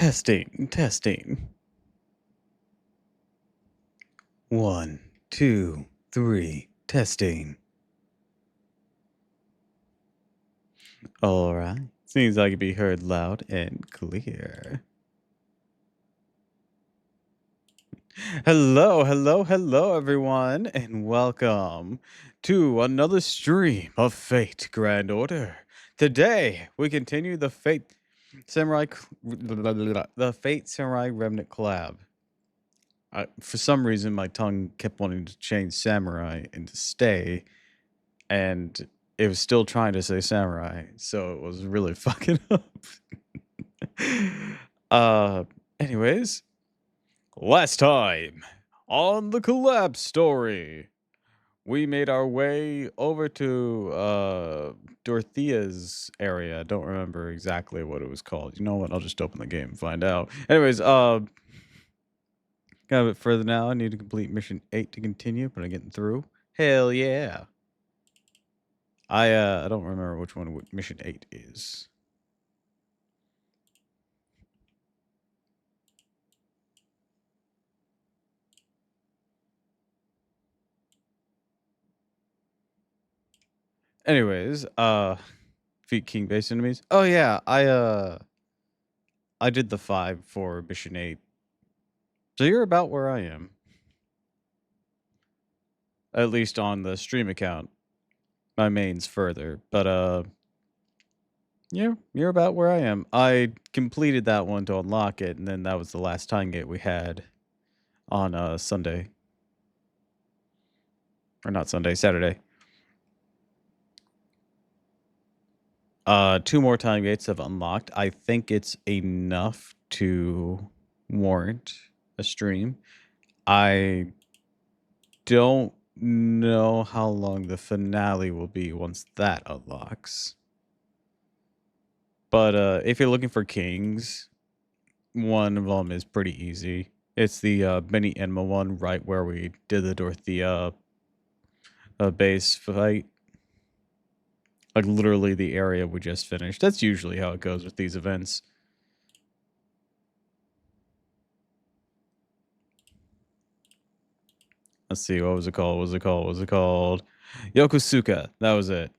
Testing, testing. 1, 2, 3, testing. Alright, seems like it be heard loud and clear. Hello everyone, and welcome to another stream of Fate Grand Order. Today, we continue the Fate Samurai Remnant collab. For some reason, my tongue kept wanting to change samurai into stay, and it was still trying to say samurai, so it was really fucking up. Anyways, last time on the collab story, we made our way over to Dorothea's area. I don't remember exactly what it was called. You know what? I'll just open the game and find out. Anyways, got a bit further now. I need to complete mission 8 to continue, but I'm getting through. Hell yeah. I don't remember which one mission 8 is. Anyways, defeat king base enemies. Oh yeah, I did the 5 for mission 8. So you're about where I am. At least on the stream account. My main's further, but yeah, you're about where I am. I completed that one to unlock it, and then that was the last time gate we had on Sunday. Or not Sunday, Saturday. 2 more time gates have unlocked. I think it's enough to warrant a stream. I don't know how long the finale will be once that unlocks. But if you're looking for kings, one of them is pretty easy. It's the Benny Enma one, right where we did the Dorothea base fight. Like literally the area we just finished. That's usually how it goes with these events. Let's see, what was it called? What was it called? Yokosuka. That was it.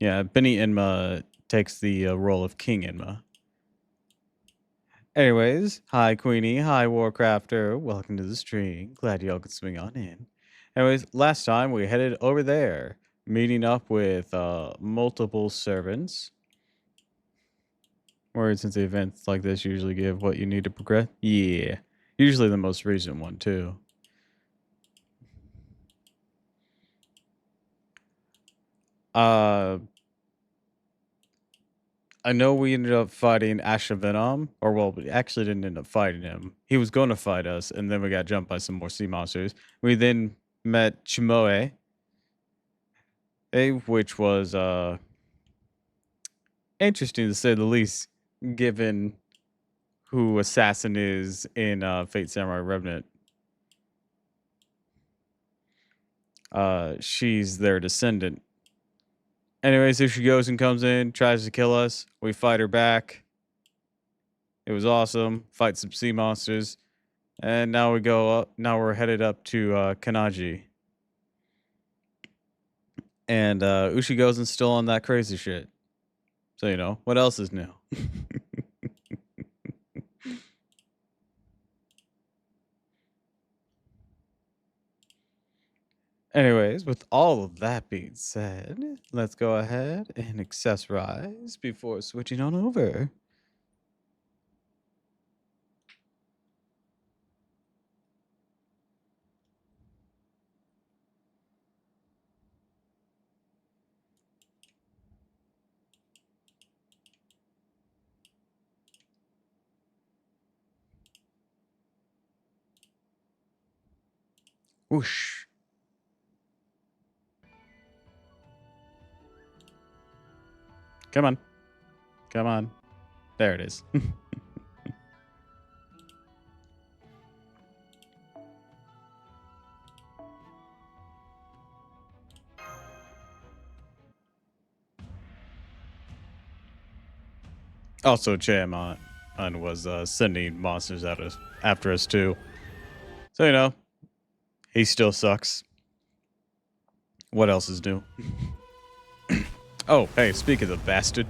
Yeah, Benny Enma takes the role of King Enma. Anyways, hi Queenie, hi Warcrafter. Welcome to the stream. Glad y'all could swing on in. Anyways, last time we headed over there, meeting up with multiple servants. Words since the events like this usually give what you need to progress. Yeah, usually the most recent one too. I know we ended up fighting Ashavenom, or well, we actually didn't end up fighting him. He was going to fight us, and then we got jumped by some more sea monsters. We then met Chimoe, which was interesting to say the least, given who Assassin is in Fate Samurai Revenant. She's their descendant. Anyways, here she goes and comes in, tries to kill us. We fight her back. It was awesome. Fight some sea monsters. And now we go up. Now we're headed up to Kanaji. And Ushigozen's still on that crazy shit. So, you know, what else is new? Anyways, with all of that being said, let's go ahead and accessorize before switching on over. Whoosh. Come on. Come on. There it is. Also, Chairman was sending monsters after us too. So, you know, he still sucks. What else is new? Oh, hey, speak of the bastard.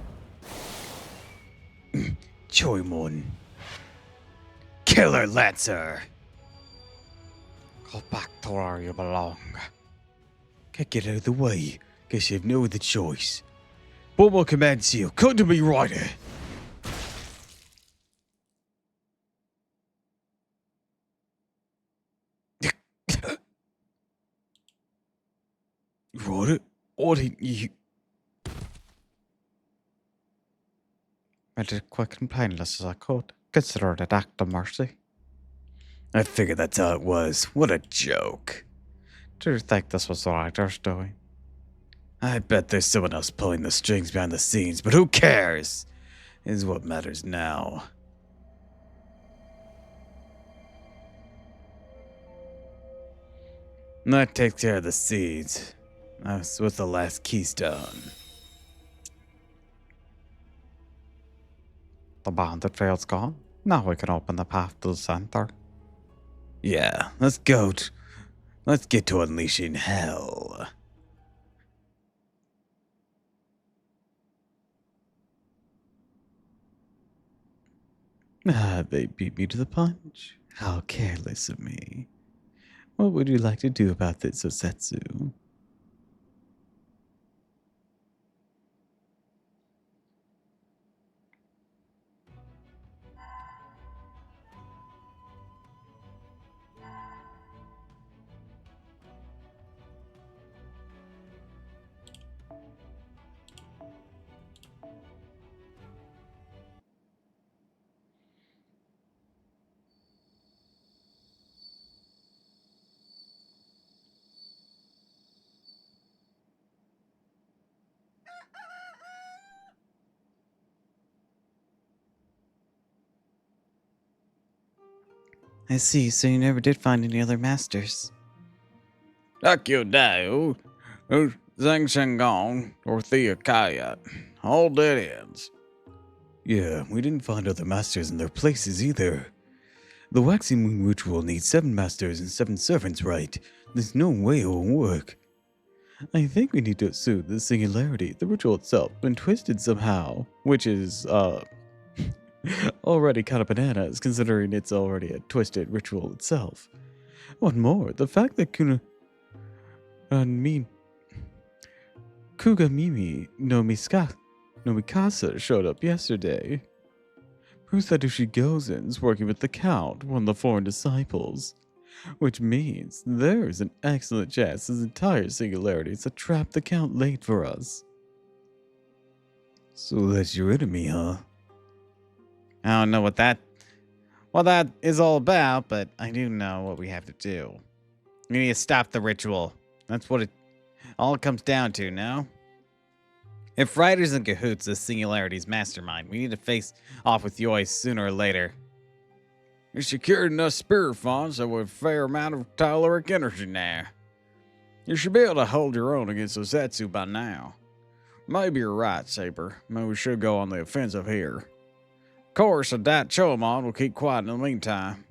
Choimon. Killer Lancer. Go back to where you belong. Can't get out of the way. Guess you have no other choice. Bobo commands you. Come to me, Ryder. Ryder? What did you... I did quite complainless as I could. Consider it an act of mercy. I figured that's how it was. What a joke. Do you think this was the writers doing? I bet there's someone else pulling the strings behind the scenes, but who cares? Is what matters now. That takes care of the seeds. That's with the last keystone. The bonded trail's gone. Now we can open the path to the center. Yeah, let's go. Let's get to unleashing hell. They beat me to the punch. How careless of me. What would you like to do about this, Osetsu? I see, so you never did find any other masters. Duck you do. Zhang Shenggong or Thea Kayat. All dead ends. Yeah, we didn't find other masters in their places either. The waxing moon ritual needs 7 masters and 7 servants, right? There's no way it will work. I think we need to assume the singularity, the ritual itself, been twisted somehow, which is, already kind of bananas, considering it's already a twisted ritual itself. What more, the fact that Kugamimi no Mikasa showed up yesterday proves that Ushigozen's working with the Count, one of the foreign disciples. Which means there is an excellent chance his entire singularity is a trap the Count laid for us. So that's your enemy, huh? I don't know what that is all about, but I do know what we have to do. We need to stop the ritual. That's what it all comes down to, no? If Ryder's in cahoots as Singularity's mastermind, we need to face off with Yoi sooner or later. You secured enough spirit funds with a fair amount of telluric energy now. You should be able to hold your own against Osetsu by now. Maybe you're right, Saber. Maybe we should go on the offensive here. Of course, a Dat Chomon will keep quiet in the meantime.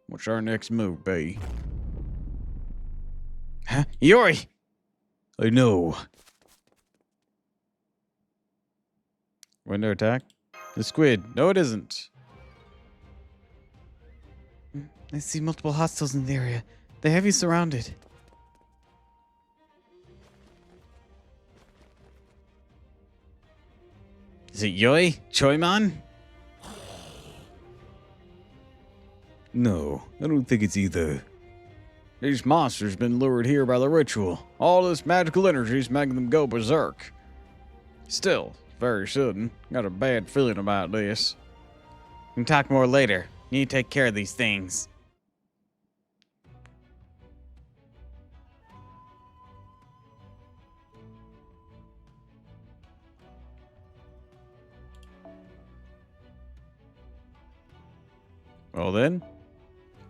What's our next move be? Huh? Yori! I know. Window attack? The squid. No, it isn't. I see multiple hostiles in the area. They have you surrounded. Is it Yoi? Choimon? No, I don't think it's either. These monsters been lured here by the ritual. All this magical energy's making them go berserk. Still, very sudden. Got a bad feeling about this. We can talk more later. You need to take care of these things. Well then,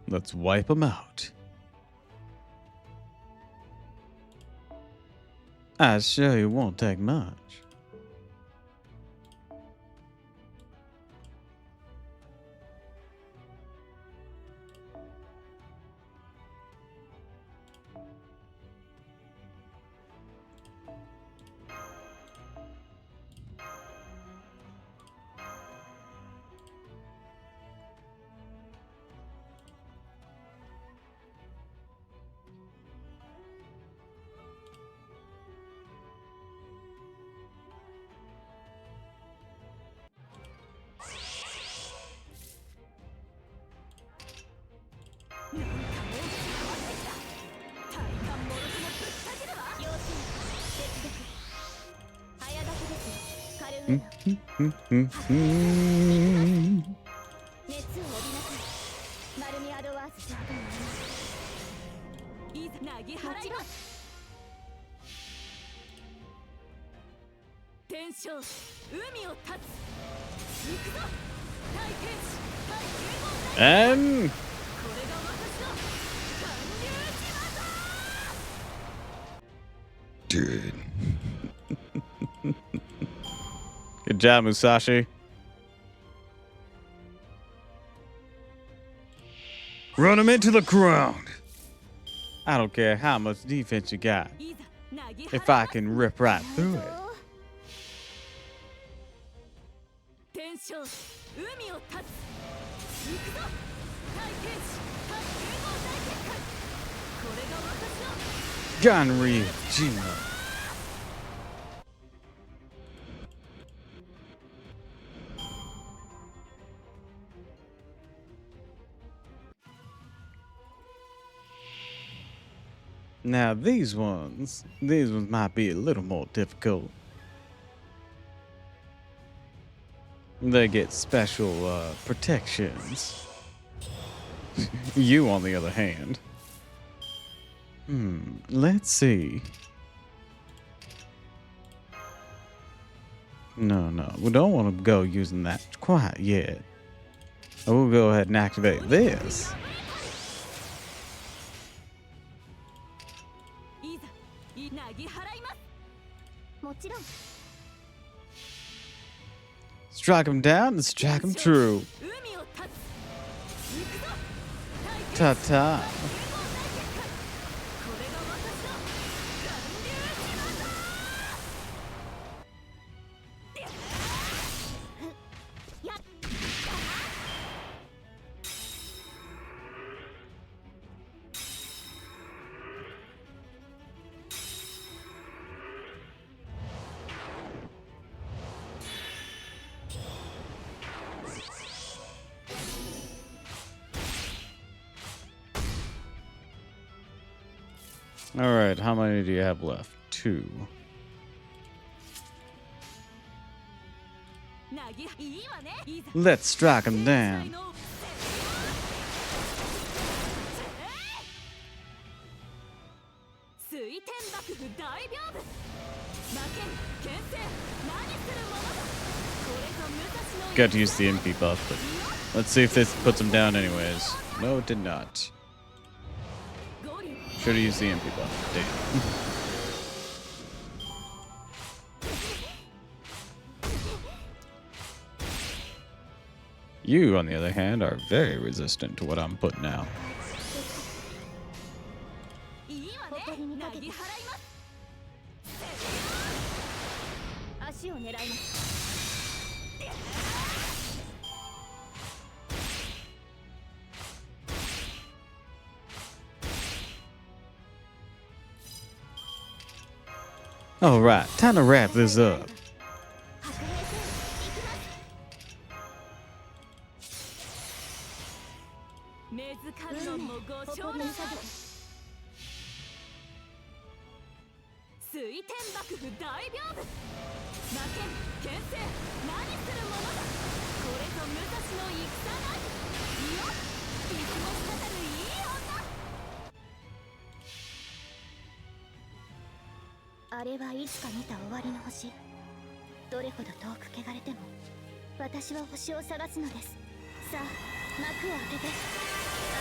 let's wipe them out. I sure you won't take much. And dude. Good job, Musashi. Run him into the ground. I don't care how much defense you got. If I can rip right through it. Ganryu Jima. Now these ones might be a little more difficult. They get special protections. You, on the other hand. Let's see. No, we don't want to go using that quite yet. We'll go ahead and activate this. Strike him down and strike him true. Ta-ta. All right, how many do you have left? 2. Let's strike him down. Got to use the MP buff, but let's see if this puts him down anyways. No, it did not. Should have used the MP buff. Damn. You, on the other hand, are very resistant to what I'm putting out. All right, time to wrap this up.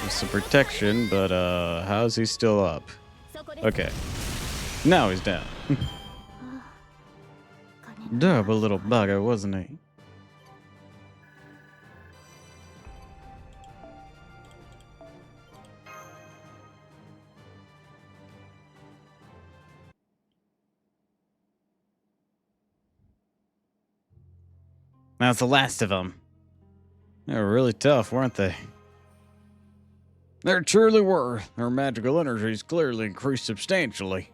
There's some protection, but how's he still up? Okay. Now he's down. Durable little bugger, wasn't he? That's the last of them. They were really tough, weren't they? They truly were. Their magical energies clearly increased substantially.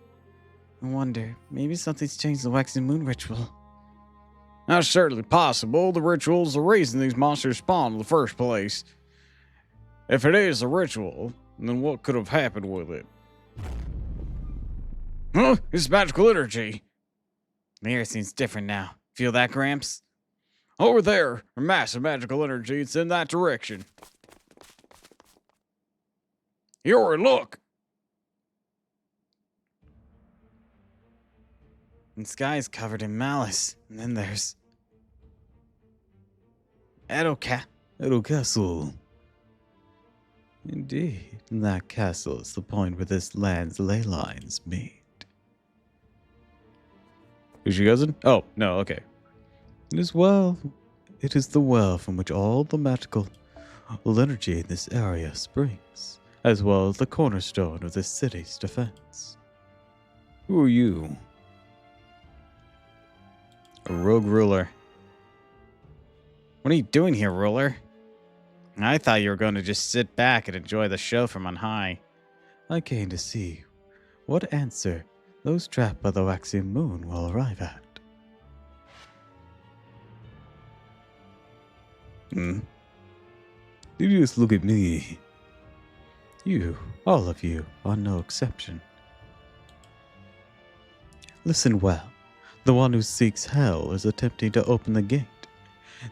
I wonder, maybe something's changed the waxing moon ritual. That's certainly possible. The ritual's the reason these monsters spawned in the first place. If it is a ritual, then what could have happened with it? Huh? It's magical energy. The air seems different now. Feel that, Gramps? Over there, a massive magical energy. It's in that direction. Yuri, look! The sky's covered in malice. And then there's... Edo Castle. Indeed, that castle is the point where this land's ley lines meet. Is she cousin? Oh, no, okay. It is the well from which all the magical energy in this area springs, as well as the cornerstone of this city's defense. Who are you? A rogue ruler. What are you doing here, ruler? I thought you were going to just sit back and enjoy the show from on high. I came to see what answer those trapped by the waxing moon will arrive at. You just look at me. You, all of you, are no exception. Listen well. The one who seeks hell is attempting to open the gate.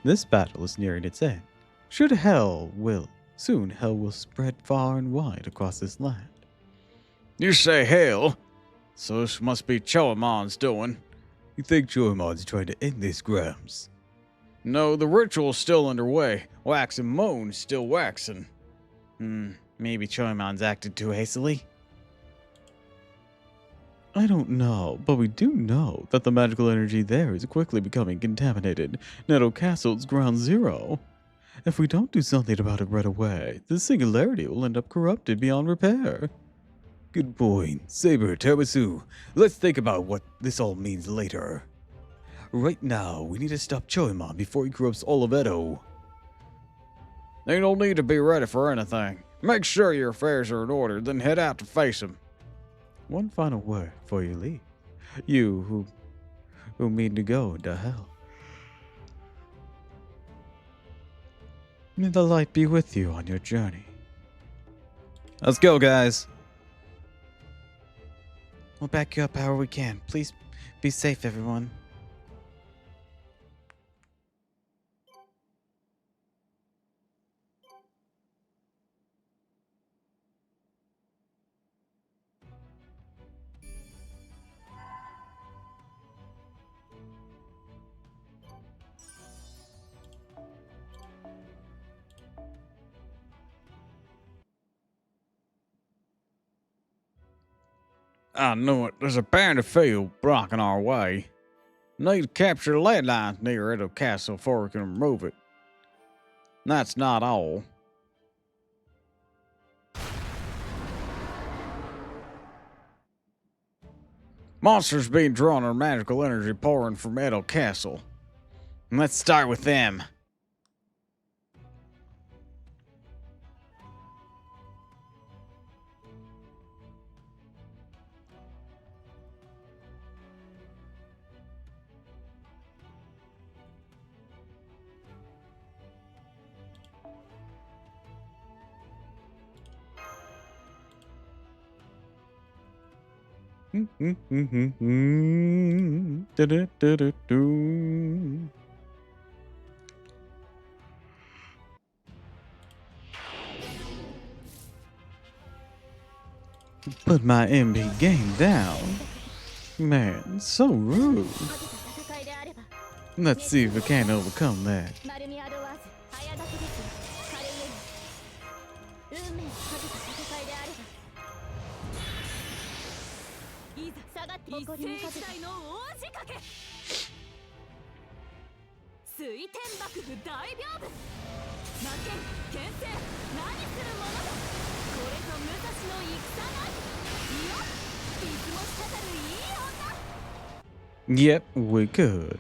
This battle is nearing its end. Soon hell will spread far and wide across this land. You say hell? So this must be Choamon's doing. You think Choamon's trying to end this, Grams? No, the ritual's still underway. Wax and moan's still waxing. Maybe Choamon's acted too hastily? I don't know, but we do know that the magical energy there is quickly becoming contaminated. Netto Castle's ground zero. If we don't do something about it right away, the singularity will end up corrupted beyond repair. Good point. Saber, Terbasu, let's think about what this all means later. Right now, we need to stop Choimon before he corrupts all of Edo. They don't need to be ready for anything. Make sure your affairs are in order, then head out to face him. One final word before you leave. You who mean to go into hell. May the light be with you on your journey. Let's go, guys. We'll back you up however we can. Please be safe, everyone. I knew it. There's a band field blocking our way. Need to capture the lead lines near Edo Castle before we can remove it. That's not all. Monsters being drawn on magical energy pouring from Edo Castle. Let's start with them. Put my MB game down. Man, so rude. Let's see if we can overcome that. Yep, we could.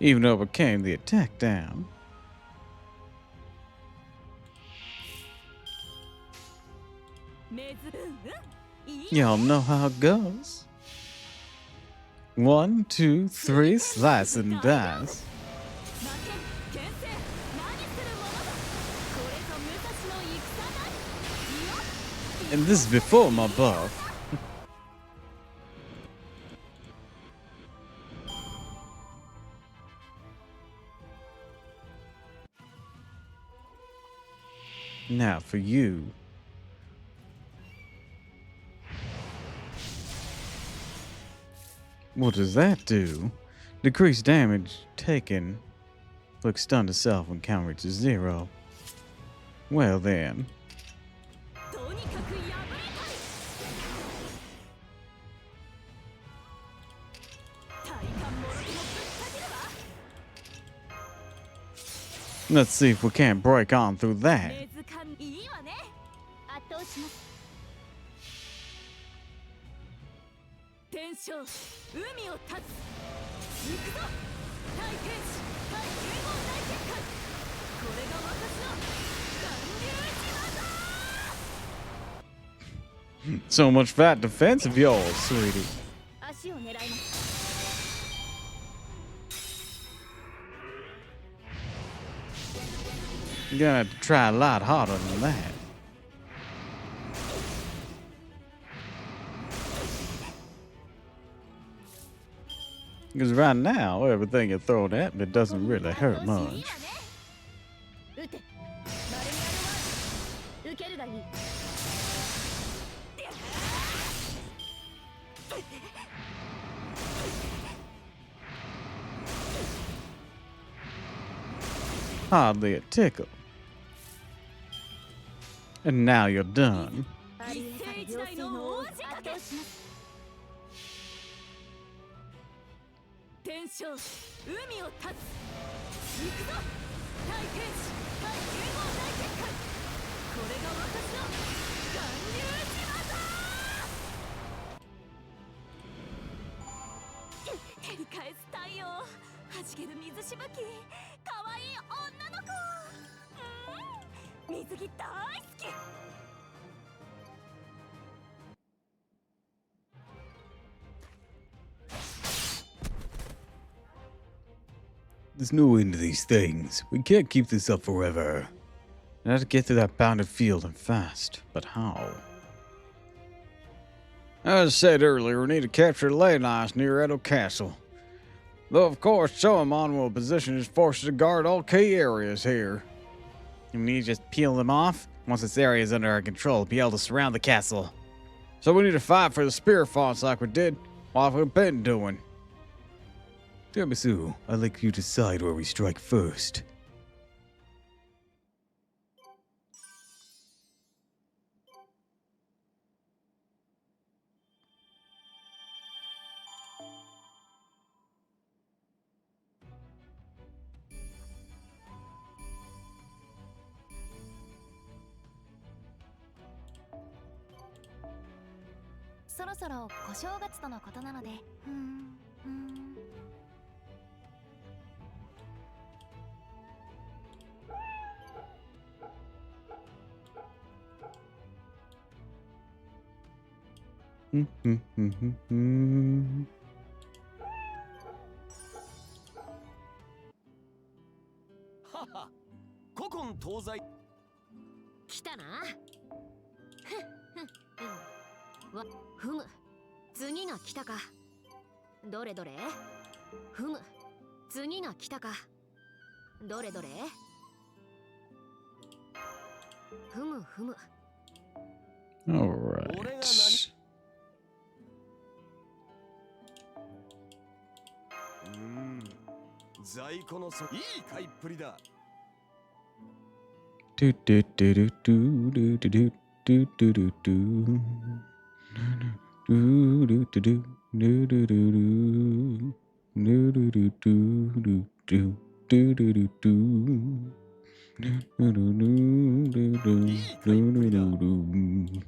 Even overcame the attack down. Y'all know how it goes. 1, 2, 3, slice and dice. And this is before my buff. Now for you. What does that do? Decrease damage taken. Look stunned to self when count reaches 0. Well then. Let's see if we can't break on through that. So much for that defense of yours, sweetie. You're gonna have to try a lot harder than that. Because right now, everything you're throwing at me doesn't really hurt much. Hardly a tickle. And now you're done. There's no end to these things. We can't keep this up forever. I have to get through that bounded field and fast. But how? As I said earlier, we need to capture Leonidas near Edo Castle. Though, of course, Soemon will position his forces to guard all key areas here. And we need to just peel them off? Once this area is under our control, we'll be able to surround the castle. So we need to fight for the spear fonts like we did what we've been doing. Tiramisu, I'd like you to decide where we strike first. All right. Do do do do do do do do do do do. Do do do do do do do do. Do do do do do do do do do do. Do do do do do do do do.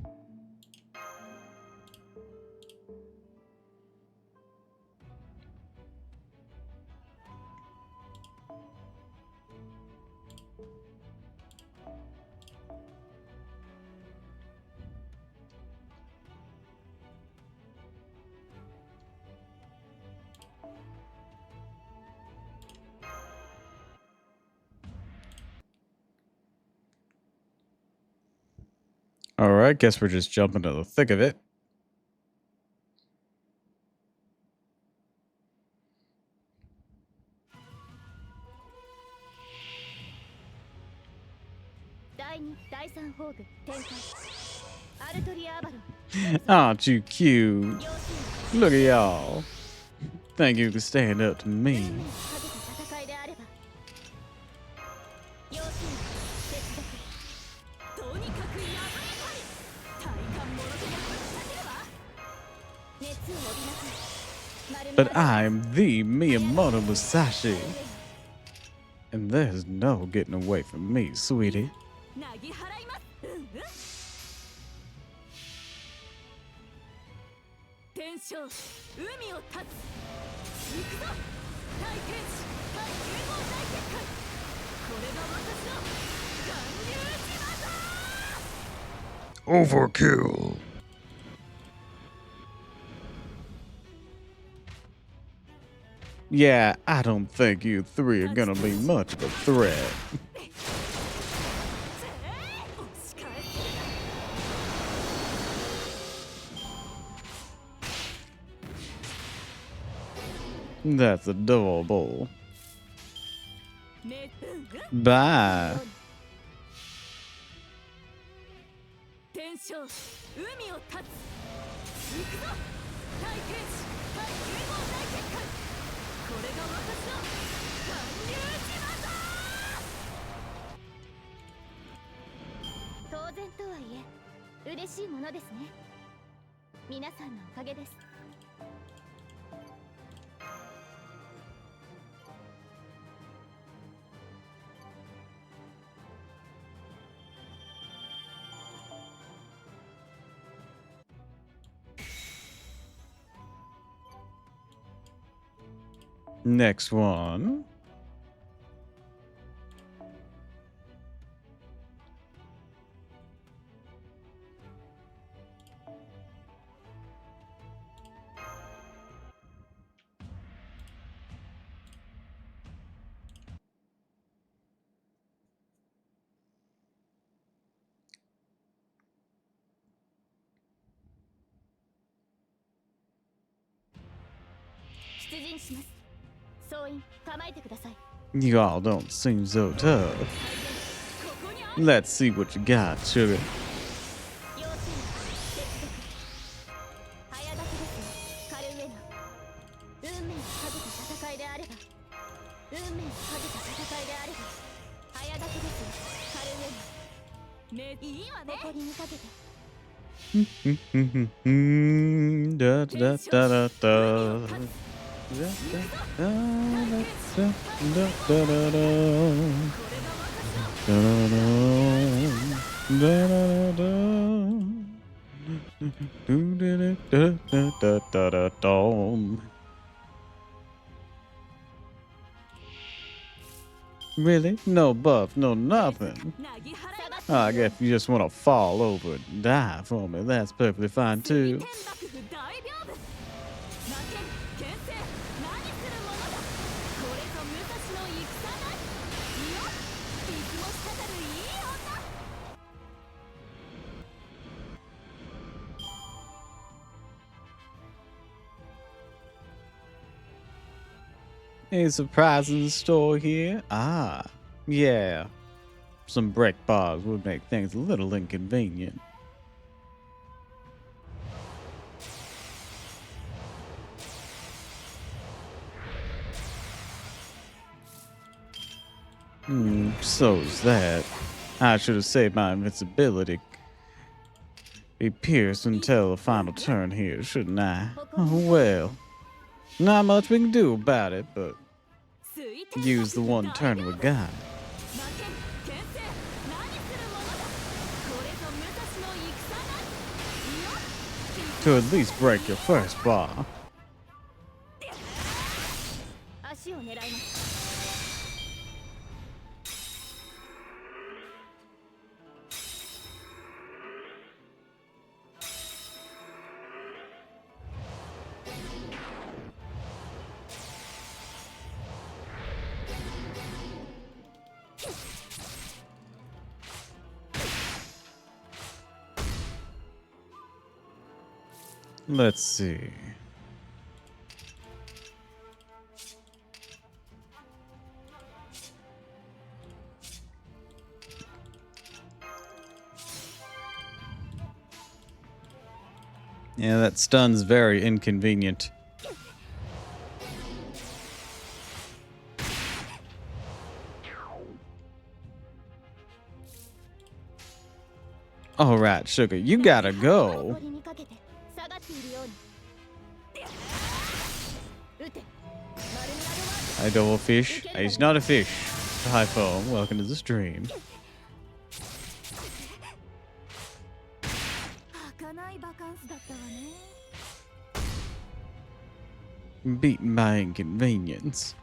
All right, guess we're just jumping to the thick of it. Aren't you cute? Look at y'all. Think you can stand up to me? But I'm the Miyamoto Musashi. And there's no getting away from me, sweetie. Overkill. Yeah, I don't think you three are gonna be much of a threat. That's adorable. Bye. Next one. You all don't seem so tough. Let's see what you got, sugar. Da, da, da, da, da. Really? No buff, no nothing. I guess you just want to fall over and die for me. That's perfectly fine too. Any surprises in the store here? Ah, yeah. Some break bars would make things a little inconvenient. So's that. I should have saved my invincibility. Be pierced until the final turn here, shouldn't I? Oh well. Not much we can do about it, but use the one turn we got. To at least break your first bar. Let's see. Yeah, that stun's very inconvenient. Alright, Sugar, you gotta go. Hi, Double Fish. He's not a fish. Hi, Foam. Welcome to the stream. Beaten by inconvenience.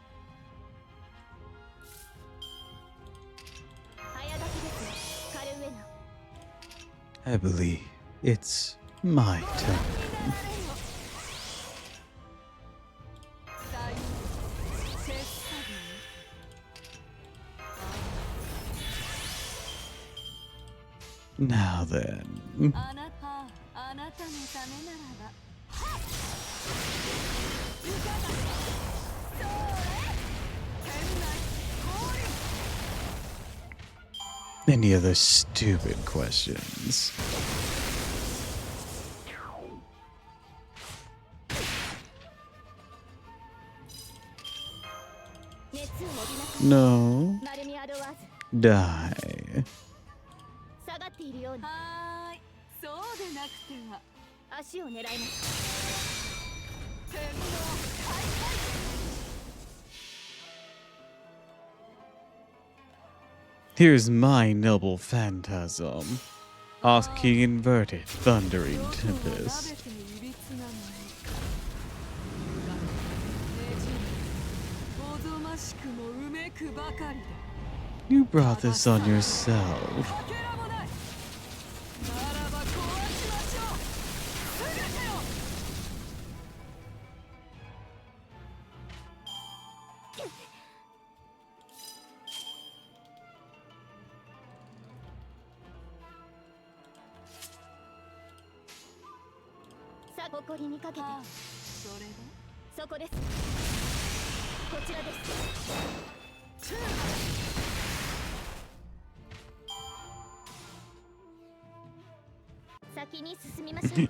I believe it's my turn. Now then. Any other stupid questions? No. Die. Here's my noble phantasm. Asking inverted, thundering tempest. You brought this on yourself.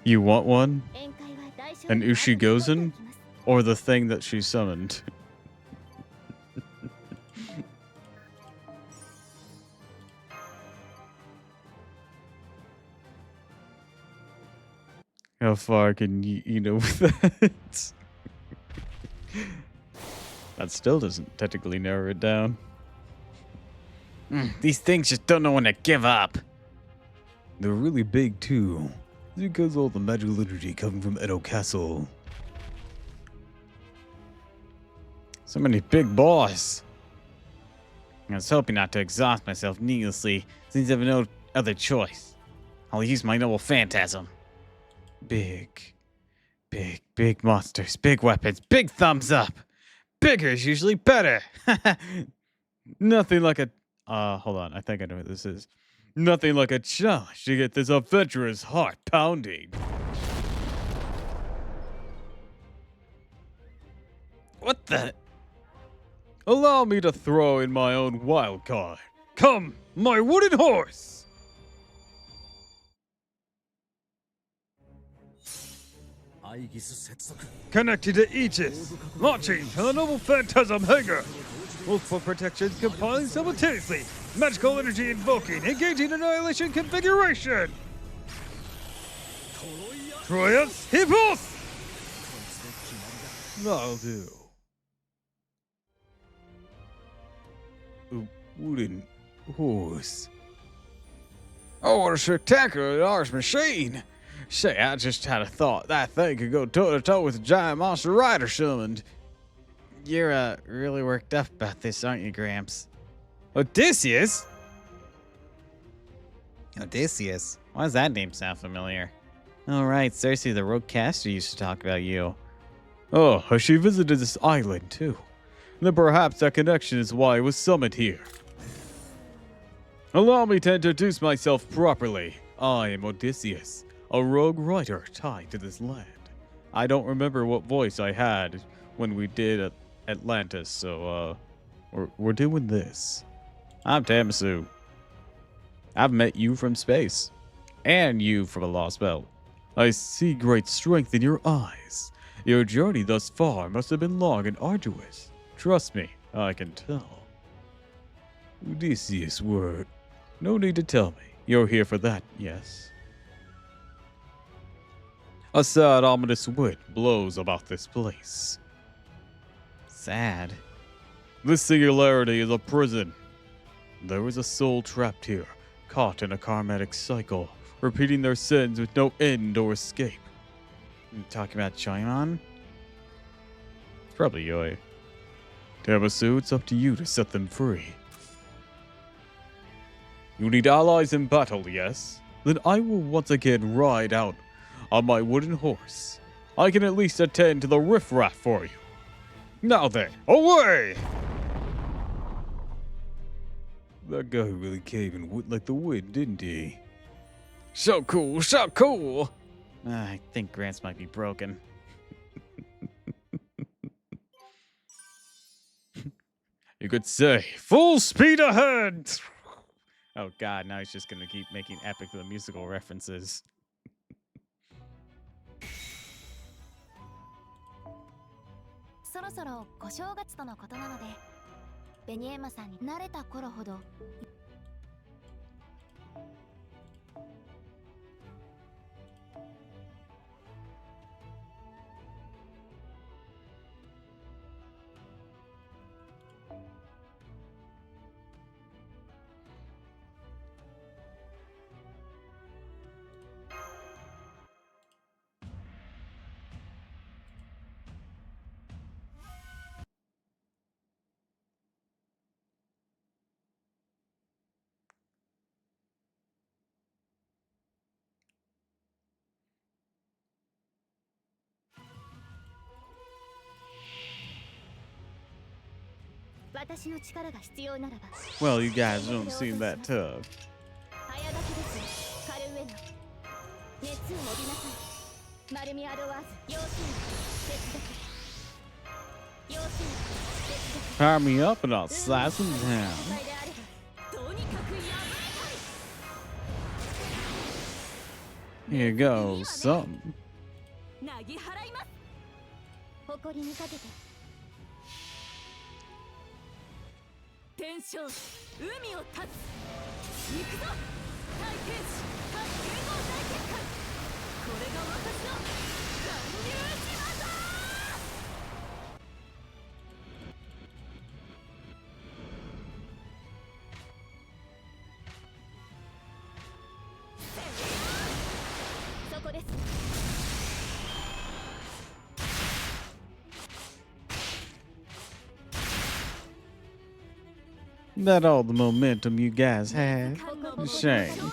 You want one? An Ushigozen? Or the thing that she summoned? How far can you know with that? That still doesn't technically narrow it down. These things just don't know when to give up. They're really big too. Because all the magical energy coming from Edo Castle. So many big boss. I was hoping not to exhaust myself needlessly, since I have no other choice. I'll use my noble phantasm. Big monsters, big weapons, big thumbs up. Bigger is usually better. Nothing like a... hold on, I think I know what this is. Nothing like a challenge to get this adventurer's heart pounding. What the... Allow me to throw in my own wild card. Come, my wooden horse! Connected to Aegis. Launching to the noble phantasm hanger. Multiple protections compiling simultaneously. Magical energy invoking. Engaging annihilation configuration. Troyas Hippos! That'll do. A wooden horse. Oh, what a spectacular large machine! Say, I just had a thought. That thing could go toe-to-toe with a giant monster rider summoned. You're, really worked up about this, aren't you, Gramps? Odysseus? Odysseus? Why does that name sound familiar? Oh, right, Cersei the Rogue Caster used to talk about you. Oh, she visited this island, too. Then perhaps that connection is why I was summoned here. Allow me to introduce myself properly. I am Odysseus, a rogue writer tied to this land. I don't remember what voice I had when we did Atlantis, so we're doing this. I'm Tamasu. I've met you from space, and you from a lost belt. I see great strength in your eyes. Your journey thus far must have been long and arduous. Trust me, I can tell. Odysseus' word. No need to tell me. You're here for that, yes? A sad, ominous wind blows about this place. Sad? This singularity is a prison. There is a soul trapped here, caught in a karmatic cycle, repeating their sins with no end or escape. You talking about Chaimon? It's probably Yoi. Tamasu, it's up to you to set them free. You need allies in battle, yes? Then I will once again ride out on my wooden horse. I can at least attend to the riffraff for you. Now then, away! That guy really came and went like the wind, didn't he? So cool, so cool! I think Grants might be broken. You could say, full speed ahead! Oh god, now he's just gonna keep making epic the musical references. そろそろご正月とのことなので、ベニエマさんに慣れた頃ほど。Well, you guys don't seem that tough. Power me up and I'll slice them down. Here goes something. 天将海を立つ行くぞ大天使大剣豪大結界これが私の巌流島だそこです Not all the momentum you guys had. Shame.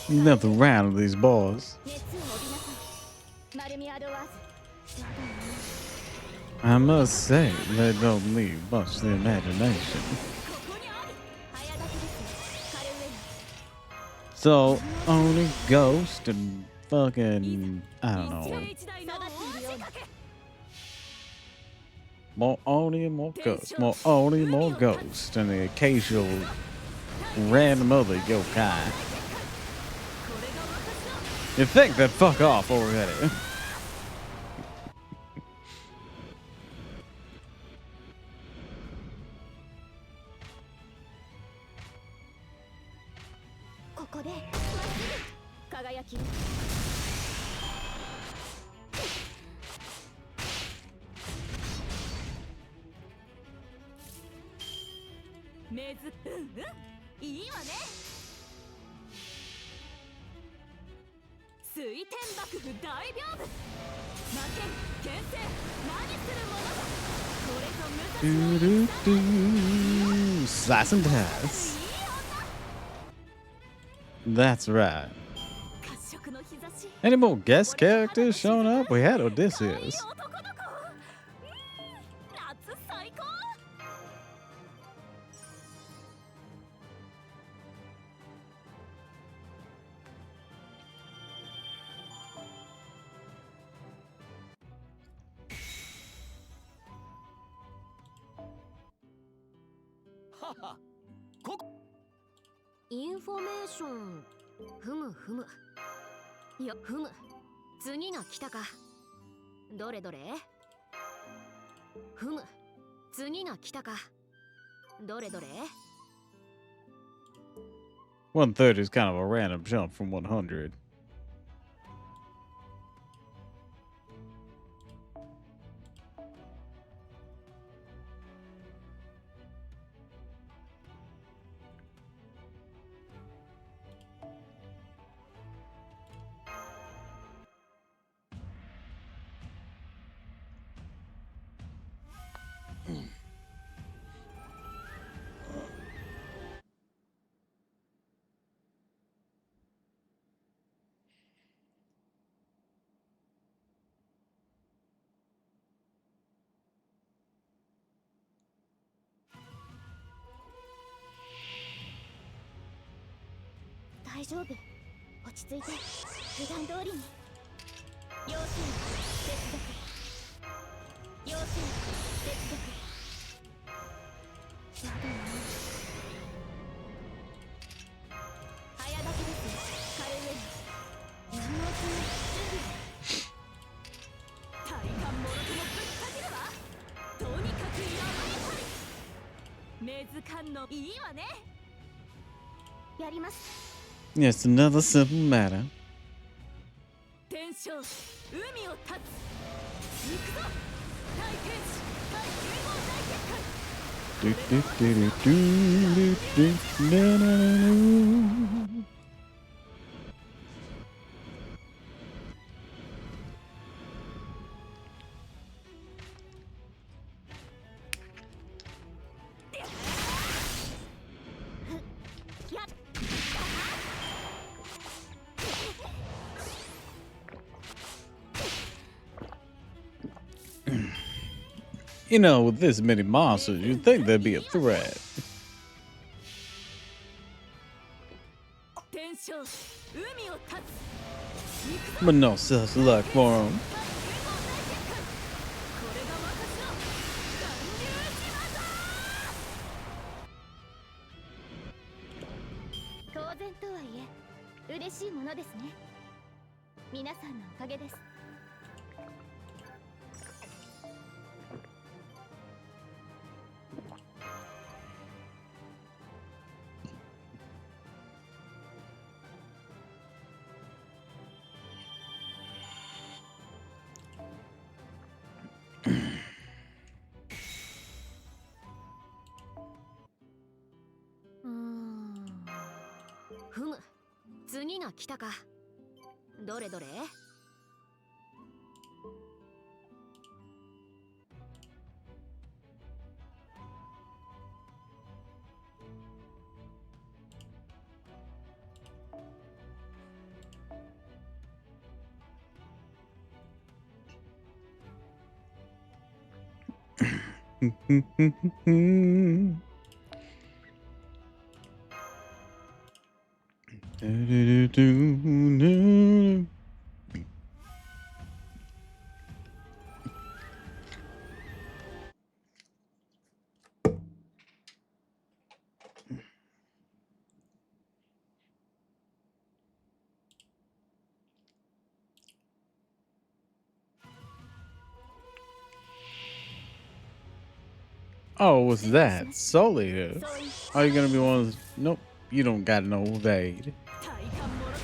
Nothing round with these balls. I must say, they don't leave much to the imagination. So, only Ghost and fucking, I don't know. more only more ghosts, more only more ghosts, and the occasional random other yokai. You think they'd fuck off already? ここでまっすぐ輝きめずいいわね水天幕府大屏風魔剣剣聖何するものだこれぞ武蔵の Slice and dice. That's right. Any more guest characters showing up? We had Odysseus. Haha. インフォメーションふむふむよふむ次が来たかどれどれふむ次が来たかどれどれ 130 is kind of a random jump from 100.大丈夫落ち着いて普段通りに要請接続要請接続やだな早炊きですカレーウェル何もしない準備体感もろともぶっかけるわとにかくやばいこりメズ感のいいわねやります Yes, another simple matter. 天正海を立つ行くぞ大天使大剣豪大結界 Do, do, do, do, do, do, do, do, do. You know, with this many monsters, you'd think there'd be a threat. But no such luck for him. Hm. 次が来たかどれどれ Oh, what's that? Sully. Are you gonna be one of those? Nope. You don't got no evade.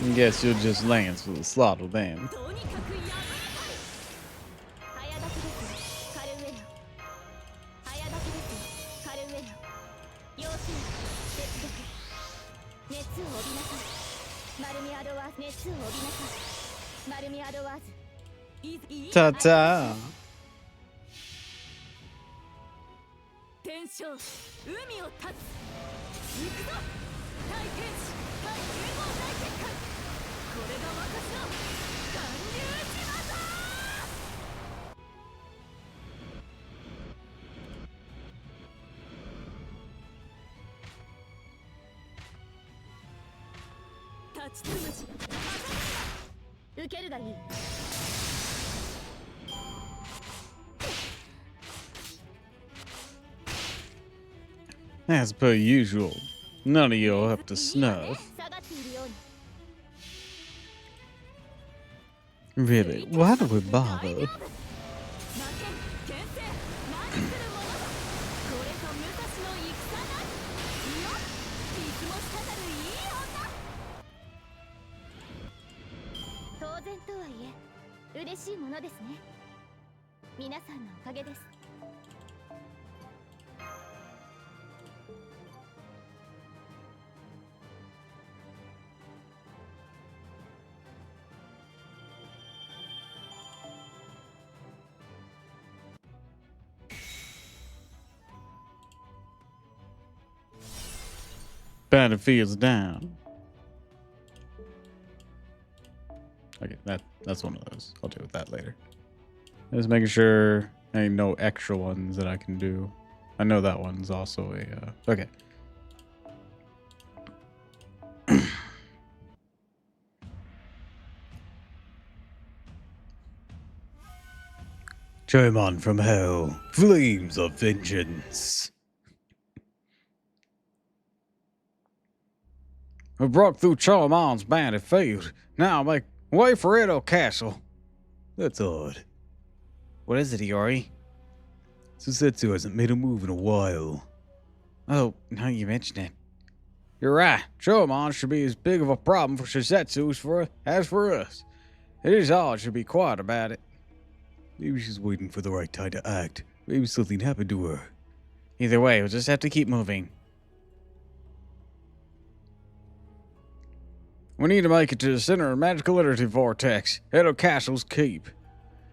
I guess you'll just lance with a slaughter them. とにかくやぶれたり早炊きですカルウェナ早炊きですカルウェナ要注意接続熱を帯びなさいマルミアドワーズ熱を帯びなさいマルミアドワーズいい Ta ta. 天正海を立つ行くぞ大天使対剣豪大結界これが私の巌流島だ立ちつむし受けるがいい As per usual, none of y'all up to snuff. 下がっているように Really? Why do we bother? 負けん牽制何するものだこれぞ武蔵の戦だいよいつも滴るいい女当然とはいえ嬉しいものですね皆さんのおかげです Battlefield's down. Okay, that's one of those. I'll deal with that later. Just making sure there ain't no extra ones that I can do. I know that one's also a okay. Chime on from hell, flames of vengeance. We broke through Charlemon's bandit field. Now make way for Edo Castle. That's odd. What is it, Iori? Susetsu hasn't made a move in a while. Oh, now you mention it. You're right. Charlemon should be as big of a problem for Susetsu as for us. It is odd should be quiet about it. Maybe she's waiting for the right time to act. Maybe something happened to her. Either way, we'll just have to keep moving. We need to make it to the center of the magical energy vortex, Edo Castle's keep.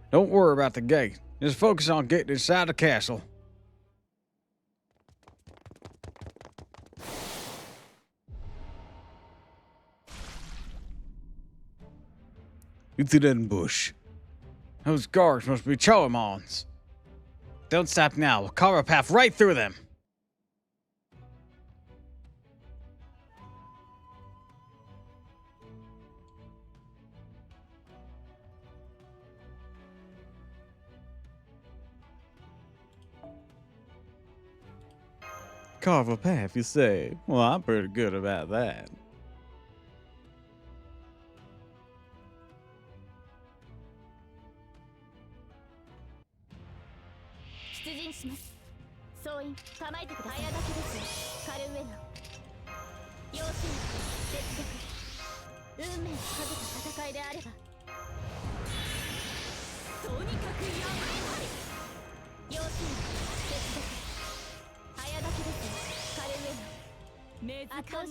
Don't worry about the gate. Just focus on getting inside the castle. It's an ambush. Those guards must be Charlemon's. Don't stop now. We'll carve a path right through them. Carve a path, you say? Well, I'm pretty good about that.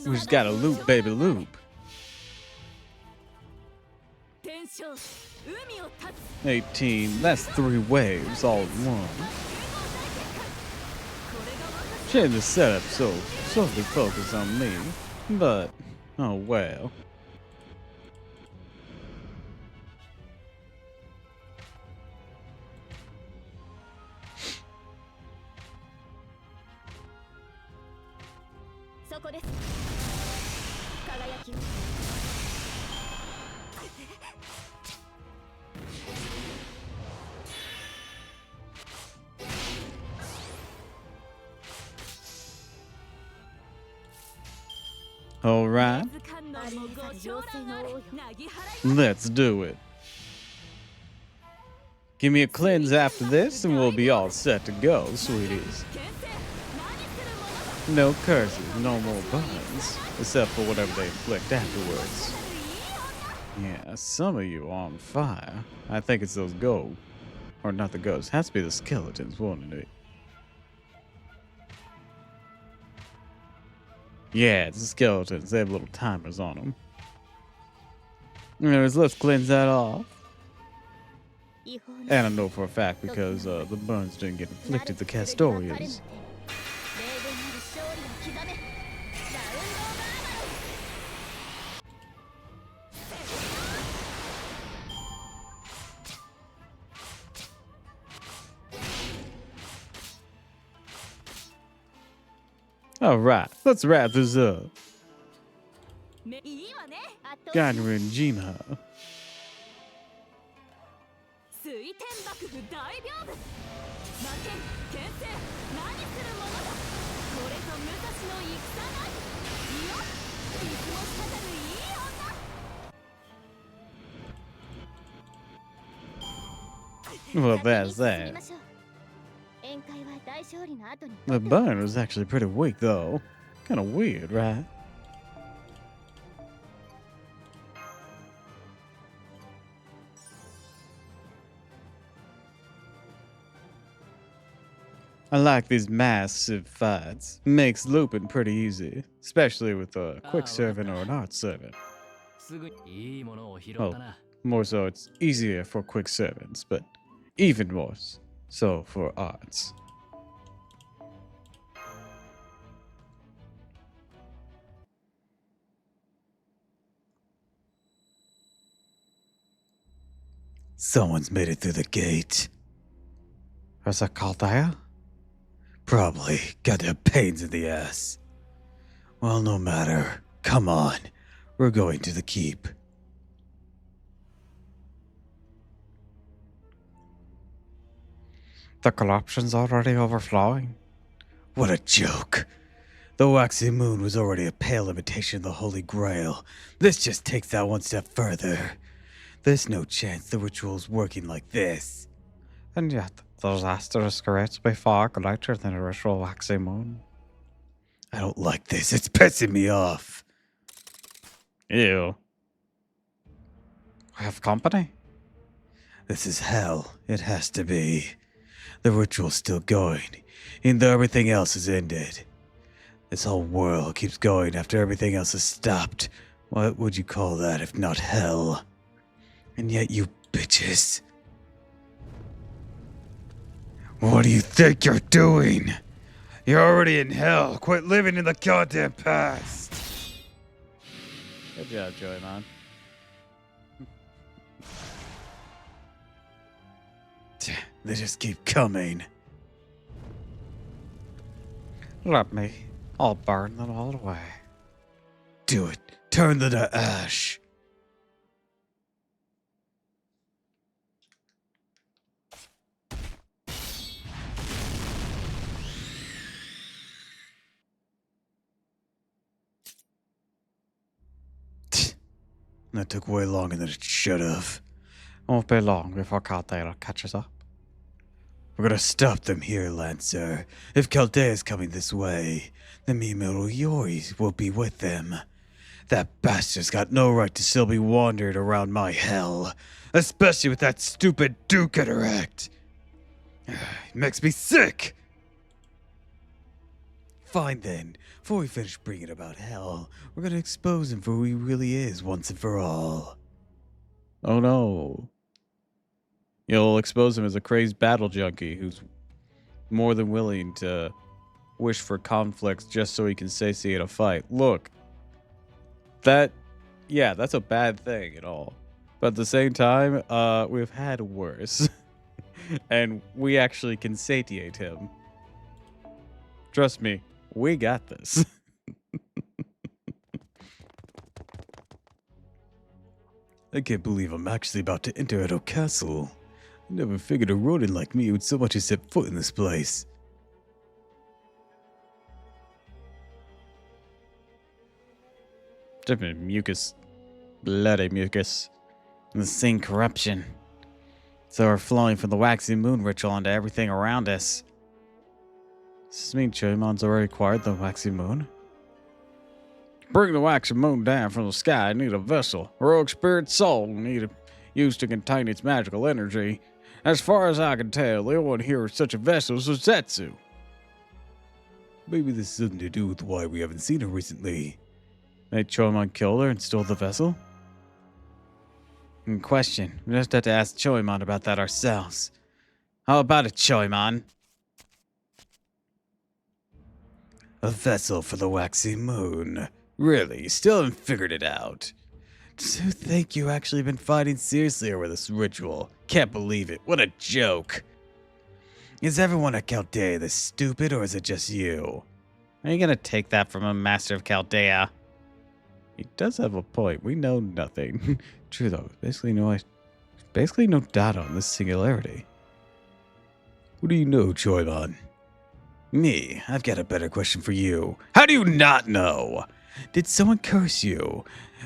We just gotta loop, baby, loop. 18, that's 3 waves all in one. Change the setup so solely focus on me, but oh well. All right, let's do it. Give me a cleanse after this and we'll be all set to go, sweeties. No curses, no more burns, except for whatever they inflict afterwards. Yeah, some of you are on fire. I think it's those ghosts. Or not the ghosts, it has to be the skeletons, won't it? Yeah, it's the skeletons. They have little timers on them. Anyways, let's cleanse that off. And I know for a fact because the burns didn't get inflicted to Castorians. Alright, let's wrap this up. Ganrinjima. Well, that's that. The burn was actually pretty weak, though. Kind of weird, right? I like these massive fights. Makes looping pretty easy, especially with a quick servant or an art servant. Well, more so it's easier for quick servants, but even more so for arts. Someone's made it through the gate. Is that Caldea? Probably. Got their pains in the ass. Well, no matter. Come on. We're going to the keep. The corruption's already overflowing? What a joke. The waxy moon was already a pale imitation of the Holy Grail. This just takes that one step further. There's no chance the ritual's working like this. And yet, those asterisk rates be far greater than a ritual waxy moon. I don't like this. It's pissing me off. Ew. I have company? This is hell. It has to be. The ritual's still going, even though everything else is ended. This whole world keeps going after everything else is stopped. What would you call that if not hell? And yet you bitches. What do you think you're doing? You're already in hell. Quit living in the goddamn past. Good job, Joey, man. They just keep coming. Let me. I'll burn them all away. Do it. Turn them to ash. That took way longer than it should have. Won't be long before Caldea catches up. We're gonna stop them here, Lancer. If Caldea's coming this way, the Mimuruyori will be with them. That bastard's got no right to still be wandering around my hell, especially with that stupid Duke interact. It makes me sick. Fine then, before we finish bringing about hell, we're gonna expose him for who he really is once and for all. Oh no. You'll expose him as a crazed battle junkie who's more than willing to wish for conflicts just so he can satiate a fight. Look, that's a bad thing at all. But at the same time, we've had worse. And we actually can satiate him. Trust me, we got this. I can't believe I'm actually about to enter Edo Castle. I never figured a rodent like me would so much as set foot in this place. Different mucus. Bloody mucus. Insane corruption. So we're flowing from the waxy moon ritual onto everything around us. Does this mean Choimon's already acquired the waxy moon? Bring the waxy moon down from the sky. I need a vessel. Rogue spirit soul need used to contain its magical energy. As far as I can tell, the only one here with such a vessel is Zetsu. Maybe this has something to do with why we haven't seen her recently. Maybe Choimon killed her and stole the vessel? Question. We just have to ask Choimon about that ourselves. How about it, Choimon? A vessel for the waxy moon. Really? You still haven't figured it out. So think you actually been fighting seriously over this ritual? Can't believe it. What a joke. Is everyone at Chaldea this stupid, or is it just you? Are you gonna take that from a master of Chaldea? He does have a point. We know nothing. True though. Basically no data on this singularity. What do you know, Choimon? Me, I've got a better question for you. How do you not know? Did someone curse you?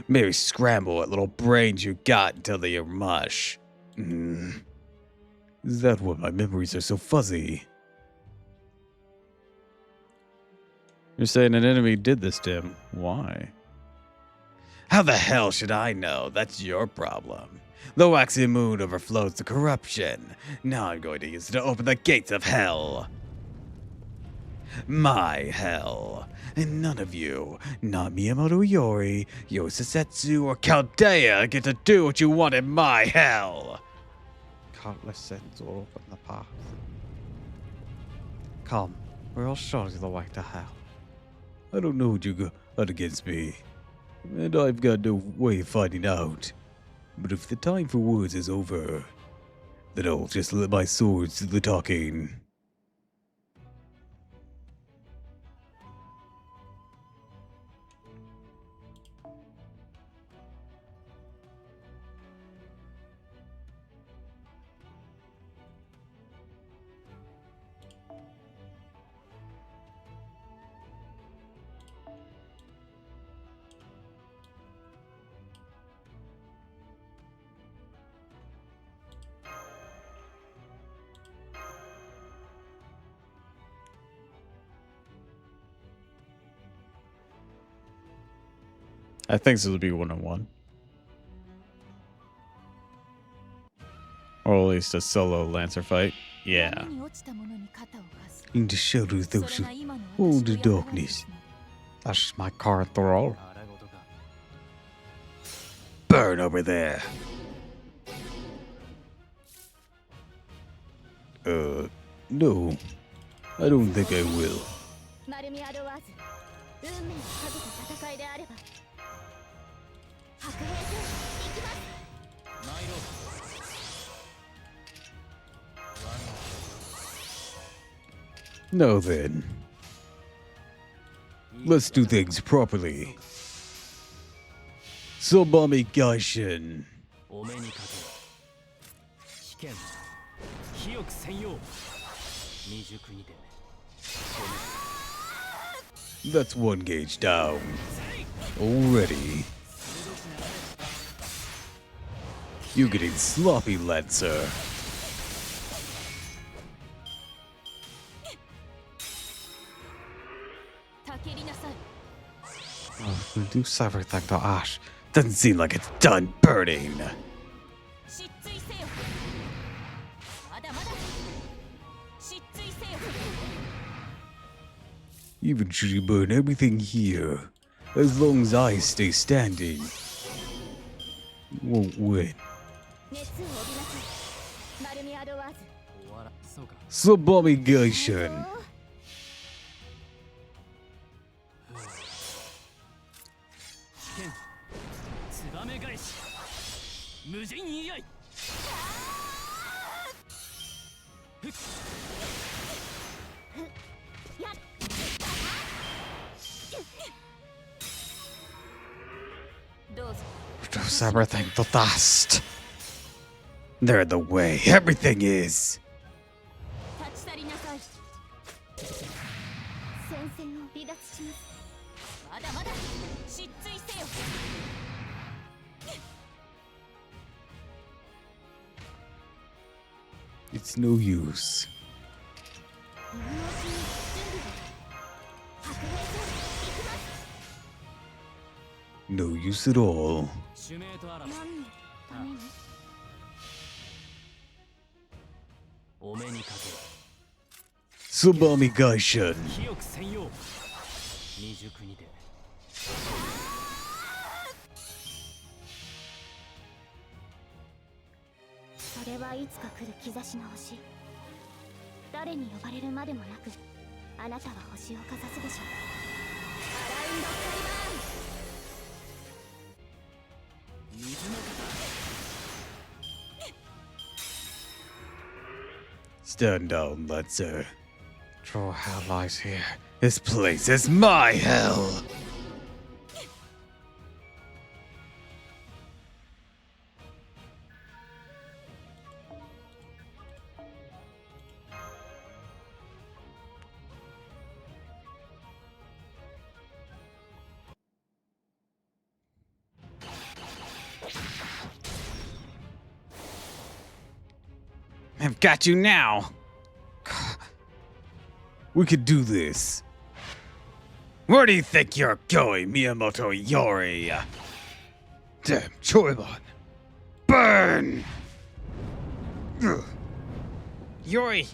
Maybe scramble what little brains you got until they are mush. Is that why my memories are so fuzzy? You're saying an enemy did this to him. Why? How the hell should I know? That's your problem. The waxy moon overflows the corruption. Now I'm going to use it to open the gates of hell. My hell. And none of you, not Miyamoto Iori, Yosusetsu, or Chaldea, get to do what you want in my hell. Countless sins will open the path. Come, we'll show you the way to hell. I don't know what you got against me, and I've got no way of finding out. But if the time for words is over, then I'll just let my swords do the talking. I think this will be 1-on-1. Or at least a solo Lancer fight. Yeah. In the shadows, those who hold the darkness. That's my current role. Burn over there. No. I don't think I will. Now then, let's do things properly. Sobami Gaishin. That's one gauge down. Already. You're getting sloppy, Lancer. Oh, reduce everything to ash. Doesn't seem like it's done burning. Even should you burn everything here, as long as I stay standing, you won't win. Sobami Gaishin. Reduce everything to dust. They're in the way. Everything is. It's no use. No use at all. 指名とあらば何のためにお目にかけ Sublimation. 清く専用未熟にてそれはいつか来る兆しの星。誰に呼ばれるまでもなくあなたは星をかざすでしょう。アラウンドカリバーン。水の Stand down, Lancer. True hell lies here. This place is my hell. I've got you now. We could do this. Where do you think you're going, Miyamoto Yori? Damn, Choimon. Burn! Ugh. Yori!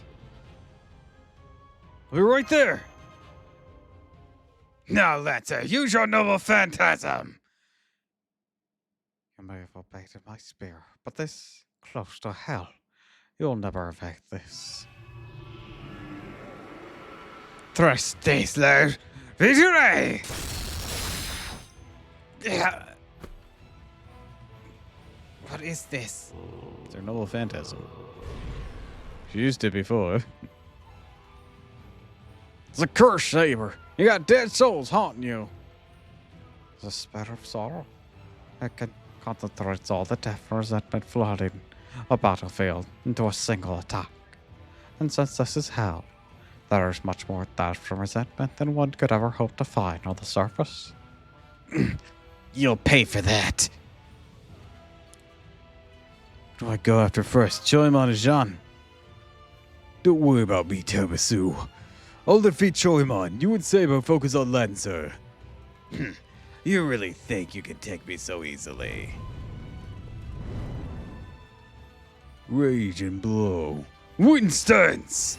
We're right there. Now, Lancer, use your noble phantasm. You may have obeyed my spear, but this close to hell. You'll never evade this. Thrust Daisler! Vigere! Yeah. What is this? It's her noble phantasm. She used it before. It's a curse saber. You got dead souls haunting you. It's a spirit of sorrow. It can concentrate all the death and resentment flooding a battlefield into a single attack. And since this is hell, there is much more death and resentment than one could ever hope to find on the surface. You'll pay for that. Who do I go after first? Choimon or Jean? Don't worry about me, Tomasu. I'll defeat Choimon. You and Sabo focus on Lancer. You really think you can take me so easily? Rage and blow. Winston's!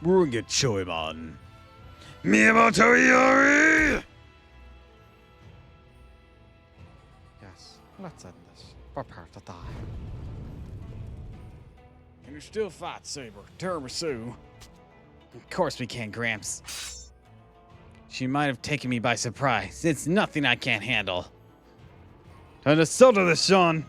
Bring it, Choimon. Miyamoto Yori! Yes, let's end this. Prepare to die. Can you still fight, Saber? Tiramisu? Of course we can, Gramps. She might have taken me by surprise. It's nothing I can't handle. Time to settle this, Sean.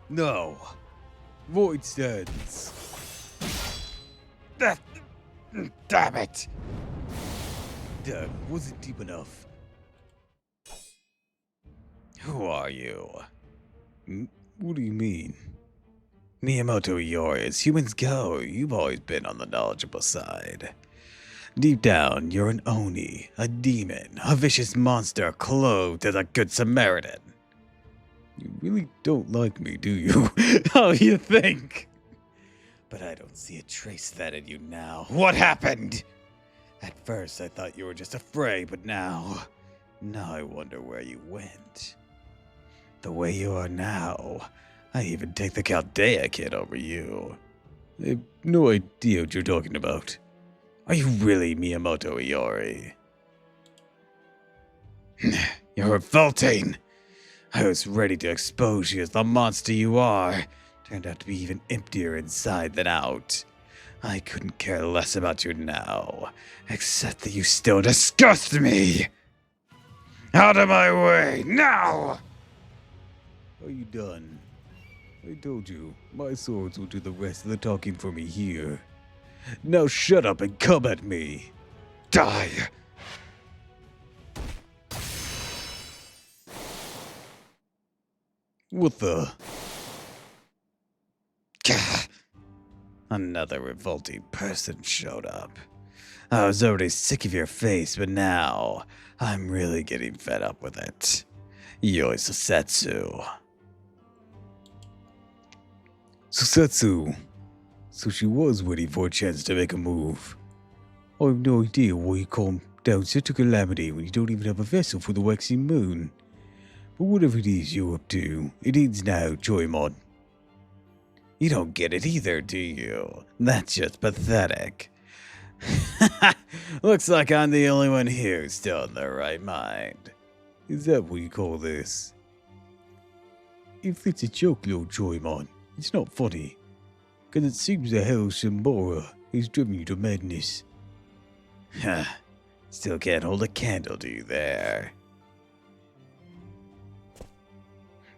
No. Void stands. Damn it. That wasn't deep enough. Who are you? What do you mean? Miyamoto Iori, as humans go, you've always been on the knowledgeable side. Deep down, you're an Oni, a demon, a vicious monster clothed as a good Samaritan. You really don't like me, do you? How you think? But I don't see a trace of that in you now. What happened? At first, I thought you were just afraid, but now I wonder where you went. The way you are now, I even take the Chaldea kid over you. I have no idea what you're talking about. Are you really Miyamoto Iori? You're revolting. I was ready to expose you as the monster you are. Turned out to be even emptier inside than out. I couldn't care less about you now, except that you still disgust me. Out of my way, now! Are you done? I told you, my swords will do the rest of the talking for me here. Now shut up and come at me. Die! What the? Gah! Another revolting person showed up. I was already sick of your face, but now I'm really getting fed up with it. Yoi Susetsu. Susetsu. So she was waiting for a chance to make a move. I have no idea why you calm down such a calamity when you don't even have a vessel for the waxing moon. But whatever it is you're up to, it ends now, Joymon. You don't get it either, do you? That's just pathetic. Looks like I'm the only one here who's still in their right mind. Is that what you call this? If it's a joke, little Joymon, it's not funny. Because it seems the hell Shimbora has driven you to madness. Huh. Still can't hold a candle to you there.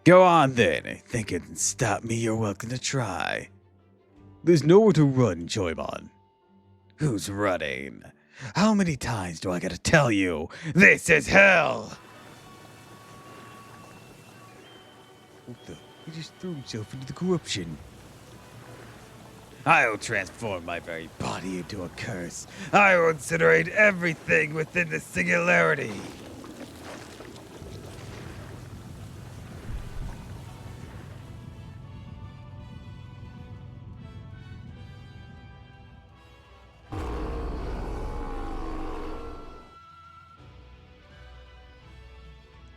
Go on then. If think it can stop me, you're welcome to try. There's nowhere to run, Joymon. Who's running? How many times do I gotta tell you? This is hell! What the? He just threw himself into the corruption. I will transform my very body into a curse. I will incinerate everything within the singularity.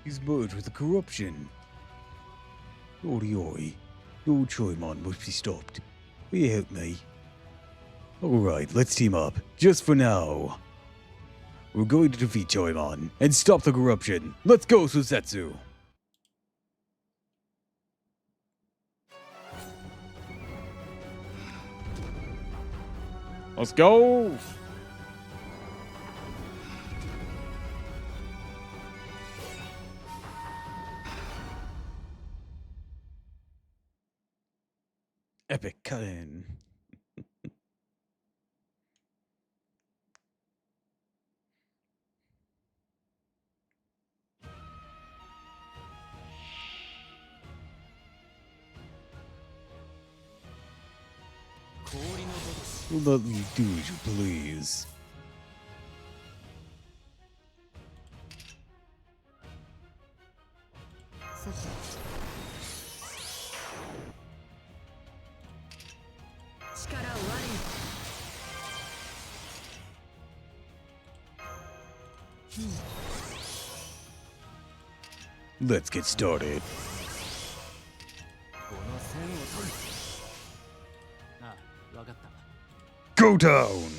He's merged with the corruption. Oi, no Joymon must be stopped. Will you help me? Alright, let's team up. Just for now. We're going to defeat Joymon and stop the corruption. Let's go, Susetsu! Let's go! Epic cut-in. We'll let you do as you please. Let's get started. Go down!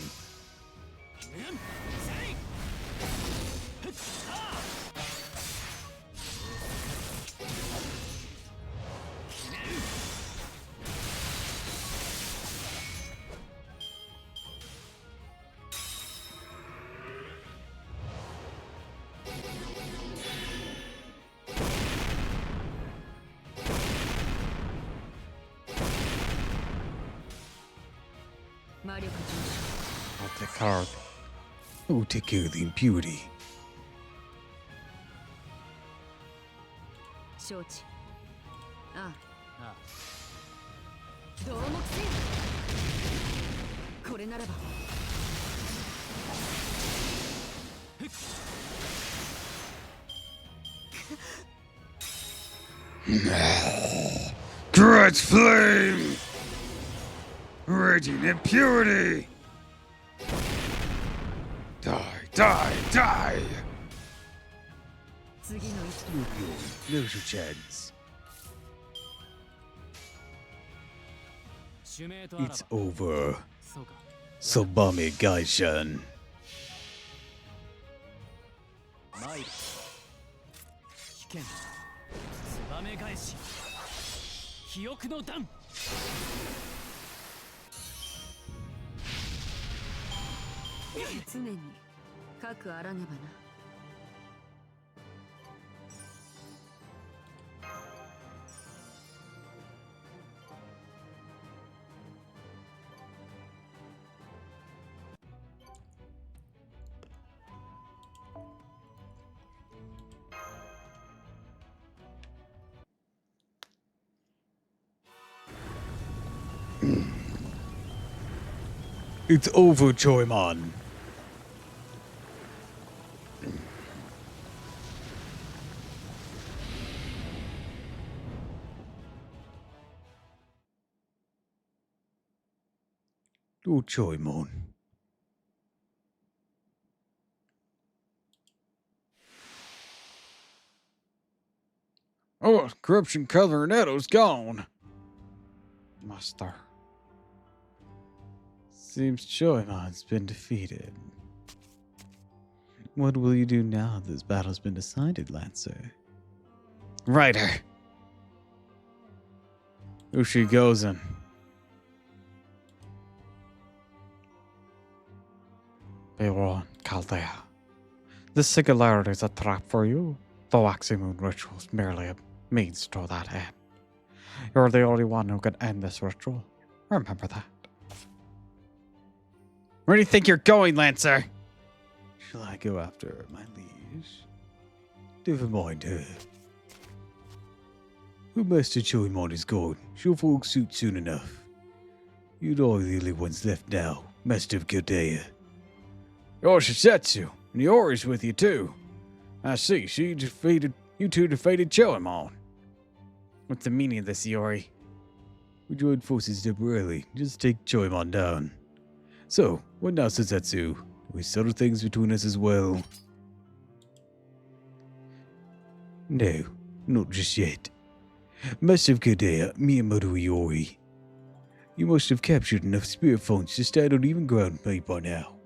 I'll take card. I will take care of the impurity. 承知。ああ。どうもせよ。これならば。Grudge flame! Raging impurity! Die, die, die! Lose your chance. It's over. Sobame Gaishan. 危険燕返し肥沃の段常に核あらねばな It's over, Choimon. Oh, Choimon. Oh, corruption Coloraddo's gone. Master. Seems Choimon's been defeated. What will you do now this battle's been decided, Lancer? Rider! Ushi Gozen. Bewan Chaldea. The singularity is a trap for you. The waxing moon ritual is merely a means to that end. You're the only one who can end this ritual. Remember that. Where do you think you're going, Lancer? Shall I go after her, my liege? Never mind her. Who Master Choimon is gone, she'll follow suit soon enough. You are the only ones left now, Master of Gildea. Yoshisetsu, and Yori's with you too. I see, you two defeated Choimon. What's the meaning of this, Yori? We joined forces temporarily, just to take Choimon down. So, what now, Suzetsu? We settle things between us as well? No, not just yet. Master of Gildea, Miyamoto Iori. You must have captured enough spirit phones to stand on even ground with me by now.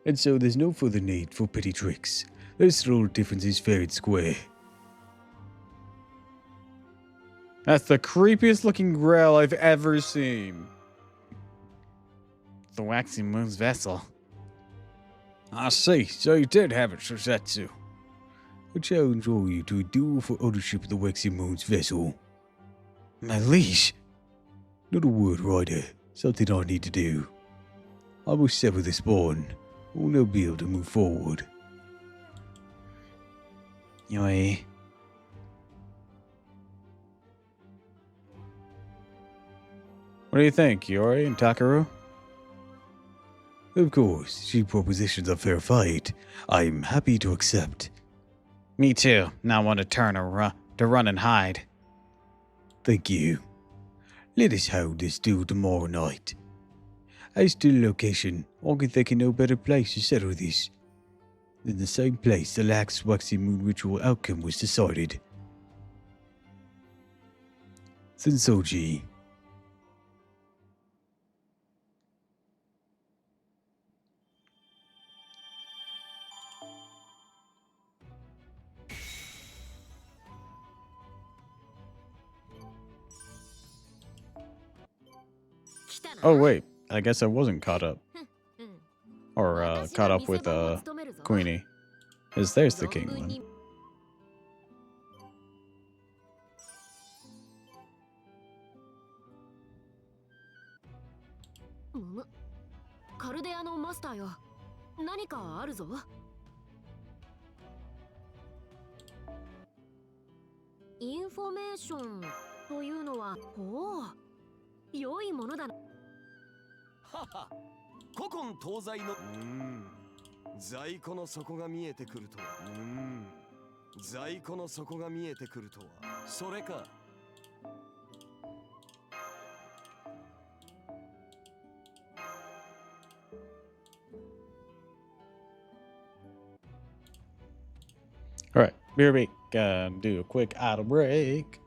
And so there's no further need for petty tricks. Let's settle differences fair and square. That's the creepiest looking Grail I've ever seen. The Waxing Moon's vessel. I see, so you did have it, Shosetsu. I challenge all you to a duel for ownership of the Waxing Moon's vessel. My liege? Not a word, Ryder. Something I need to do. I must sever this bond, or no be able to move forward. Yoi. What do you think, Yori and Takaru? Of course, she propositions a fair fight. I'm happy to accept. Me too. Now I want to turn to run and hide. Thank you. Let us hold this duel tomorrow night. As to the location, I can think of no better place to settle this than the same place the last Waxing Moon ritual outcome was decided. Sensoji. Oh wait, I guess I wasn't caught up. Or caught up with Queenie. As there's the king one. カルデアのマスターよ。何かあるぞ。インフォメーションというのは、ほう、良いものだな。はは、古今東西の、在庫の底が見えてくるとは、在庫の底が見えてくるとは、それか。Alright, beer break. Do a quick idle break.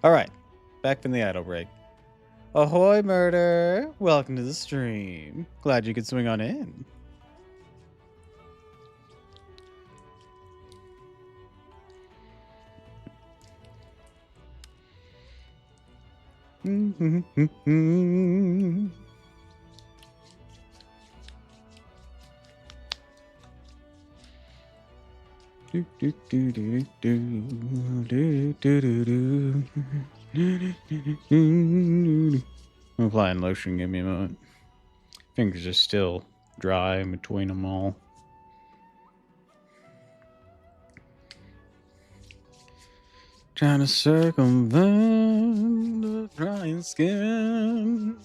All right, back from the idle break. Ahoy, Murder! Welcome to the stream. Glad you could swing on in. I'm applying lotion. Give me a moment. Fingers are still dry in between them all. Trying to circumvent the drying skin.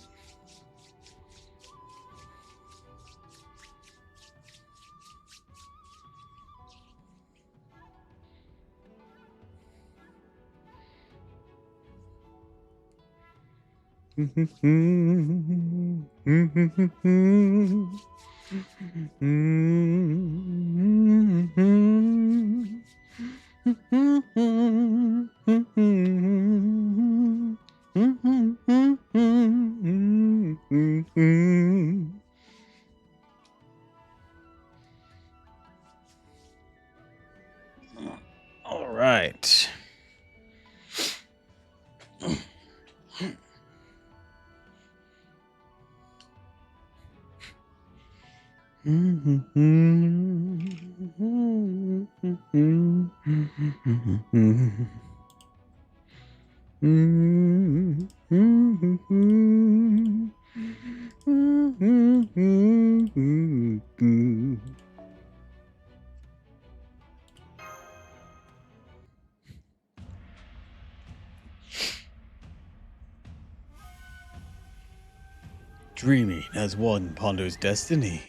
All right. Dreaming as one ponders destiny.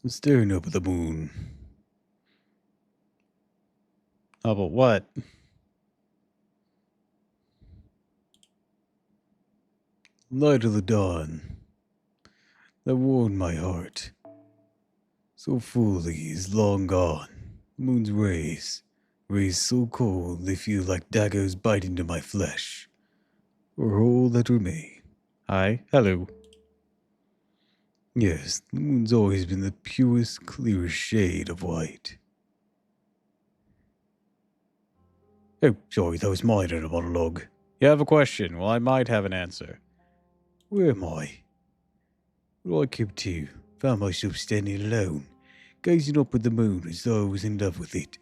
Staring up at the moon. How about what? Light of the dawn that warmed my heart. So fully is long gone. The moon's rays so cold they feel like daggers biting into my flesh. For all that remain. Hi, hello. Yes, the moon's always been the purest, clearest shade of white. Oh, sorry, that was my inner monologue. You have a question? Well, I might have an answer. Where am I? What I came to, found myself standing alone, gazing up at the moon as though I was in love with it.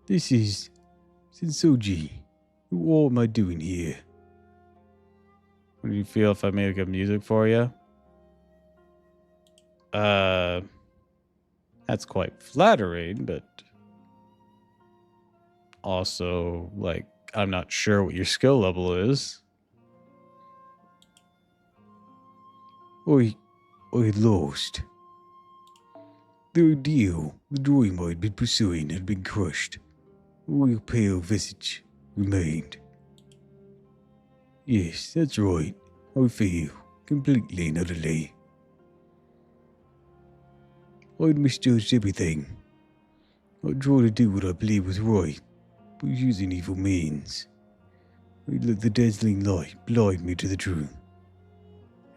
This is Sensoji. What am I doing here? What do you feel if I make up music for you? That's quite flattering, but also, like, I'm not sure what your skill level is. I lost. The ideal the dream I'd been pursuing had been crushed. Only a pale visage remained. Yes, that's right. I failed completely and utterly. I'd misjudged everything. I tried to do what I believed was right, but using evil means. I'd let the dazzling light blind me to the truth.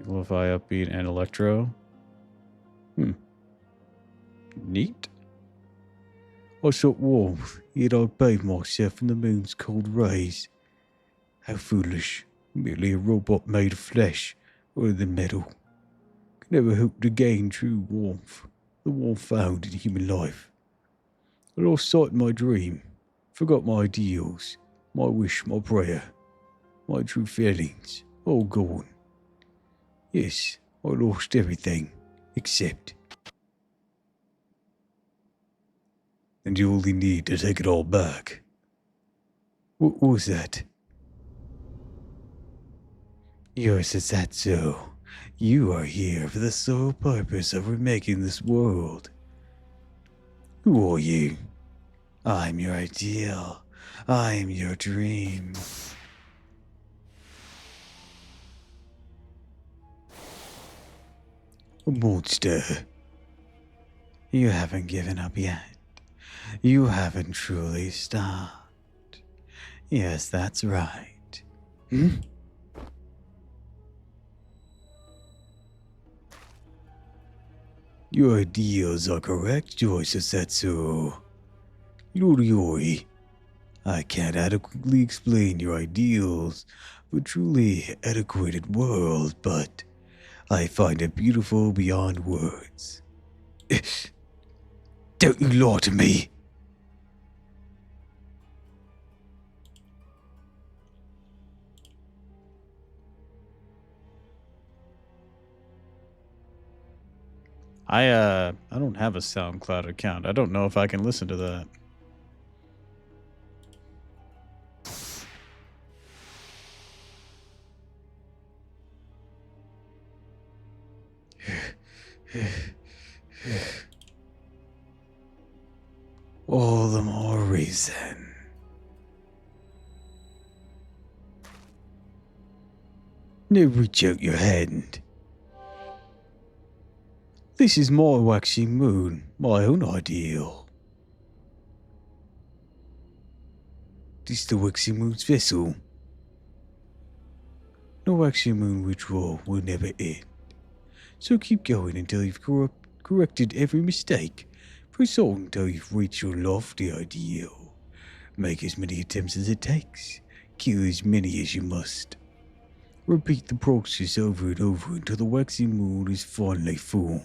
Amplify, upbeat, and electro. Neat. I sought warmth, yet I bathed myself in the moon's cold rays. How foolish. Merely a robot made of flesh rather than metal. Could never hope to gain true warmth, the warmth found in human life. I lost sight in my dream, forgot my ideals, my wish, my prayer, my true feelings, all gone. Yes, I lost everything, except. And you only need to take it all back. What was that? Yours, is that so? You are here for the sole purpose of remaking this world. Who are you? I'm your ideal. I am your dream. A monster. You haven't given up yet. You haven't truly stopped. Yes, that's right. Hmm? Your ideals are correct, Joyce-setsu. Yori, I can't adequately explain your ideals for truly adequated world, but I find it beautiful beyond words. Don't you lie to me. I don't have a SoundCloud account. I don't know if I can listen to that. All the more reason. Now reach out your hand. This is my waxing moon, my own ideal. This is the waxing moon's vessel. No waxing moon ritual will never end. So keep going until you've corrected every mistake. Press on until you've reached your lofty ideal. Make as many attempts as it takes. Kill as many as you must. Repeat the process over and over until the waxing moon is finally full.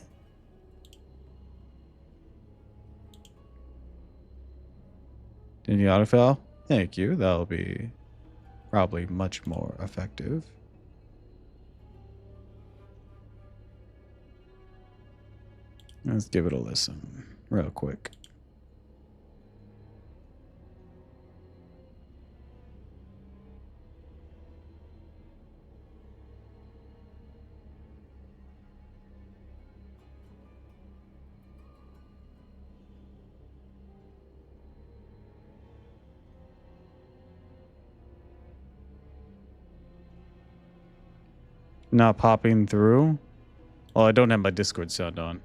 Did you autofill? Thank you. That'll be probably much more effective. Let's give it a listen real quick. Not popping through? Oh, I don't have my Discord sound on.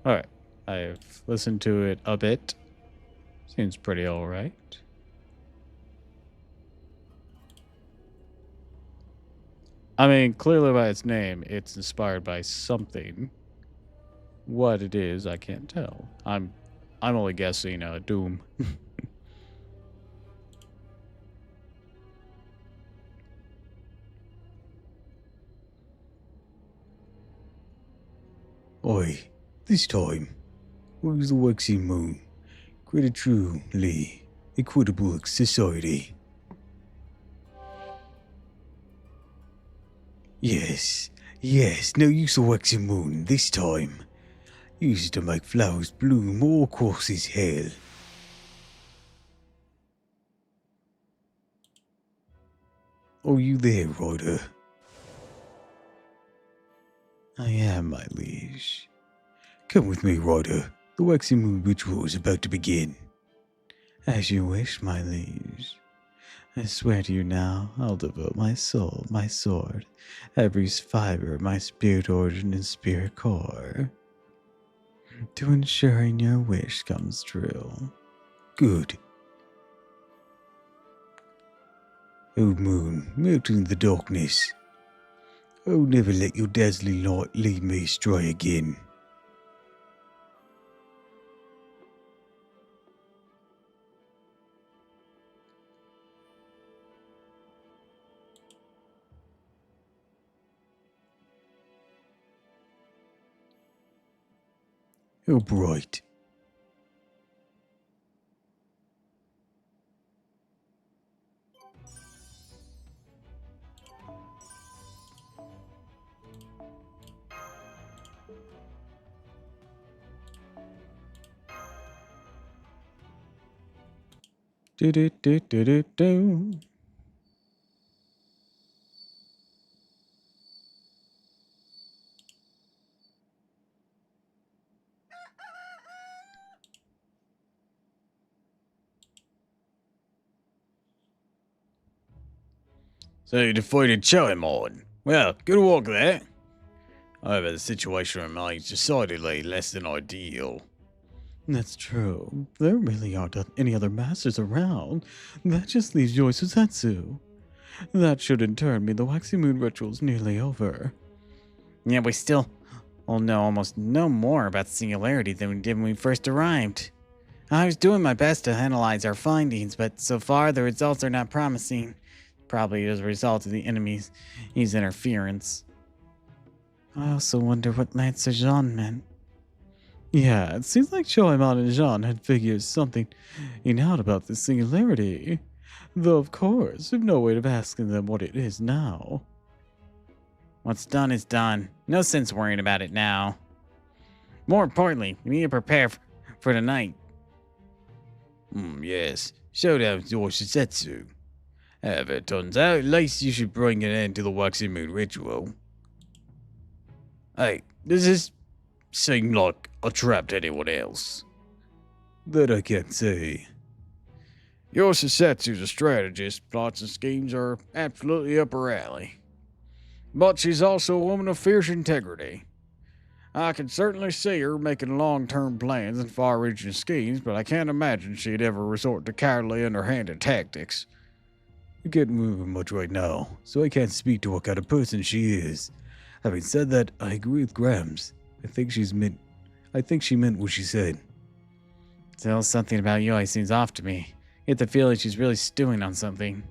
Alright, I've listened to it a bit. Seems pretty alright. I mean, clearly by its name, it's inspired by something. What it is, I can't tell. I'm only guessing Doom. Oi, this time, what was the waxing moon? Create a truly equitable society. Yes, now use the waxing moon this time. Use it to make flowers bloom all across this hell. Are you there, Ryder? I am, my liege. Come with me, Ryder. The waxing moon ritual is about to begin. As you wish, my liege. I swear to you now, I'll devote my soul, my sword, every fiber of my spirit origin and spirit core, to ensuring your wish comes true. Good. O moon, melt in the darkness. Oh, never let your dazzling light lead me astray again. You're bright. Do do do do do do. So you defeated Choemon. Well, good work there. However, the situation remains decidedly less than ideal. That's true. There really aren't any other masters around. That just leaves Yoi Suzetsu. That should in turn mean the Waxy Moon ritual's nearly over. Yeah, we still all know almost no more about the singularity than we did when we first arrived. I was doing my best to analyze our findings, but so far the results are not promising. Probably as a result of the enemy's interference. I also wonder what Lancer Jean meant. Yeah, it seems like Choemon and Jean had figured something out about the singularity. Though, of course, we've no way of asking them what it is now. What's done is done. No sense worrying about it now. More importantly, we need to prepare for tonight. Yes. Showdown's your Shisetsu. However, it turns out, at least you should bring an end to the Waxy Moon ritual. Hey, does this seem like a trap to anyone else? That I can't say. Your Shisetsu's a strategist. Plots and schemes are absolutely up her alley. But she's also a woman of fierce integrity. I can certainly see her making long-term plans and far-reaching schemes, but I can't imagine she'd ever resort to cowardly, underhanded tactics. I can't move her much right now, so I can't speak to what kind of person she is. Having said that, I agree with Grams. I think she meant what she said. Still, something about Yoi seems off to me. I get the feeling she's really stewing on something.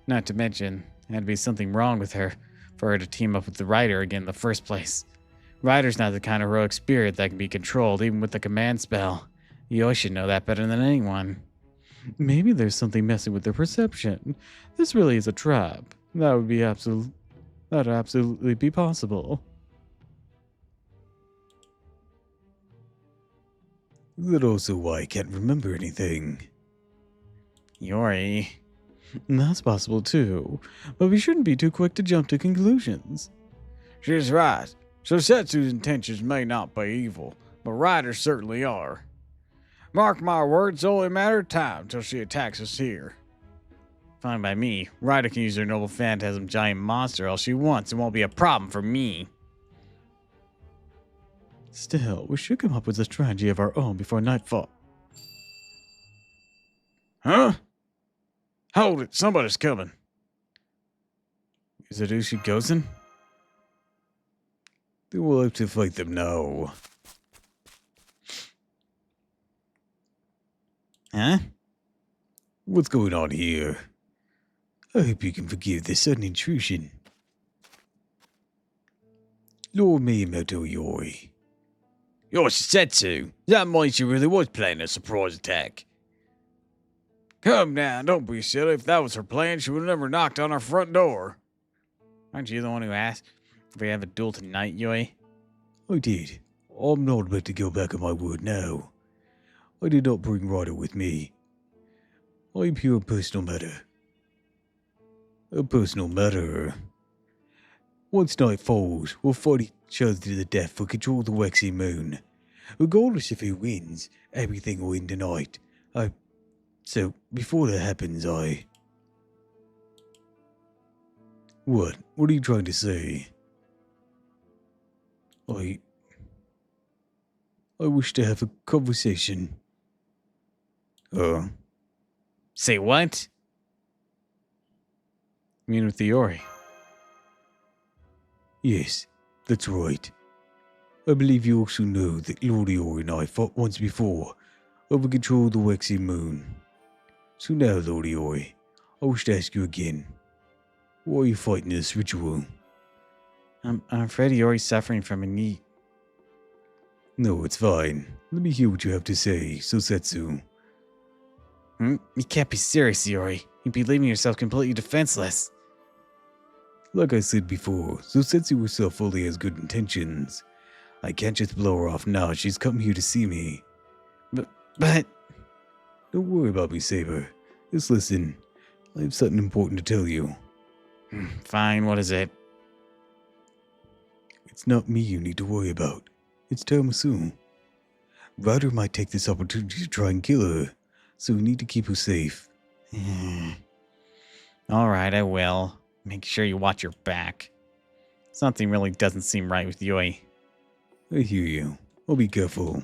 Not to mention, there had to be something wrong with her for her to team up with the Rider again in the first place. Rider's not the kind of heroic spirit that can be controlled even with the command spell. Yoi should know that better than anyone. Maybe there's something messing with their perception. This really is a trap. That'd absolutely be possible. That's also why I can't remember anything. Yori. That's possible too, but we shouldn't be too quick to jump to conclusions. She's right. Shisetsu's intentions may not be evil, but Riders certainly are. Mark my words, it's only a matter of time till she attacks us here. Fine by me. Rider can use her noble phantasm giant monster all she wants. It won't be a problem for me. Still, we should come up with a strategy of our own before nightfall. Huh? Hold it, somebody's coming. Is it Ushi-Gozen? Then we'll have to fight them now. Huh? What's going on here? I hope you can forgive this sudden intrusion. Lord Miyamoto Yori. Yoshisetsu, that means she really was planning a surprise attack. Come now, don't be silly. If that was her plan, she would have never knocked on our front door. Aren't you the one who asked if we have a duel tonight, Yoi? I did. I'm not about to go back on my word now. I did not bring Ryder with me. I'm here on personal matter. A personal matter. Once night falls, we'll fight each other to the death for control of the Waxy Moon. Regardless of who wins, everything will end tonight. So, before that happens, What? What are you trying to say? I wish to have a conversation. Say what? You mean with the Yori? Yes, that's right. I believe you also know that Lord Yori and I fought once before over control of the Waxy Moon. So now, Lord Yori, I wish to ask you again. Why are you fighting this ritual? I'm afraid Yori's suffering from a knee. No, it's fine. Let me hear what you have to say, Sosetsu. You can't be serious, Yori. You'd be leaving yourself completely defenseless. Like I said before, Sosetsu herself fully has good intentions. I can't just blow her off now. She's come here to see me. But... Don't worry about me, Saber. Just listen. I have something important to tell you. Fine, what is it? It's not me you need to worry about. It's Teramasu. Ryder might take this opportunity to try and kill her, so we need to keep her safe. Alright, I will. Make sure you watch your back. Something really doesn't seem right with Yui. I hear you. I'll be careful.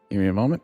Give me a moment.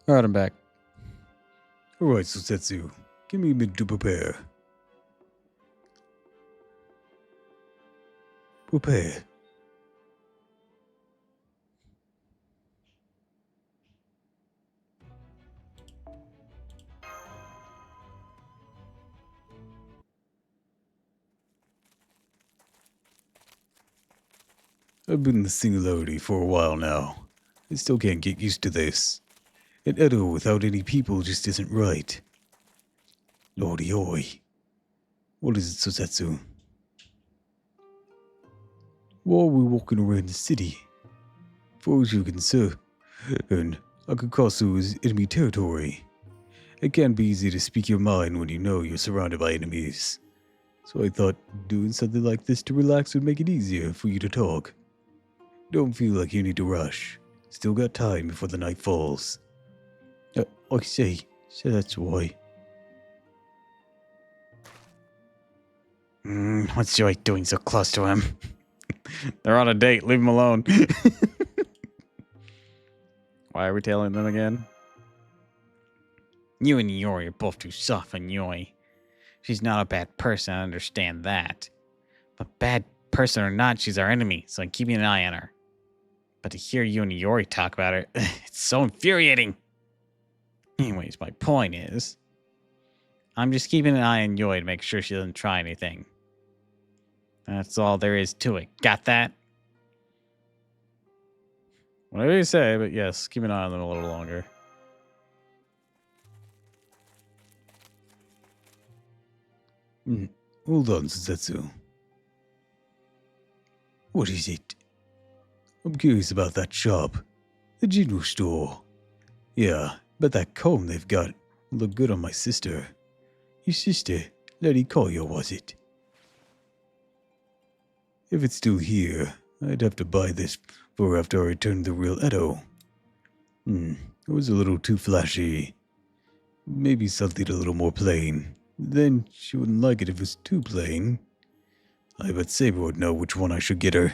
Alright, I'm back. Alright, Sosetsu. Give me a minute to prepare. Prepare. I've been in the Singularity for a while now. I still can't get used to this. An Edo without any people just isn't right. Lordy oi. What is it, Sosetsu? While we're walking around the city, far as you can see, and Akakasu is enemy territory. It can be easy to speak your mind when you know you're surrounded by enemies. So I thought doing something like this to relax would make it easier for you to talk. Don't feel like you need to rush. Still got time before the night falls. I see. So that's why. What's Joey doing so close to him? They're on a date. Leave him alone. Why are we tailing them again? You and Yori are both too soft on Yoi. She's not a bad person, I understand that. But bad person or not, she's our enemy, so I'm keeping an eye on her. But to hear you and Yori talk about her, it's so infuriating. Anyways, my point is, I'm just keeping an eye on Yoi to make sure she doesn't try anything. That's all there is to it. Got that? Whatever you say, but yes, keep an eye on them a little longer. Hold on, Suzetsu. What is it? I'm curious about that shop. The general store. Yeah, but that comb they've got will look good on my sister. Your sister, Lady Koyo, was it? If it's still here, I'd have to buy this for after I returned the real Edo. It was a little too flashy. Maybe something a little more plain. Then she wouldn't like it if it was too plain. I bet Saber would know which one I should get her.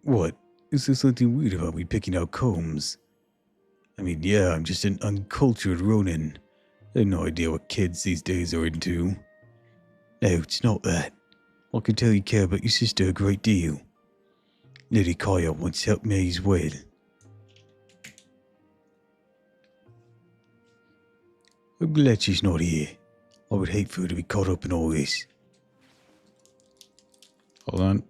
What? Is there something weird about me picking out combs? I mean, yeah, I'm just an uncultured Ronin. I have no idea what kids these days are into. No, it's not that. I can tell you care about your sister a great deal. Lady Kaya once helped me as well. I'm glad she's not here. I would hate for her to be caught up in all this. Hold on.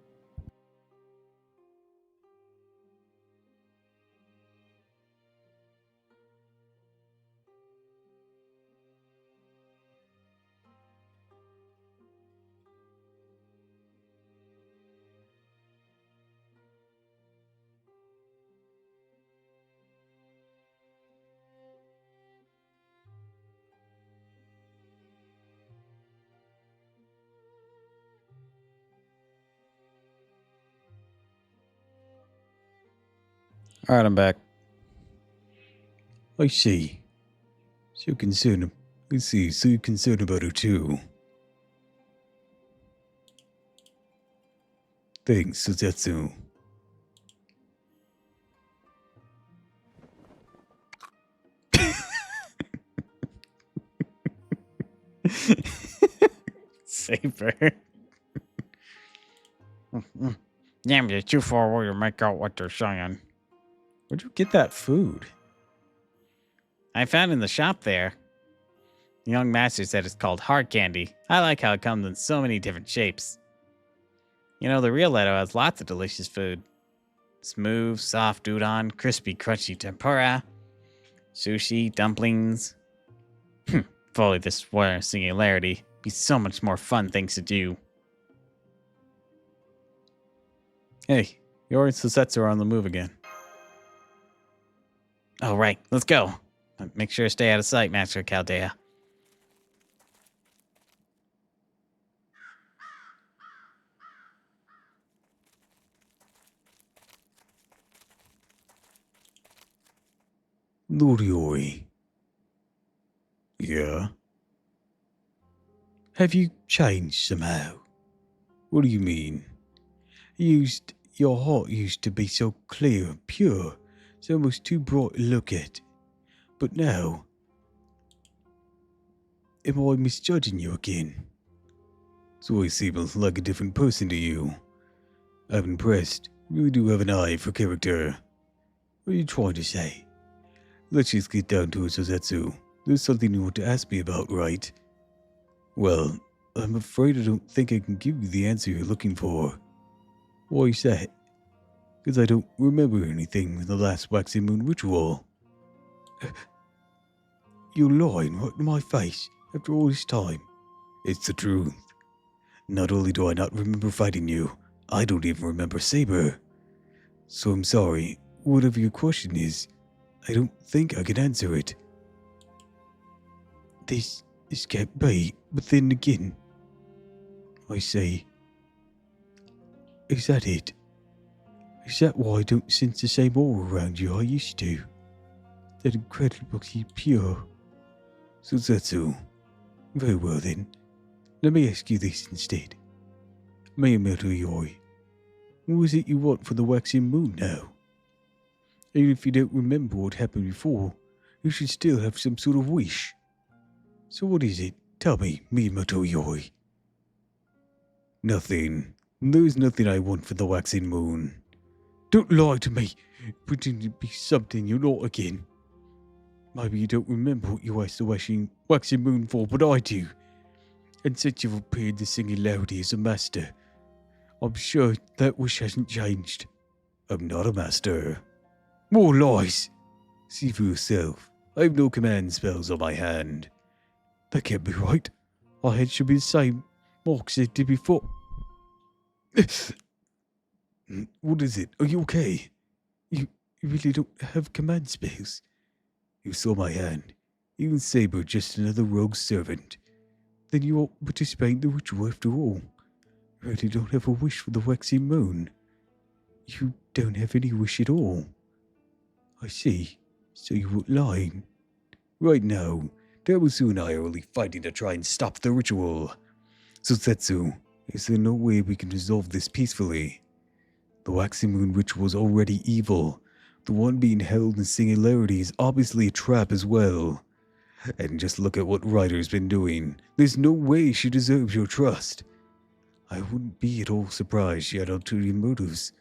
Alright, I'm back. I see. So concerned. I see. So you're concerned about her too. Thanks, Suzetsu. Saber. Damn, you're too far away to make out what they're saying. Where'd you get that food? I found it in the shop there. The young master said it's called hard candy. I like how it comes in so many different shapes. You know, the real Edo has lots of delicious food. Smooth, soft udon, crispy, crunchy tempura, sushi, dumplings. If only this were a singularity, be so much more fun things to do. Hey, Yori and Susetsu are on the move again. Oh, right, let's go. Make sure to stay out of sight, Master Chaldea. Lord Yori. Yeah? Have you changed somehow? What do you mean? Your heart used to be so clear and pure, it's almost too bright to look at. But now, am I misjudging you again? So I seem like a different person to you. I'm impressed. You do have an eye for character. What are you trying to say? Let's just get down to it, Suzetsu. There's something you want to ask me about, right? Well, I'm afraid I don't think I can give you the answer you're looking for. Why is that? Because I don't remember anything in the last waxing moon ritual. You're lying right in my face after all this time. It's the truth. Not only do I not remember fighting you, I don't even remember Saber. So I'm sorry, whatever your question is, I don't think I can answer it. This can't be, but then again, I say, is that it? Is that why I don't sense the same aura around you I used to? That incredibly pure. Suzetsu. Very well then. Let me ask you this instead. Miyamoto Yori, what is it you want for the waxing moon now? Even if you don't remember what happened before, you should still have some sort of wish. So what is it? Tell me, Miyamoto Yori. Nothing. There's nothing I want for the waxing moon. Don't lie to me, pretend to be something you're not again. Maybe you don't remember what you asked the waxing moon for, but I do. And since you've appeared the singularity as a master, I'm sure that wish hasn't changed. I'm not a master. More lies. See for yourself. I have no command spells on my hand. That can't be right. Our heads should be the same marks as it did before. What is it? Are you okay? You really don't have command spells? You saw my hand. Even Saber, just another rogue servant. Then you won't participate in the ritual after all. You really don't have a wish for the waxing moon. You don't have any wish at all. I see. So you were lying. Right now, Dabusu and I are only fighting to try and stop the ritual. Suzetsu, is there no way we can resolve this peacefully? The waxing moon ritual is already evil. The one being held in singularity is obviously a trap as well. And just look at what Ryder's been doing. There's no way she deserves your trust. I wouldn't be at all surprised she had ulterior motives.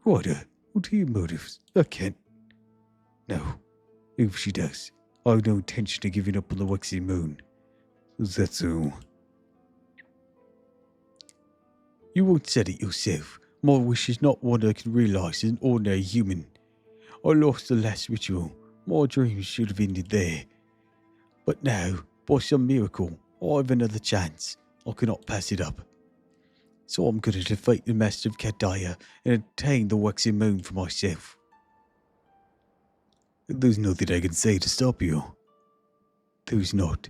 Ryder, ulterior motives? I can't. No. If she does, I have no intention of giving up on the waxing moon. Zetsu. You once said it yourself. My wish is not one I can realize as an ordinary human. I lost the last ritual. My dreams should have ended there. But now, by some miracle, I have another chance. I cannot pass it up. So I'm going to defeat the Master of Chaldea and obtain the waxing moon for myself. There's nothing I can say to stop you. There's not.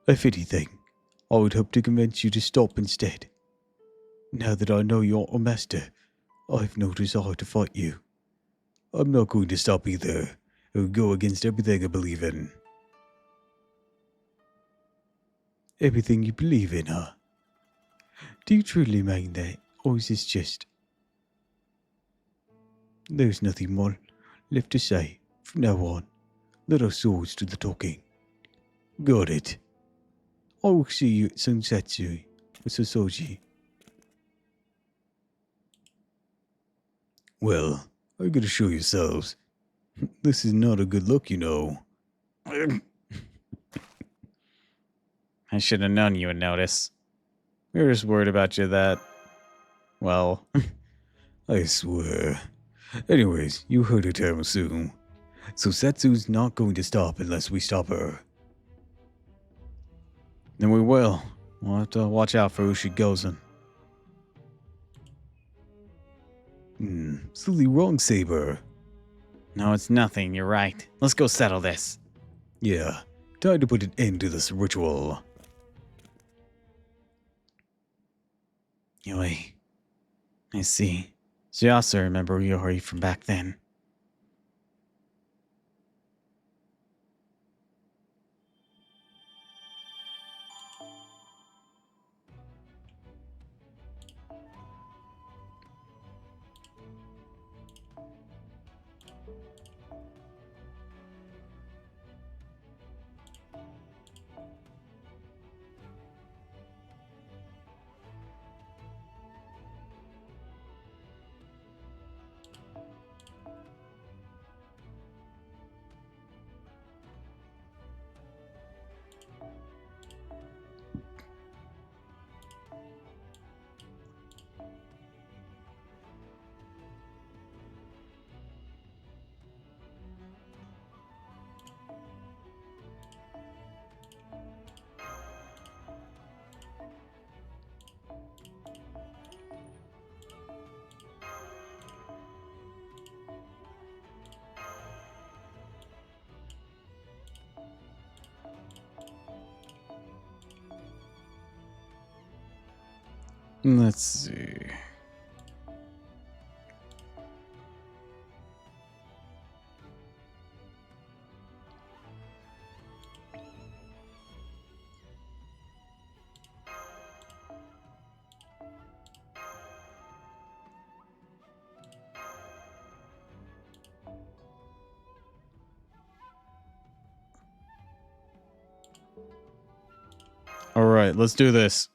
If anything, I would hope to convince you to stop instead. Now that I know you're a master, I have no desire to fight you. I'm not going to stop either. I'll go against everything I believe in. Everything you believe in, huh? Do you truly mean that, or is this just... There's nothing more left to say. From now on, let our swords do the talking. Got it. I will see you at Sunsetsu with Sosoji. Well, I gotta show yourselves. This is not a good look, you know. I should have known you would notice. We were just worried about you that... Well... I swear. Anyways, you heard her, Tamasu. So Setsu's not going to stop unless we stop her. Then we will. We'll have to watch out for who she goes in. Silly wrong, Saber. No, it's nothing. You're right. Let's go settle this. Yeah, time to put an end to this ritual. Yoi. I see. So you also remember Yori from back then. Let's see. All right, let's do this.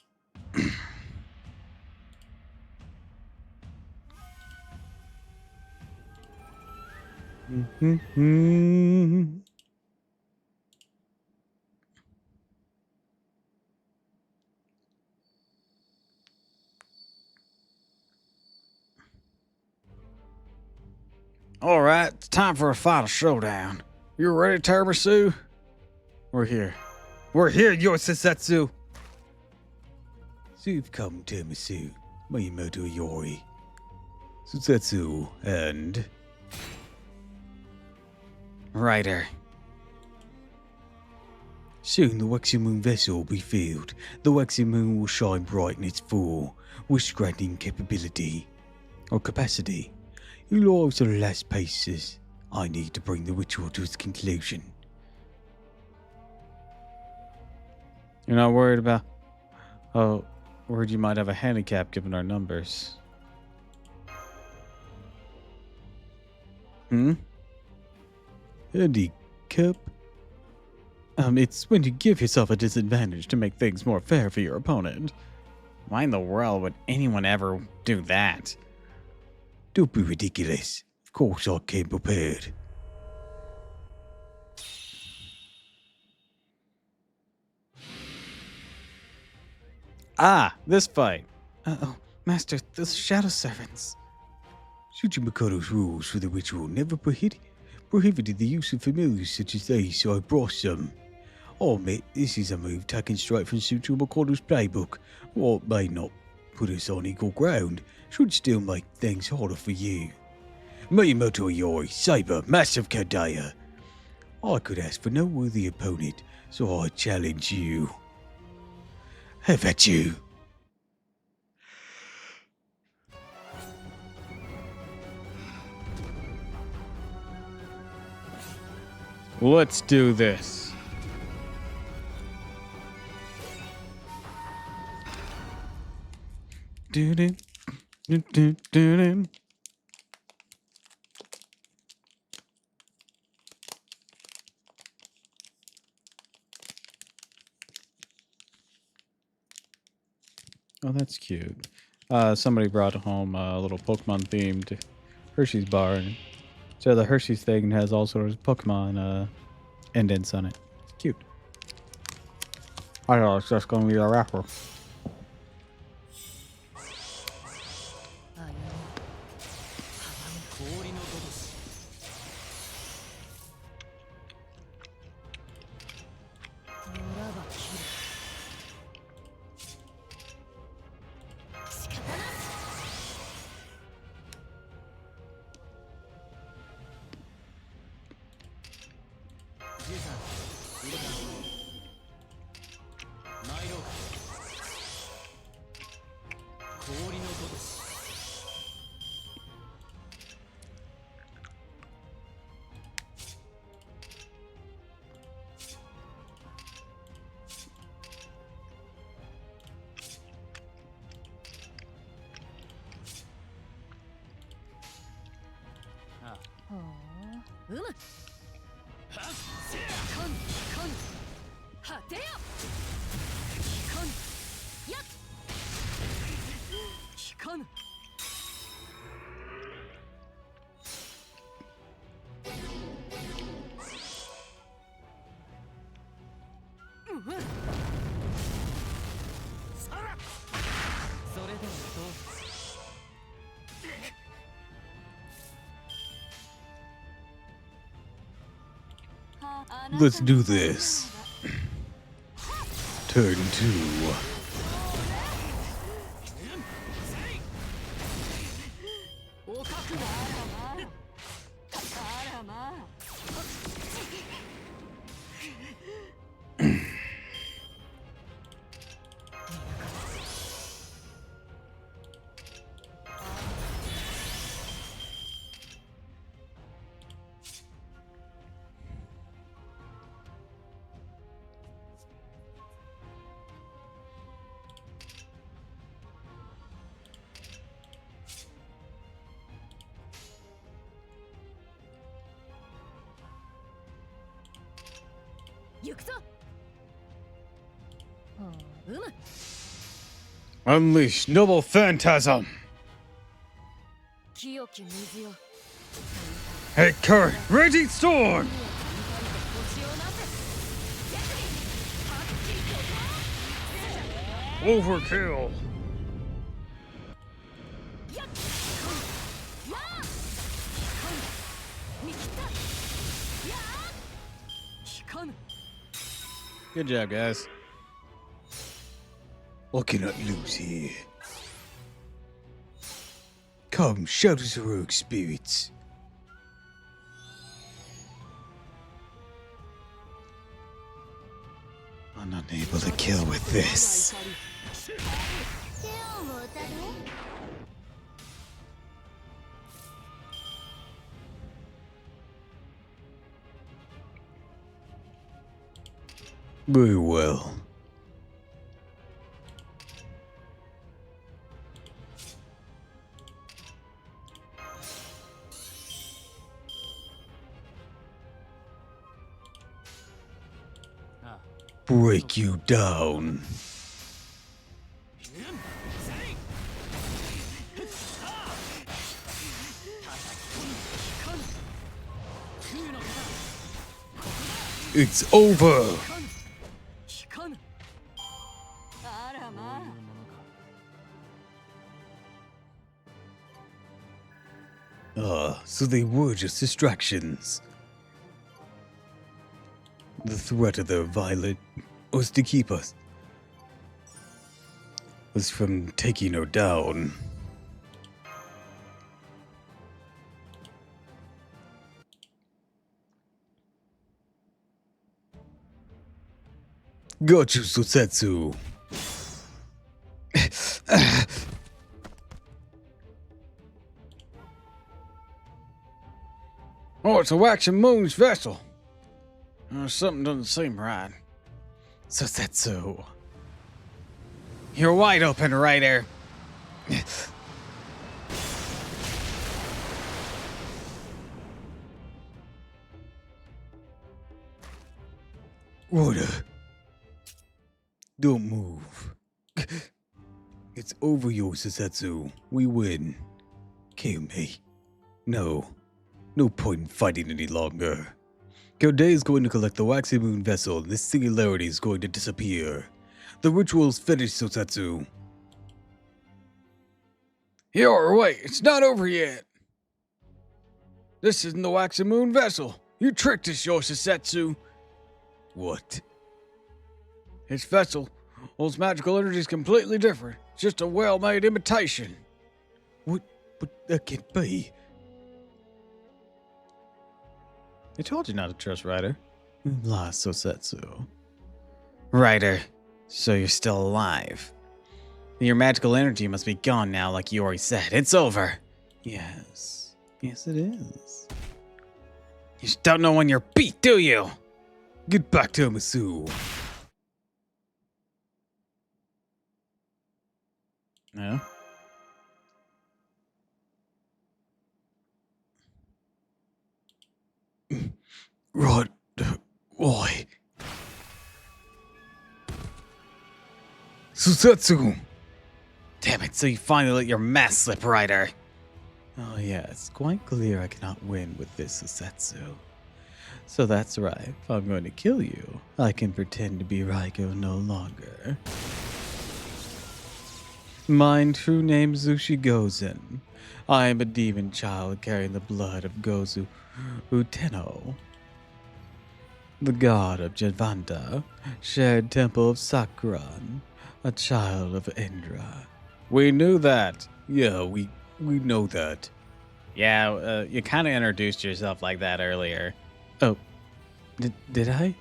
All right, it's time for a final showdown. You ready, Tamasu? We're here. We're here, Yosetsu. So you've come, Tamasu, Miyamoto Yori, Susetsu, and... Rider. Soon the waxing moon vessel will be filled. The waxing moon will shine bright in its full, wish-granting capability, or capacity. Your lives are the last pieces I need to bring the ritual to its conclusion. You're not worried about... Oh, worried you might have a handicap given our numbers. Handicap? It's when you give yourself a disadvantage to make things more fair for your opponent. Why in the world would anyone ever do that? Don't be ridiculous. Of course I came prepared. Ah, this fight. Uh-oh, Master, the Shadow Servants. Shuji Makoto's rules for the ritual never prohibited the use of familiars such as these, so I brought some. I'll admit, this is a move taken straight from Shuji Makoto's playbook. While it may not put us on equal ground, should still make things harder for you. Miyamoto Yori, Saber, Massive Kadaya. I could ask for no worthy opponent, so I challenge you. Have at you. Let's do this. Do-do, do-do-do-do. Oh, that's cute. Somebody brought home a little Pokemon themed Hershey's bar. So the Hershey's thing has all sorts of Pokemon indents on it. It's cute. I thought it's just going to be a wrapper. Let's do this. Turn 2. Unleash noble phantasm. Hey, current, raging storm. Overkill. Good job, guys. What can I lose here? Come, shelters heroic spirits. I'm unable to kill with this. Very well. Break you down. It's over. So they were just distractions. The threat of their violet was to keep us. Was from taking her down. Got you, Susetsu. Oh, it's a waxing moon's vessel. Something doesn't seem right. Sosetsu. You're wide open, Ryder. Ryder. Don't move. It's over, yo, Sosetsu. We win. Kill me. No point in fighting any longer. Kode is going to collect the waxy moon vessel, and this singularity is going to disappear. The ritual's finished, Sosetsu. Wait, it's not over yet. This isn't the waxy moon vessel. You tricked us, Yosusetsu. What? Its vessel holds magical energies completely different. It's just a well-made imitation. What? But that can't be. I told you not to trust Ryder. We've lost Sosetsu. Ryder, so you're still alive. Your magical energy must be gone now, like you already said. It's over. Yes. Yes, it is. You just don't know when you're beat, do you? Get back to Masu. No? Rod, why? Susetsu! Damn it, so you finally let your mask slip, Ryder. Oh yeah, it's quite clear I cannot win with this Susetsu. So that's right, if I'm going to kill you, I can pretend to be Raiko no longer. Mine true name Zushi Gozen. I am a demon child carrying the blood of Gozu Uteno, the god of Javanta, shared temple of Sakuran, a child of Indra. We knew that. Yeah, we know that. Yeah, you kind of introduced yourself like that earlier. Oh, did I?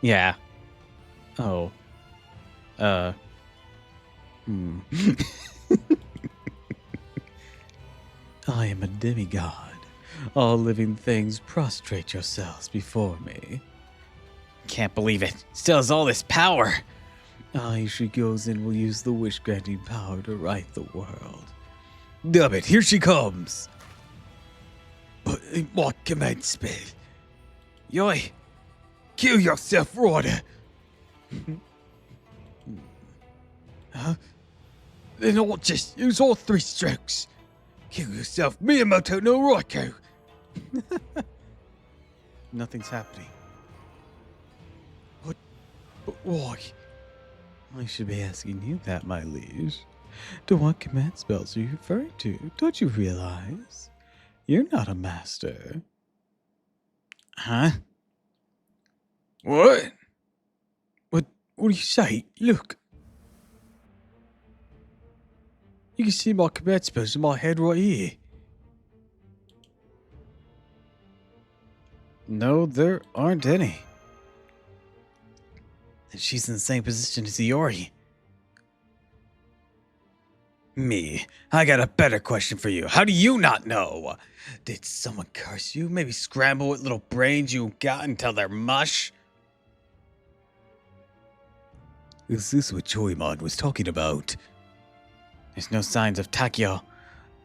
Yeah. Oh. I am a demigod. All living things prostrate yourselves before me. Can't believe it. Still has all this power. She goes and will use the wish-granting power to right the world. Damn it, here she comes. But what command spell? Yoi, kill yourself, Ryder. Huh? Then I'll just use all 3 strokes. Kill yourself, Miyamoto no Raiko. Nothing's happening. But why? I should be asking you that, my liege. To what command spells are you referring to? Don't you realize? You're not a master. Huh? What? What do you say? Look. You can see my command spells in my head right here. No, there aren't any. And she's in the same position as Iori. Me, I got a better question for you. How do you not know? Did someone curse you? Maybe scramble what little brains you got until they're mush? Is this what Choimon was talking about? There's no signs of Takio,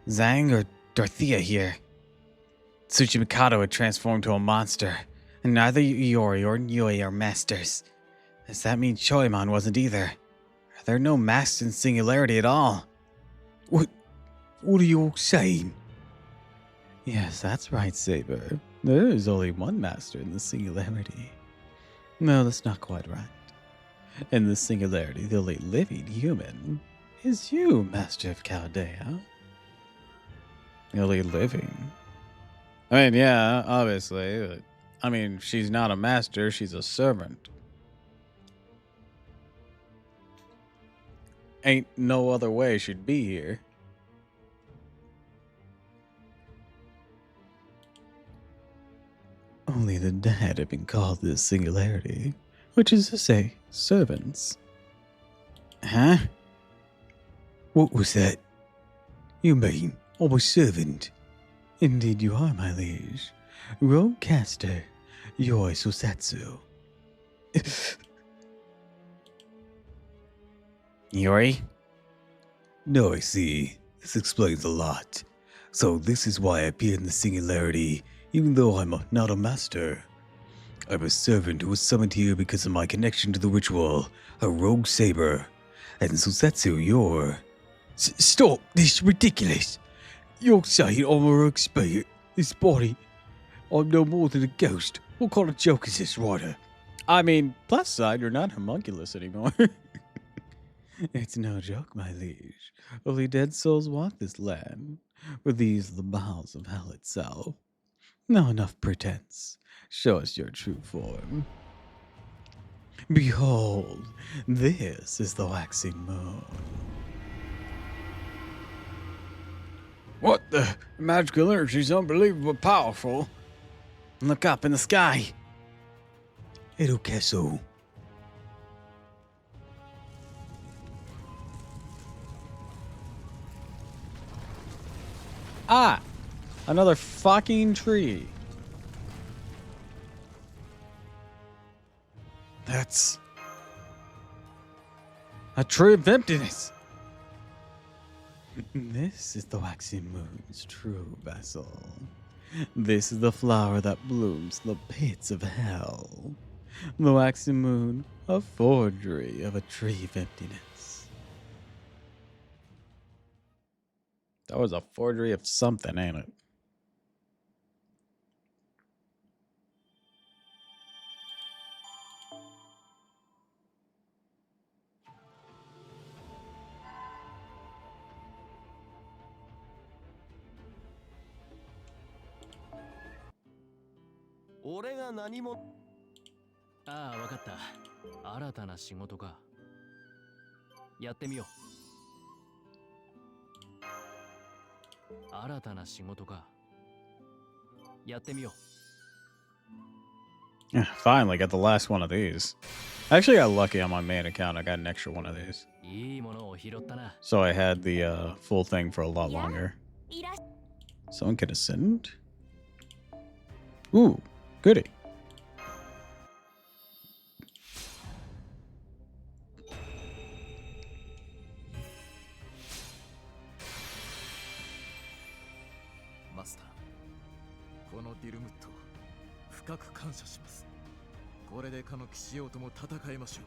Zhang, or Dorothea here. Tsuchimikado had transformed to a monster, and neither Iori or Nyue are masters. Does that mean Choimon wasn't either? Are there no masters in Singularity at all? What are you all saying? Yes, that's right, Saber. There is only one master in the Singularity. No, that's not quite right. In the Singularity, the only living human is you, Master of Chaldea. The only living? I mean, yeah, obviously. But, I mean, she's not a master, she's a servant. Ain't no other way she'd be here. Only the dead have been called this Singularity, which is to say, servants. Huh? What was that? You mean, I'm a servant? Indeed you are, my liege. Rogue caster, Yoi Susetsu. Yuri? No, I see. This explains a lot. So this is why I appear in the singularity, even though I'm not a master. I'm a servant who was summoned here because of my connection to the ritual, a rogue saber. And Susetsu, you're... Stop! This is ridiculous! You're saying I'm a rogue spirit? This body? I'm no more than a ghost. What kind of joke is this, Ryder? I mean, plus side, you're not homunculus anymore. It's no joke, my liege. Only dead souls walk this land, for these are the bowels of hell itself. No enough pretense. Show us your true form. Behold, this is the waxing moon. What the? Magical energy's unbelievably powerful. Look up in the sky. Erukesu. Ah! Another fucking tree. That's a tree of emptiness. This is the waxing moon's true vessel. This is the flower that blooms in the pits of hell. The waxing moon, a forgery of a tree of emptiness. That was a forgery of something, ain't it? Ah, わかった。新たな仕事か。やってみよう。新たな仕事か。やってみよう。 Finally got the last one of these. I actually got lucky on my main account. I got an extra one of these. いいものを拾ったな。 So I had the full thing for a lot longer. いらっ Someone can ascend? Ooh, goody. Master, このディルムット、深く感謝します。これでかの騎士王とも戦いましょう。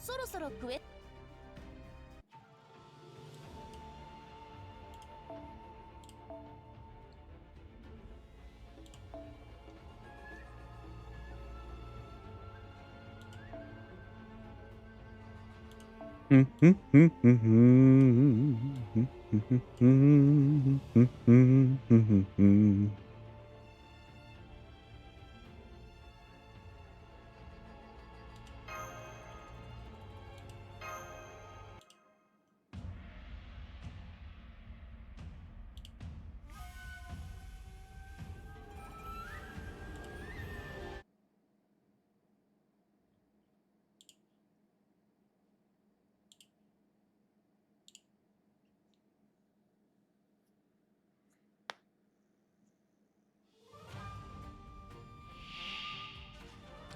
そろそろクエ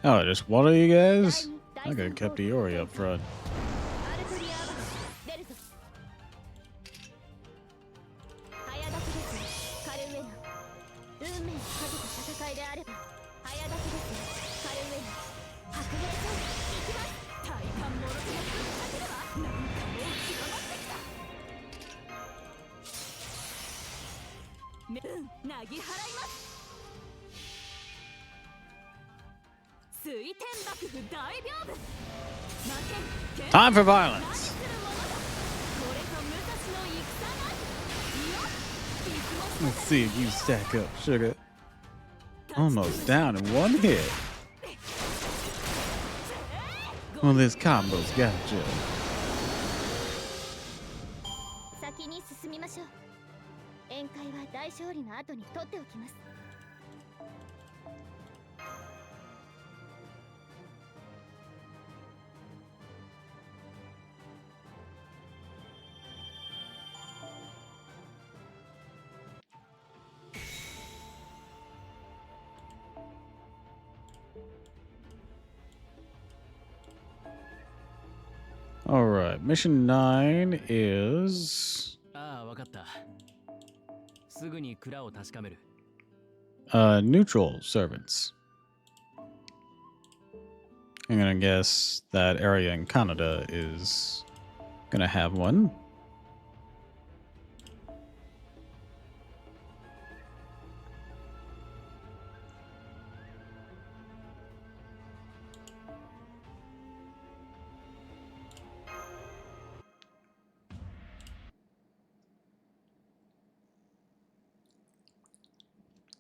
Oh, just one of you guys? I could have kept Iori up front. アルトリアーバ出るぞ早立ちですカルウェナ運命をかけた戦いであれば早立ちですカルウェナ白熱をいきます体感もろくなっただけではなんかもう極まってきたなぎ払います水天幕府大屏風負けん Time for 何 violence. するものだこれぞ武蔵の戦なりいやいつも Let's see if you stack up, sugar. Almost down in one hit. Well, this combo's got you. 先に進みましょう。宴会は大勝利の後に取っておきます。 All right, mission 9 is ああ、わかった。すぐに蔵を確かめる。neutral servants. I'm gonna guess that area in Canada is gonna have one.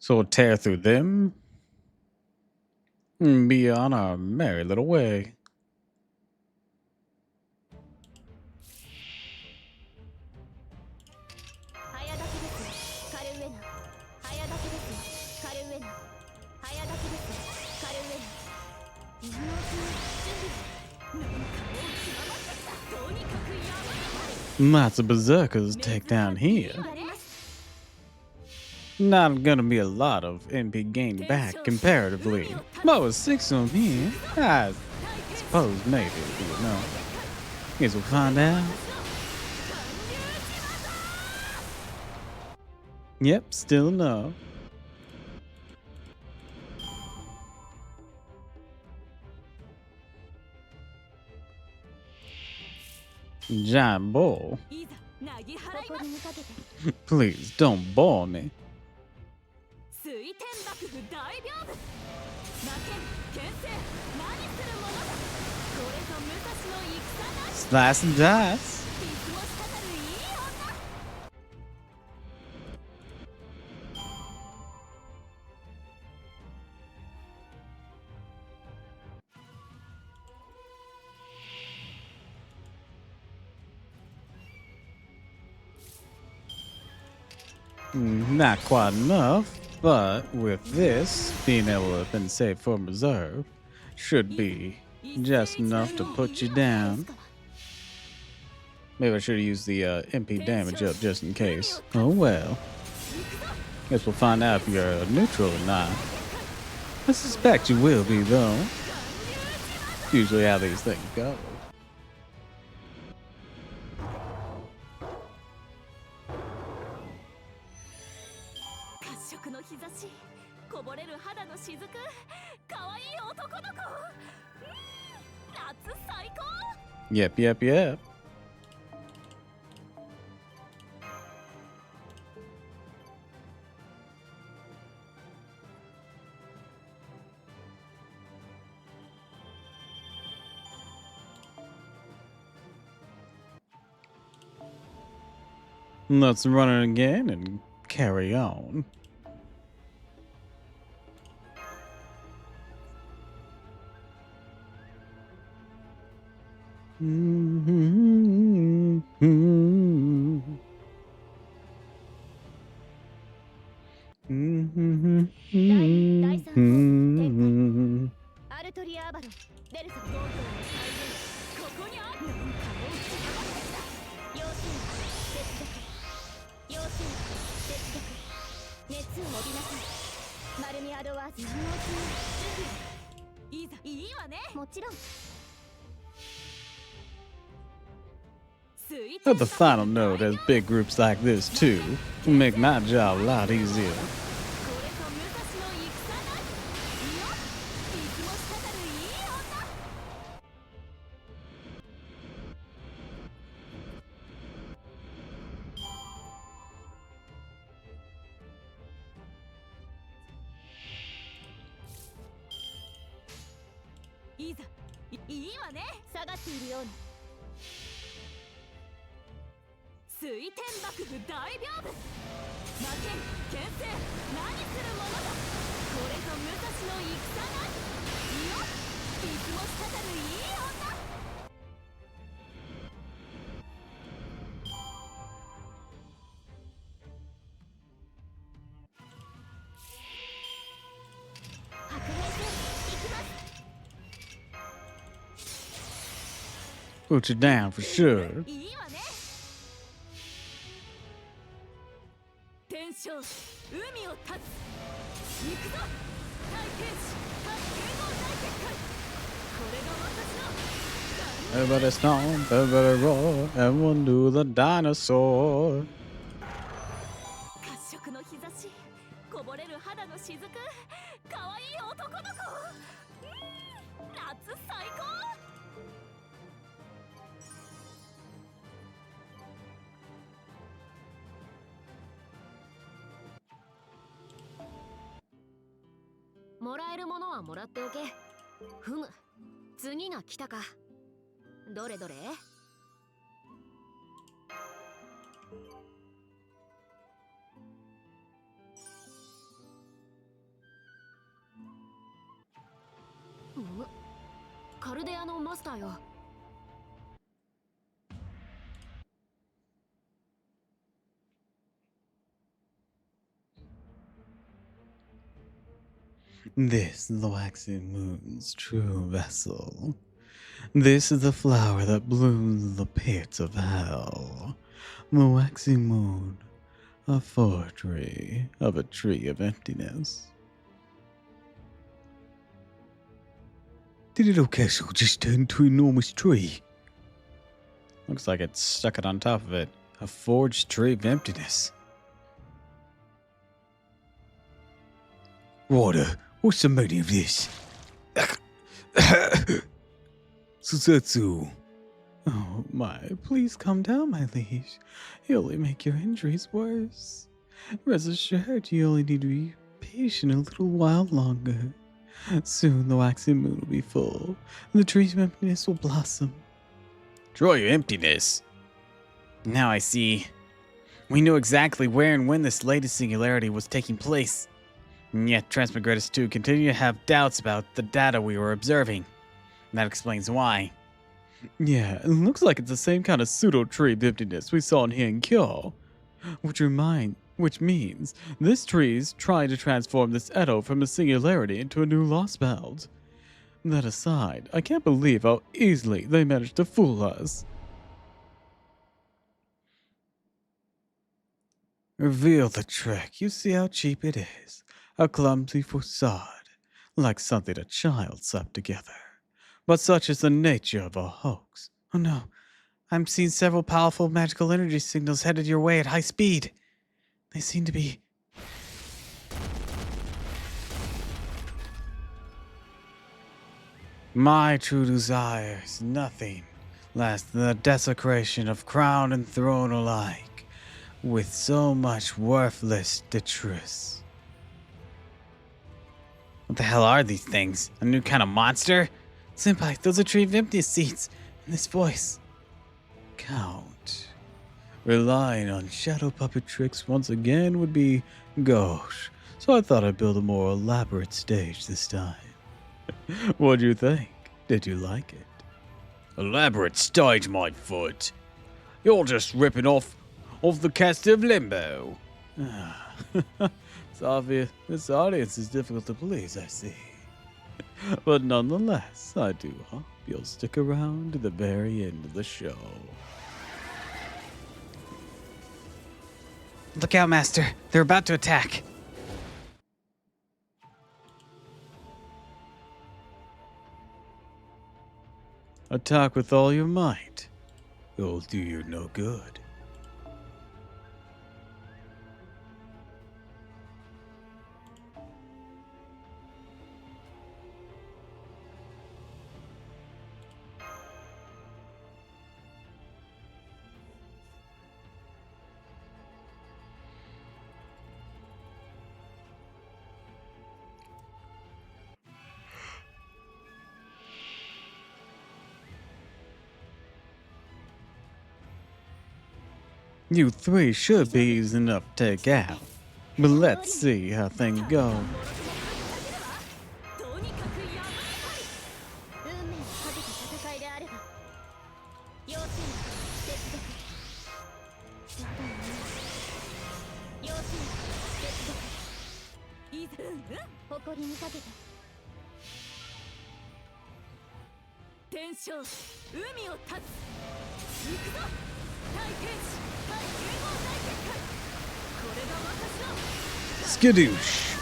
So we'll tear through them and be on our merry little way. 早炊きですカルウェナ。早炊きですカルウェナ。早炊きですカルウェナ。今のうちに準備。なんか大きなまってきた。とにかくやばい。 Lots of berserkers take down here. やります。 Not gonna be a lot of NP gained back comparatively. But with 6 of them here, I suppose maybe, you know. Guess we'll find out. Yep, still no. Giant bull. いざなぎ払いここますに見かけて。 Please don't bore me. 水天幕府大屏風負けん牽制何するものだこれぞ武蔵の戦なり Slice and dice. いつも滴るいい女 Not quite enough, but with this, being able to have been saved for reserve should be just enough to put you down. Maybe I should have used the MP damage up just in case. Oh well. Guess we'll find out if you're neutral or not. I suspect you will be, though. Usually how these things go. 褐色の日差しこぼれる肌の雫可愛い男の子夏最高 Yep, yep, yep. Let's run it again and carry on. Mm-hmm. アルトリア・アバロンデルソン東京の再現ここにあるなんか大きなまってきた要請接続要請接続熱を帯びなさいマルミアドワーズの準備いざいいわねもちろん 水 But the final note has big groups like this too. Will make my job a lot easier. これぞ武蔵の戦なりいやいつも滴るいい女 All いざいいわね。下がっているような。水天幕府大屏風。負けん牽制何するものだ。これぞ武蔵の戦なり。いよいつも滴るいい女。白兵戦行きます。 Put you down for sure. いいわね。天将海を立つ。行くぞ大天使対剣豪大結界。これが私の Everybody stomp, everybody roar, everyone do the dinosaur. 褐色の日差し、こぼれる肌の雫、可愛い男の子。夏最高。もらえるものはもらっておけ。ふむ、次が来たか。どれどれ。カルデアのマスターよ。This is the waxing moon's true vessel. This is the flower that blooms in the pits of hell. The waxing moon, a forgery of a tree of emptiness. Did it castle just turn into an enormous tree? Looks like it stuck it on top of it. A forged tree of emptiness. Water, what's the meaning of this? Suzetsu. Oh my, please calm down, my liege. You'll only make your injuries worse. Rest assured, you only need to be patient a little while longer. Soon the waxing moon will be full, and the tree's emptiness will blossom. Joy of emptiness. Now I see. We knew exactly where and when this latest singularity was taking place. And yet Transmigradus 2 continue to have doubts about the data we were observing. And that explains why. Yeah, it looks like it's the same kind of pseudo-tree of emptiness we saw in Kyo. Which means this tree's trying to transform this Edo from a singularity into a new lost belt. That aside, I can't believe how easily they managed to fool us. Reveal the trick. You see how cheap it is. A clumsy facade, like something a child slapped together. But such is the nature of a hoax. Oh no, I'm seeing several powerful magical energy signals headed your way at high speed. They seem to be... My true desire is nothing less than the desecration of crown and throne alike, with so much worthless detritus. What the hell are these things? A new kind of monster? Senpai, those are tree of emptiness seeds. And this voice. Count. Relying on shadow puppet tricks once again would be gauche, so I thought I'd build a more elaborate stage this time. What'd you think? Did you like it? Elaborate stage, my foot. You're just ripping off the cast of Limbo. It's obvious this audience is difficult to please, I see. But nonetheless, I do hope you'll stick around to the very end of the show. Look out, Master. They're about to attack. Attack with all your might. It'll do you no good. You three should be easy enough to take out. But let's see how things go. とにかくやばい。運命をかけた戦いであれば要するに接続そうだよね要するに接続いざ誇りにかけて天正海を立つ行くぞ大天使対剣豪大結界これが私の Skadoosh.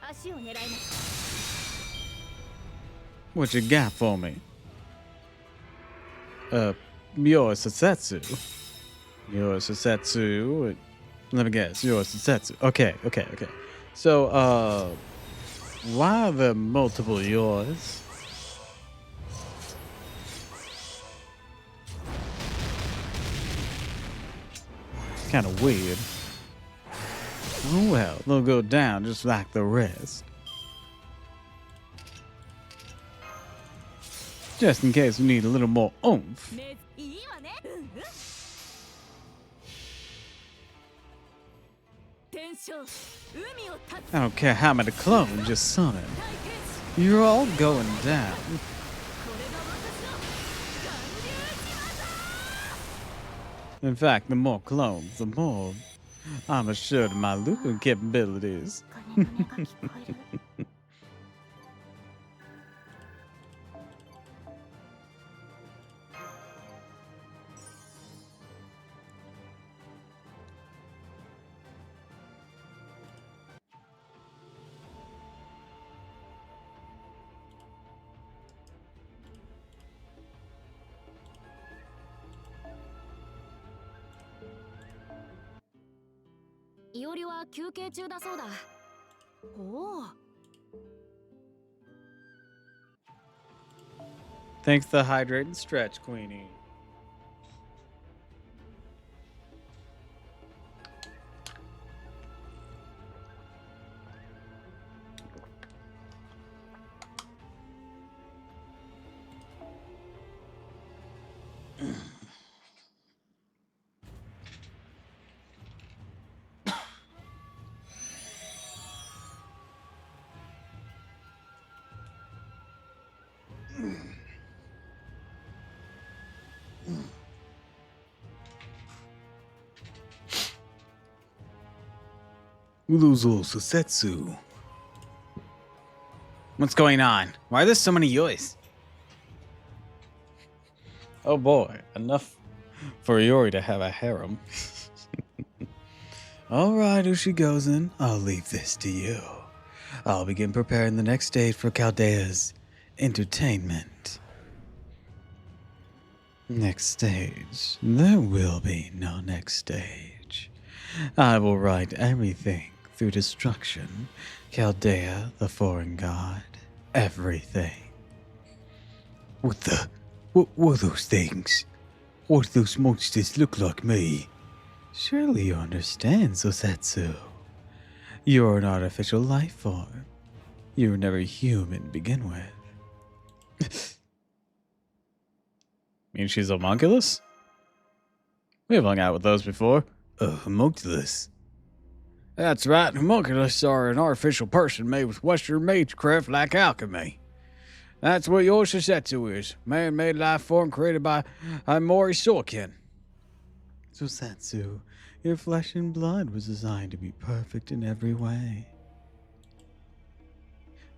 足を狙います What you got for me? You're a Susetsu. You're a Susetsu. Let me guess. You're a Susetsu. Okay. So, why are there multiple yours? Kind of weird. Oh well, they'll go down just like the rest. Just in case we need a little more oomph. ねいいわね天正海を立つ I don't care how many clones you summon. 大天使 You're all going down. これが私の巌流島 In fact, the more clones, the more I'm assured of my looping capabilities. 鐘の音が聞こえる いおりは休憩中だそうだおお Thanks to hydrate and stretch, Queenie. Uluzo Susetsu. What's going on? Why are there so many yois? Oh boy, enough for Yori to have a harem. Alright, Ushigozen, I'll leave this to you. I'll begin preparing the next stage for Chaldea's entertainment. Next stage? There will be no next stage. I will write everything through destruction. Chaldea, the foreign god. Everything. What were those things? What do those monsters look like me? Surely you understand, Susetsu. You're an artificial life form. You were never human to begin with. Mean she's a homunculus? We have hung out with those before. A homunculus? That's right, homunculus are an artificial person made with Western magecraft like alchemy. That's what your Susetsu is. Man-made life form created by Mori Sorkin. Susetsu, your flesh and blood was designed to be perfect in every way.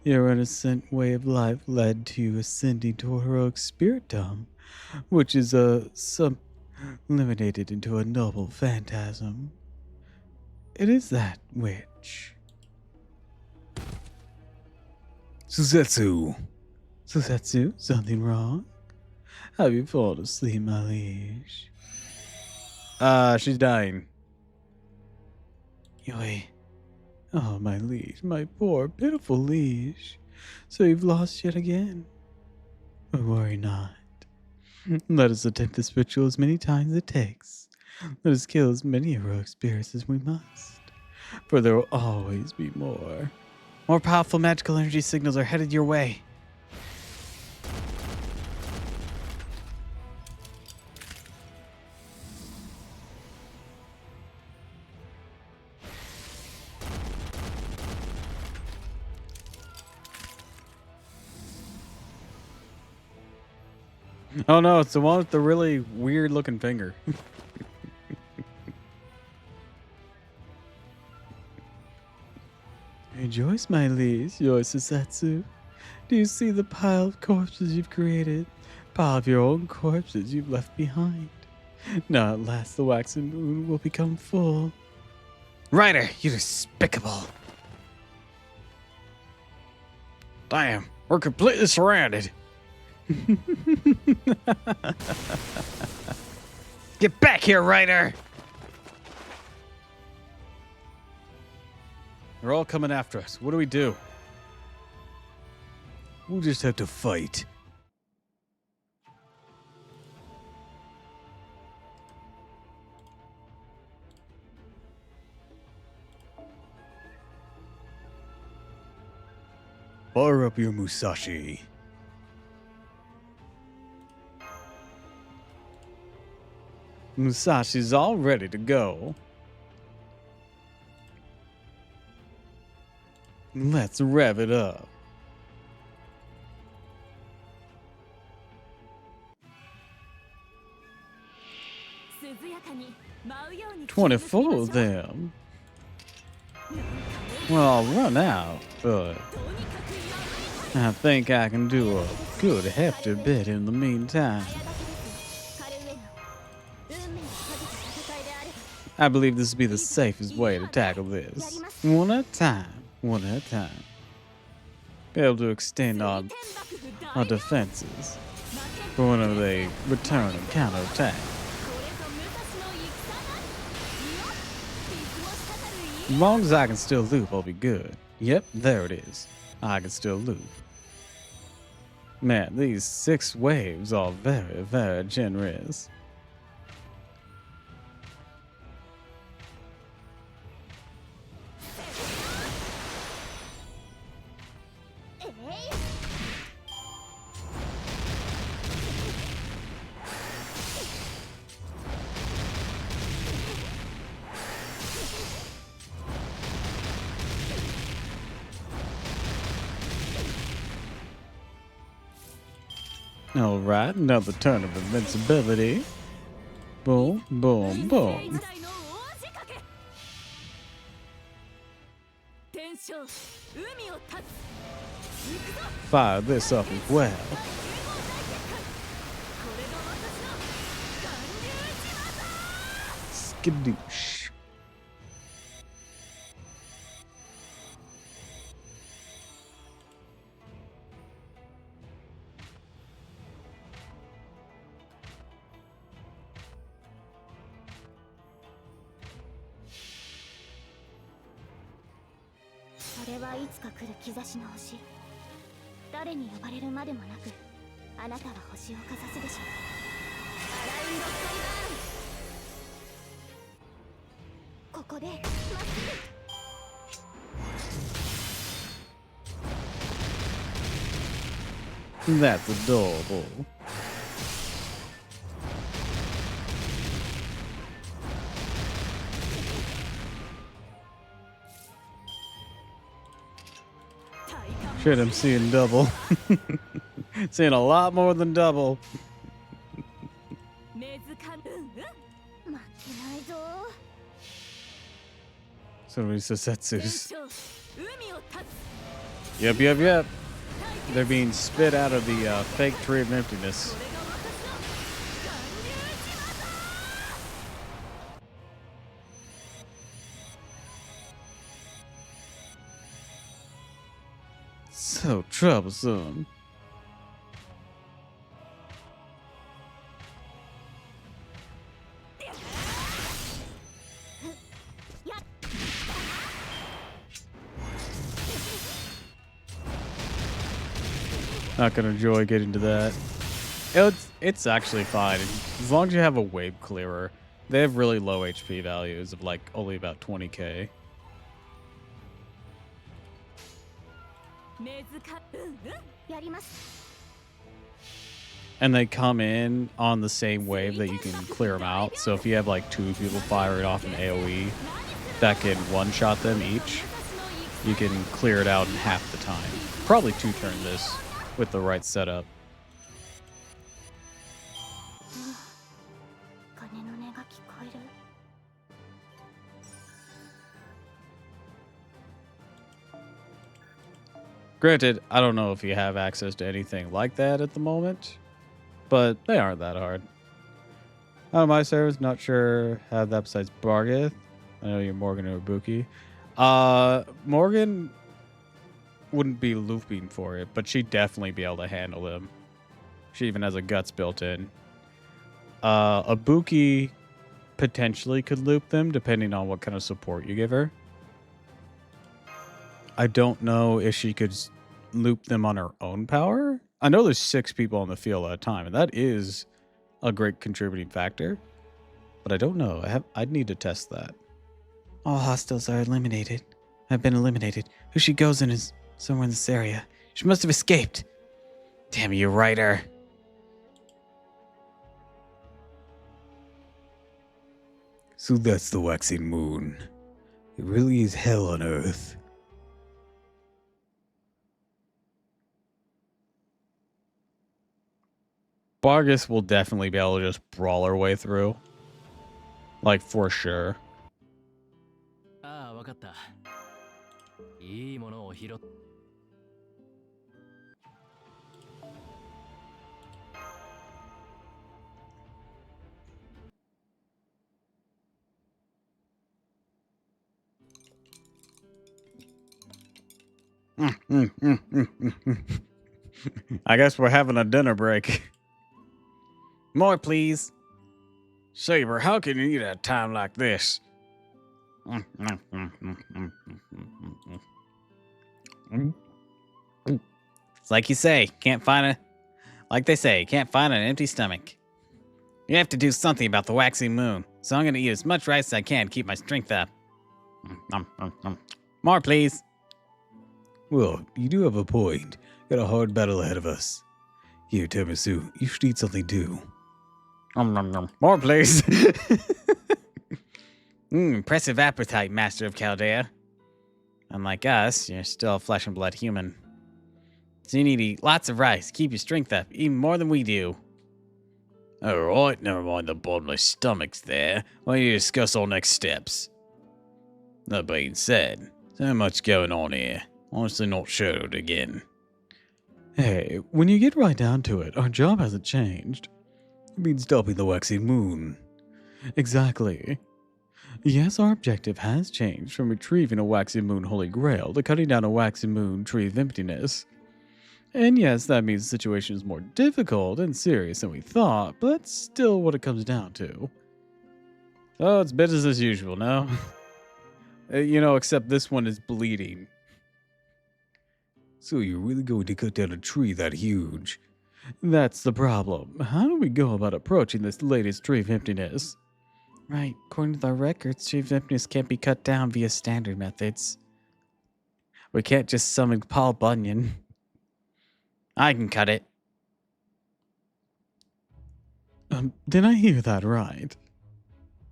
Your innocent way of life led to you ascending to a heroic spiritdom, which is eliminated into a noble phantasm. It is that which... Susetsu! Susetsu, something wrong? Have you fallen asleep, my liege? She's dying. Yoi. Oh, my liege, my poor, pitiful liege. So you've lost yet again. But worry not. Let us attempt this ritual as many times as it takes. Let us kill as many heroic spirits as we must. For there will always be more. More powerful magical energy signals are headed your way. Oh no, it's the one with the really weird looking finger. Rejoice, my liege, your Susetsu. Do you see the pile of corpses you've created? Pile of your own corpses you've left behind. Now at last the waxen moon will become full. Ryder, you despicable. Damn, we're completely surrounded. Get back here, Ryder! They're all coming after us. What do we do? We'll just have to fight. Fire up your Musashi. Musashi's all ready to go. Let's rev it up. Wow. 24 of them. Well, I'll run out, but I think I can do a good hefty bit in the meantime. I believe this will be the safest way to tackle this. One at a time, one at a time. Be able to extend our defenses for whenever they return and counterattack. As long as I can still loop, I'll be good. Yep, there it is. I can still loop. Man, these 6 waves are very, very generous. All right, another turn of invincibility. Boom, boom, boom. Fire this up as well. Skadoosh. That's adorable. Shit, I'm seeing double. Seeing a lot more than double. So many Susetsus. Yep. They're being spit out of the fake tree of emptiness. So troublesome. Not gonna enjoy getting to that. It's actually fine. As long as you have a wave clearer. They have really low HP values of like only about 20k. And they come in on the same wave that you can clear them out. So if you have like 2 people fire it off an AoE that can one-shot them each, you can clear it out in half the time. Probably 2 turn this with the right setup. Granted, I don't know if you have access to anything like that at the moment, but they aren't that hard. Out of my servers, not sure how that besides Bargith. I know you're Morgan or Ibuki. Morgan wouldn't be looping for it, but she'd definitely be able to handle him. She even has a guts built in. Ibuki potentially could loop them depending on what kind of support you give her. I don't know if she could loop them on her own power. I know there's 6 people on the field at a time, and that is a great contributing factor. But I don't know. I'd need to test that. All hostiles are eliminated. Have been eliminated. Who she goes in is somewhere in this area. She must have escaped. Damn you, writer. So that's the waxing moon. It really is hell on earth. Bargus will definitely be able to just brawl her way through. Like, for sure. ああ、わかった。いいものを拾っ I guess we're having a dinner break. More, please. Saber, how can you eat at a time like this? It's like you say, can't find a... Like they say, can't find an empty stomach. You have to do something about the waxing moon, so I'm gonna eat as much rice as I can to keep my strength up. More, please. Well, you do have a point. Got a hard battle ahead of us. Here, Tiramisu, you should eat something too. More, please. Impressive appetite, Master of Chaldea. Unlike us, you're still a flesh and blood human. So you need to eat lots of rice, keep your strength up, even more than we do. Alright, never mind the bottomless stomachs there. Why don't you discuss our next steps? That being said, so much going on here. Honestly not sure again. Hey, when you get right down to it, our job hasn't changed. It means stopping the waxing moon. Exactly. Yes, our objective has changed from retrieving a waxing moon Holy Grail to cutting down a waxing moon tree of emptiness. And yes, that means the situation is more difficult and serious than we thought, but that's still what it comes down to. Oh, it's business as usual, no? Except this one is bleeding. So you're really going to cut down a tree that huge? That's the problem. How do we go about approaching this latest tree of emptiness? Right, according to our records, tree of emptiness can't be cut down via standard methods. We can't just summon Paul Bunyan. I can cut it. Did I hear that right?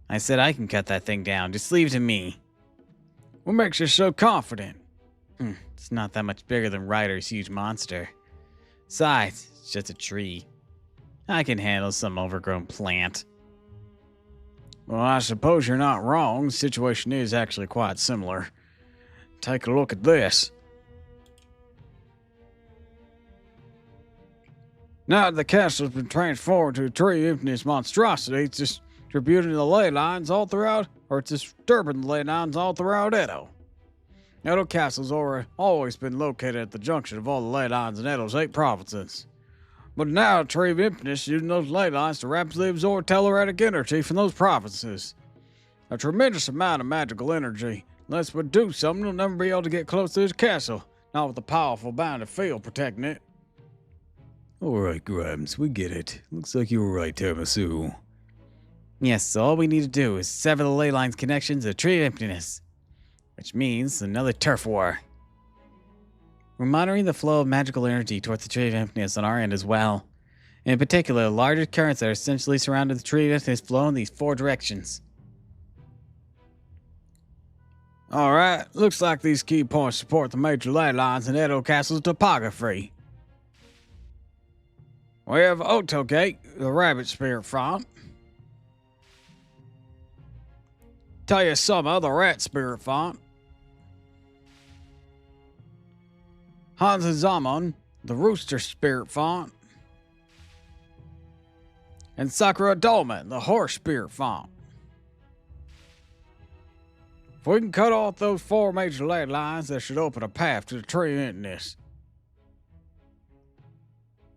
I said I can cut that thing down. Just leave it to me. What makes you so confident? It's not that much bigger than Ryder's huge monster. Besides, it's just a tree. I can handle some overgrown plant. Well, I suppose you're not wrong. The situation is actually quite similar. Take a look at this. Now that the castle's been transformed to a tree of emptiness monstrosity, it's distributing the ley lines all throughout, or it's disturbing the ley lines all throughout Edo. Edo Castle's always been located at the junction of all the ley lines in Edo's 8 provinces. But now, a tree of emptiness is using those ley lines to rapidly absorb teleratic energy from those provinces. A tremendous amount of magical energy. Unless we do something, we'll never be able to get close to this castle, not with a powerful bounded field protecting it. Alright, Grimes, we get it. Looks like you were right, Tiramisu. Yes, so all we need to do is sever the ley line's connections to the Tree of Emptiness. Which means another turf war. We're monitoring the flow of magical energy towards the Tree of Emptiness on our end as well. In particular, larger currents that are essentially surrounding the Tree of Emptiness flow in these 4 directions. Alright, looks like these key points support the major ley lines in Edo Castle's topography. We have Oto Gate, the Rabbit Spirit Font. Tayasama, the Rat Spirit Font. Hanzazamon, the Rooster Spirit font, and Sakura Dolmen, the Horse Spirit font. If we can cut off those 4 major lead lines, that should open a path to the tree Intiness.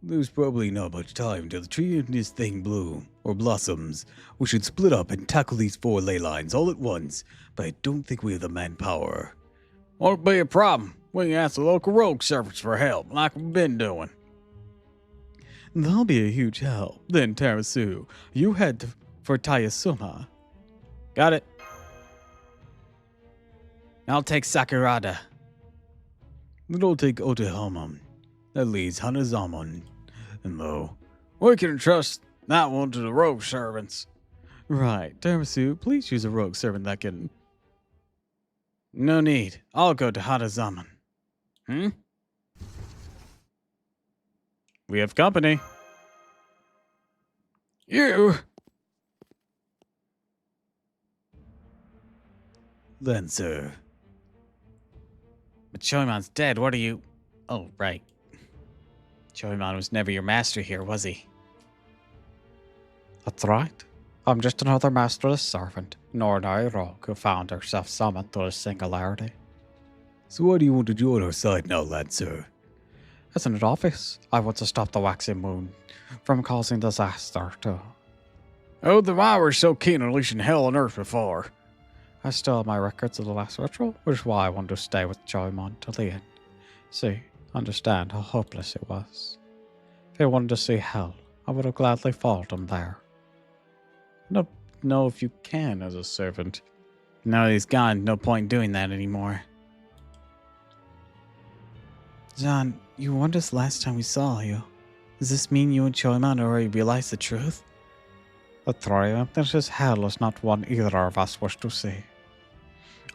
There's probably not much time until the tree in this thing bloom or blossoms. We should split up and tackle these 4 ley lines all at once, but I don't think we have the manpower. Won't be a problem. We can ask the local rogue servants for help, like we've been doing. That'll be a huge help. Then, Tarasu, you head for Tayasuma. Got it. I'll take Sakurada. It'll take Otohamon. That leaves Hanazamon. And though we can entrust that one to the rogue servants. Right. Tarasu, please use a rogue servant that can... No need. I'll go to Hanazaman. We have company. You! Then, sir. But Choimon's dead. What are you... Oh, right. Choimon was never your master here, was he? That's right. I'm just another masterless servant, an ordinary rogue who found herself summoned to the singularity. So why do you want to join our side now, lad, sir? Isn't it obvious? I want to stop the waxing moon from causing disaster to... Oh, then why were you so keen on unleashing hell on earth before? I still have my records of the last ritual, which is why I wanted to stay with Choimon till the end. See, understand how hopeless it was. If I wanted to see hell, I would have gladly followed him there. I don't know if you can as a servant. Now that he's gone, no point doing that anymore. John, you warned us last time we saw you. Does this mean you and Choimon already realized the truth? The triumph that is hell is not one either of us wish to see.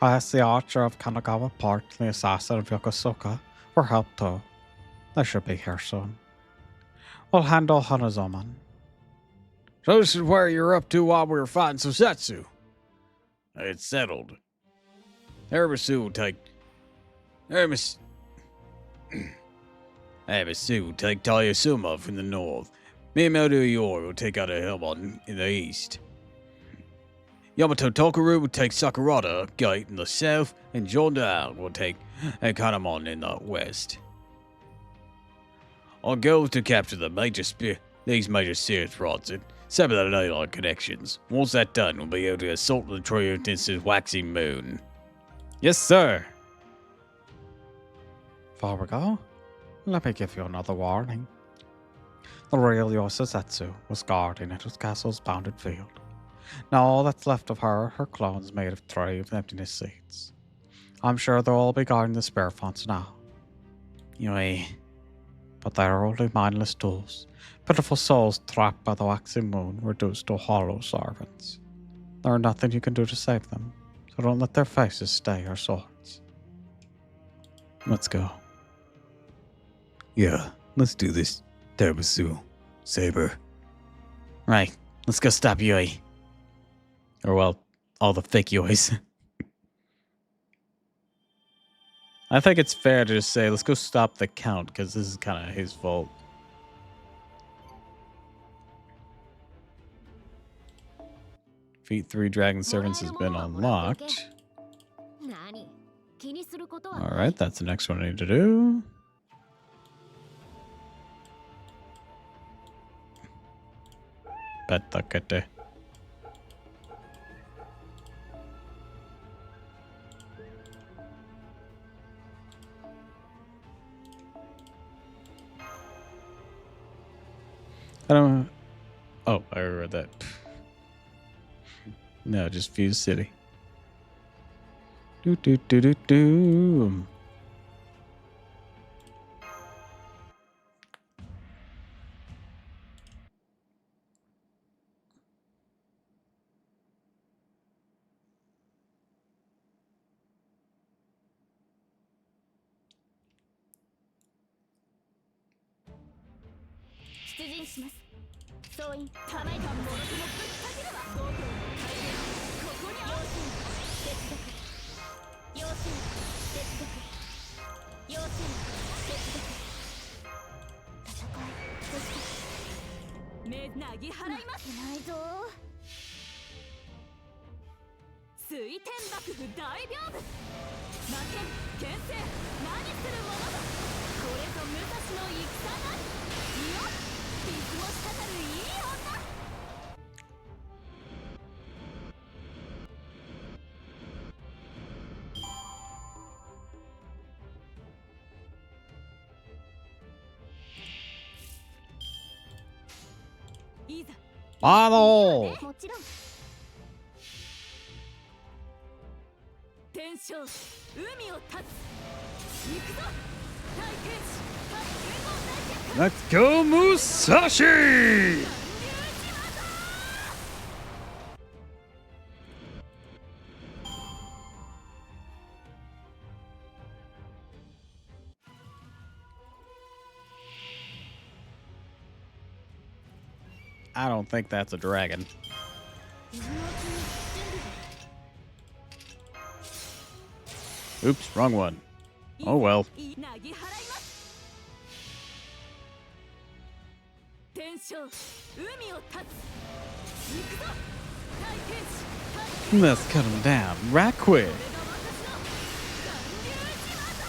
I asked the archer of Kanagawa Park and the assassin of Yokosuka for help too. They should be here soon. We'll handle Hanazoman. So this is where you're up to while we were fighting Susetsu. It's settled. Arabisu will take... Arabisu will take Tayasuma from the north. Me and Meldu Yor will take out a Helmon in the east. Yamato Tokaru will take Sakurada Gate in the south, and Jondal will take Kanamon in the west. Our goal is to capture these major Sirius rods and sever the ley line connections. Once that's done, we'll be able to assault the Triumph waxing moon. Yes, sir. Before we go, let me give you another warning. The real Yosuzetsu was guarding at his castle's bounded field. Now all that's left of her are her clones made of 3 emptiness seeds. I'm sure they'll all be guarding the spare fonts now. Yoi. But they are only mindless tools, pitiful souls trapped by the waxing moon, reduced to hollow servants. There are nothing you can do to save them, so don't let their faces stay your swords. Let's go. Yeah, let's do this, Tarabasu. Saber. Right, let's go stop Yui. Or, well, all the fake Yuis. I think it's fair to just say, let's go stop the count, because this is kind of his fault. Feat 3 Dragon Servants has been unlocked. Alright, that's the next one I need to do. Betakete. I don't... Oh, I read that. No, just Fuse City. Do do do do do. なぎ払いますないぞ。水天幕府大屏風魔剣剣聖何するものだ。これぞ武蔵の戦なり。いよ水も滴るいい女。いざ Bottle! もちろん。天正海を立つ。行くぞ大天使対剣豪大決 Let's go, Musashi! 'I don't think that's a dragon. Oops, wrong one. Oh well. なぎ払います。天正海を立つ。行くぞ大天使対剣 Let's cut him down right quick. これが私の巌流島だ。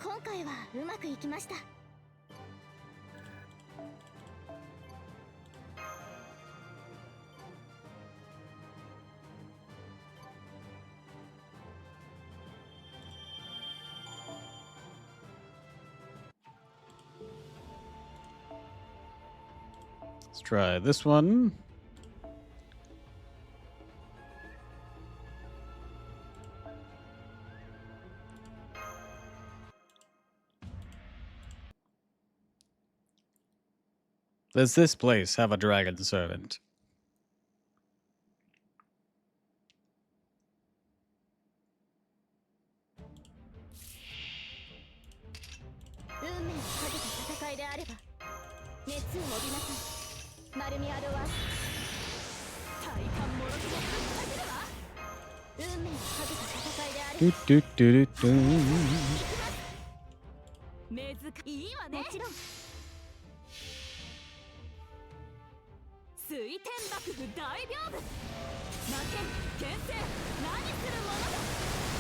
今回はうまくいきました。Let's try this one. Does this place have a dragon servant? 運命をかけた戦いであれば熱を帯びなさい。マルミアドは体感もろくもぶっかけるわ。運命をかけた戦いであれ Do ば do do do do. 目づかいいわね。もちろん。水天幕府大屏風魔剣剣聖何するものだ。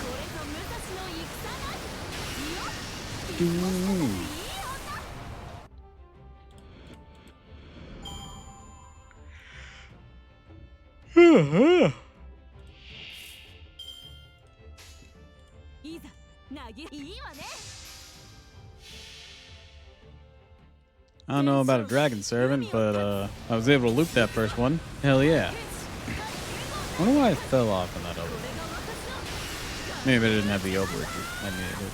これぞ武蔵の戦なり。いよ水も滴るいい女。いざなぎいいわね。 I don't know about a dragon servant, but I was able to loop that first one. Hell yeah. I wonder why I fell off on that other one. Maybe I didn't have the overage I needed.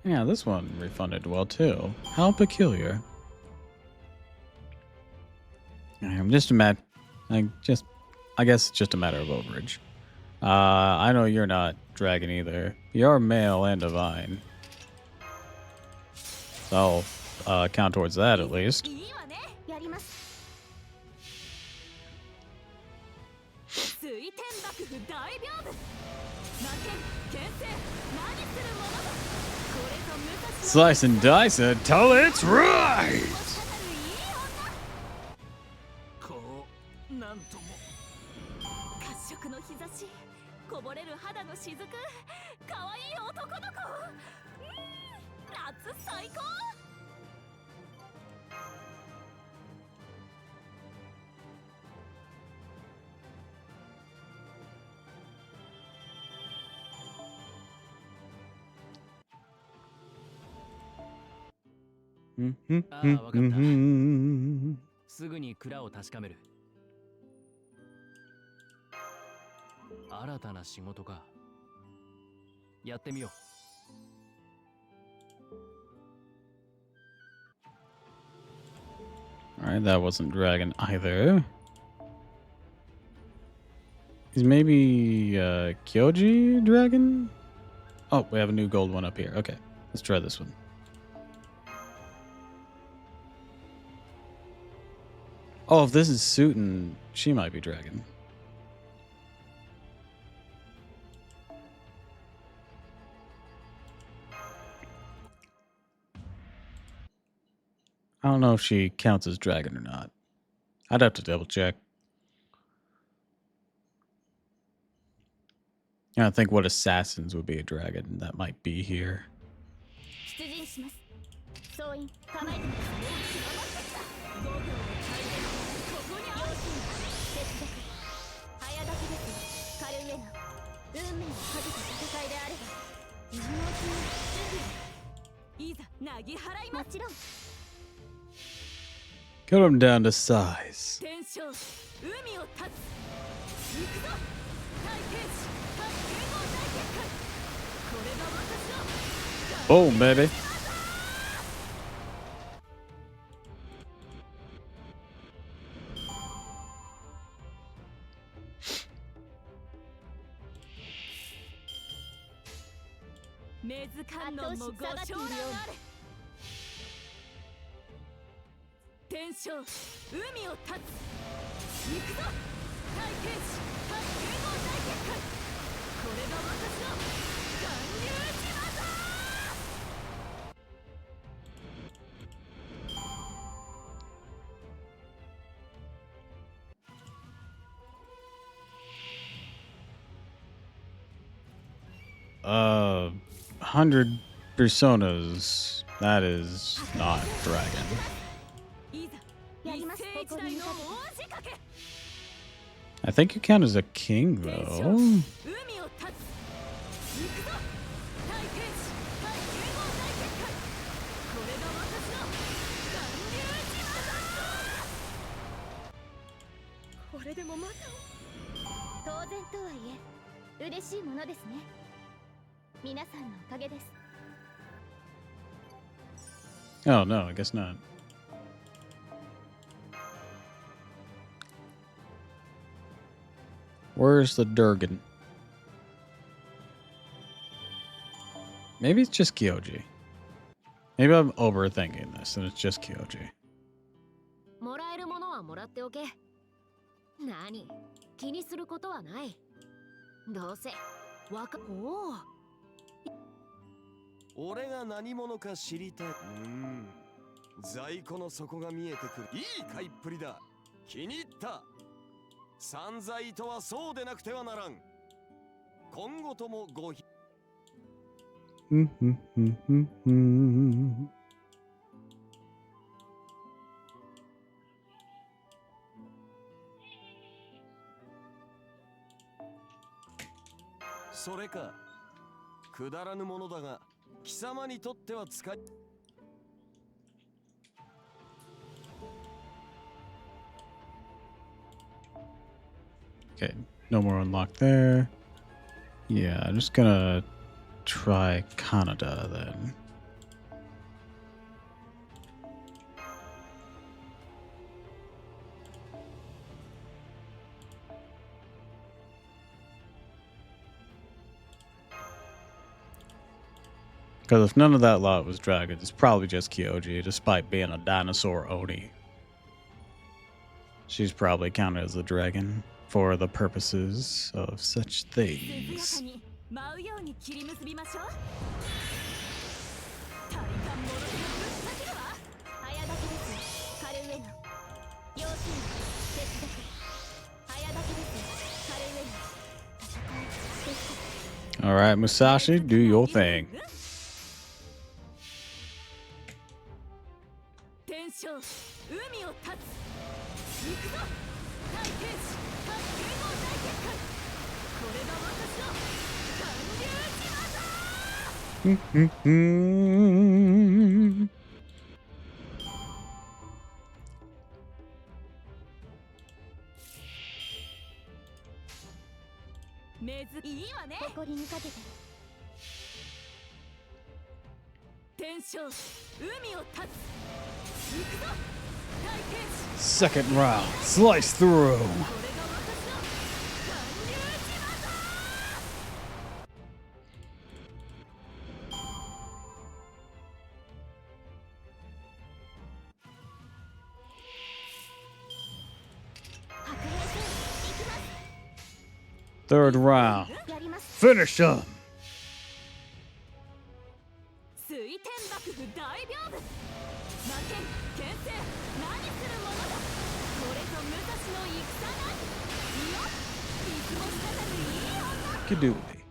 Yeah, this one refunded well too. How peculiar. I'm just a I guess it's just a matter of overage. I know you're not dragon either. You're male and divine. So I'll count towards that at least. いいわね。やります。水天幕府大屏風魔剣剣聖何するものだ。これぞ武蔵の Slice and dice until it's right! こうなんとも褐色の日差しこぼれる肌の雫可愛い男の子。夏最高。 すぐに蔵を確かめる。新たな仕事か。やってみよう。Alright, that wasn't dragon either. Is maybe Kyoji dragon? Oh, we have a new gold one up here. Okay, let's try this one. Oh, if this is Suiton, she might be dragon. I don't know if she counts as dragon or not. I'd have to double check. I think what assassins would be a dragon. That might be here. 出陣します。総員構えてください。5秒の大変ここにある。接続早立ちですカルウェナ。運命をかけた戦いであれば今のうちに準備いざなぎ払います。もちろん Cut him down to size. 天将海を立つ行くぞ大天使発見号大結界これが私の Boom, baby. メズ観音もご承覧あれ天将海を立つ行くぞ大天使発見号大結界これが私の巌流島だ。100 personas. That is not dragon. いざ一世一代の大仕掛け I think you count as a king, though. 海を立つ行くぞ大天使発見号大結界これが私の巌流島だ。これでもまた当然とはいえ嬉しいものですね。皆さんのおかげです。 Oh, no, I guess not. Where's the Durgan? Maybe it's just Kyoji. Maybe I'm overthinking this and it's just Kyoji. もらえるものはもらっておけ。何気にすることはない。どうせおお。俺が何者か知りたい。在庫の底が見えてくる。いい買いっぷりだ。気に入った。散財とはそうでなくてはならん。今後ともごひ。それか。くだらぬものだが。貴様にとっては使い Okay, no more unlock there. Yeah, I'm just gonna try Canada then. Because if none of that lot was dragons, it's probably just Kyoji, despite being a dinosaur Oni. She's probably counted as a dragon for the purposes of such things. 舞うように切り結びましょう。体感もろくぶっかけるわ。早立ちですカルウェナ。要注意接続早立ちですカルウェナ。戦いです。 All right, Musashi, do your thing. 天将海を立つ行くぞ大天使発見号大結界これが私の巌流島だ。めずいいわね。誇りにかけて天将海を立つ行くぞ大天使 Second round, slice through. これが私の巌流島だ。白兵戦行きます。 Third round, やります。 finish him. 水天幕府大屏風魔剣剣 Okie dokie.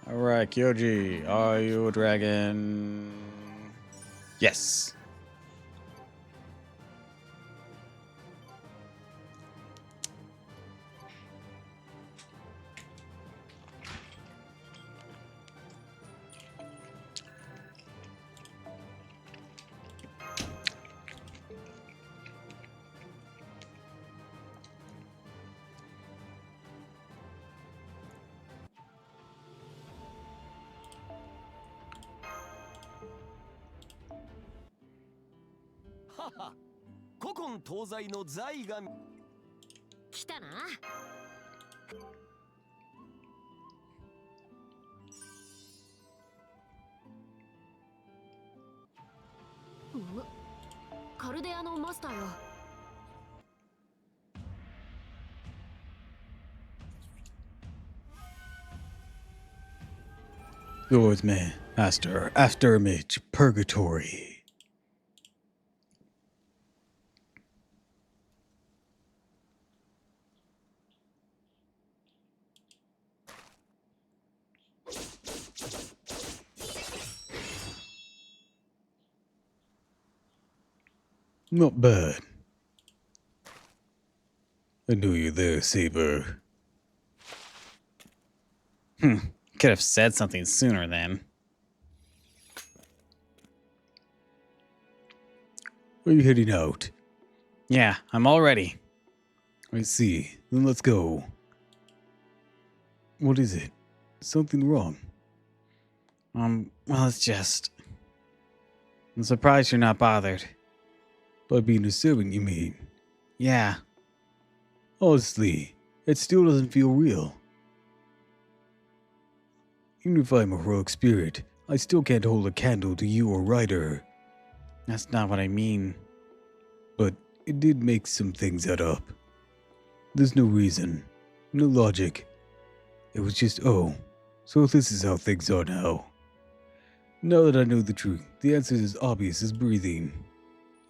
Alright, Kyoji, are you a dragon? Yes.はは古今東西の財が来たな。カルデアのマスターよ。Swordsman, Master, Afterimage, Purgatory. Not bad. I knew you there, Saber. Could have said something sooner then. Are you heading out? Yeah, I'm all ready. I see. Then let's go. What is it? Something wrong? Well, it's just... I'm surprised you're not bothered. By being a servant, you mean? Yeah. Honestly, it still doesn't feel real. Even if I'm a heroic spirit, I still can't hold a candle to you or Ryder. That's not what I mean. But it did make some things add up. There's no reason, no logic. It was just, oh, so this is how things are now. Now that I know the truth, the answer is as obvious as breathing.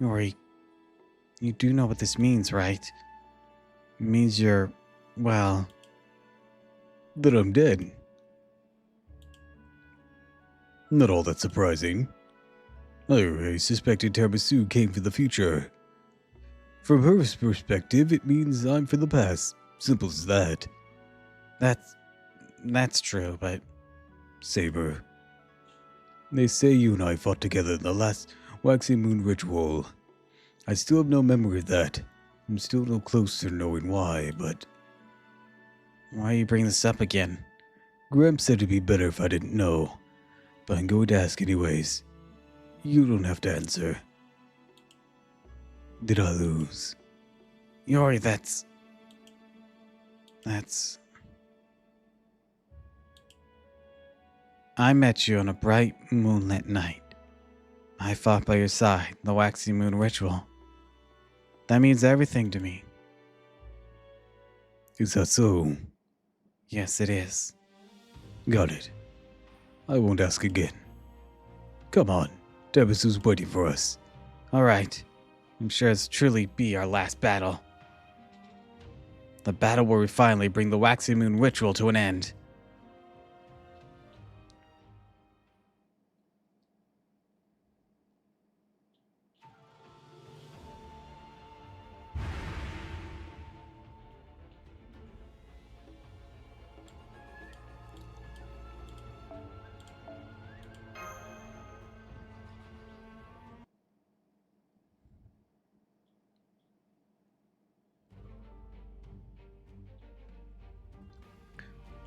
Yori, you do know what this means, right? It means you're, well... That I'm dead. Not all that surprising. I suspected Tiramisu came for the future. From her perspective, it means I'm for the past. Simple as that. That's true, but... Saber. They say you and I fought together in the last waxing moon ritual. I still have no memory of that. I'm still no closer to knowing why, but... Why you bring this up again? Gramps said it'd be better if I didn't know. But I'm going to ask anyways. You don't have to answer. Did I lose? Yori, that's... I met you on a bright, moonlit night. I fought by your side, the waxing moon ritual. That means everything to me. Is that so? Yes, it is. Got it. I won't ask again. Come on, Tiramisu waiting for us. Alright. I'm sure it's truly be our last battle. The battle where we finally bring the waxing moon ritual to an end.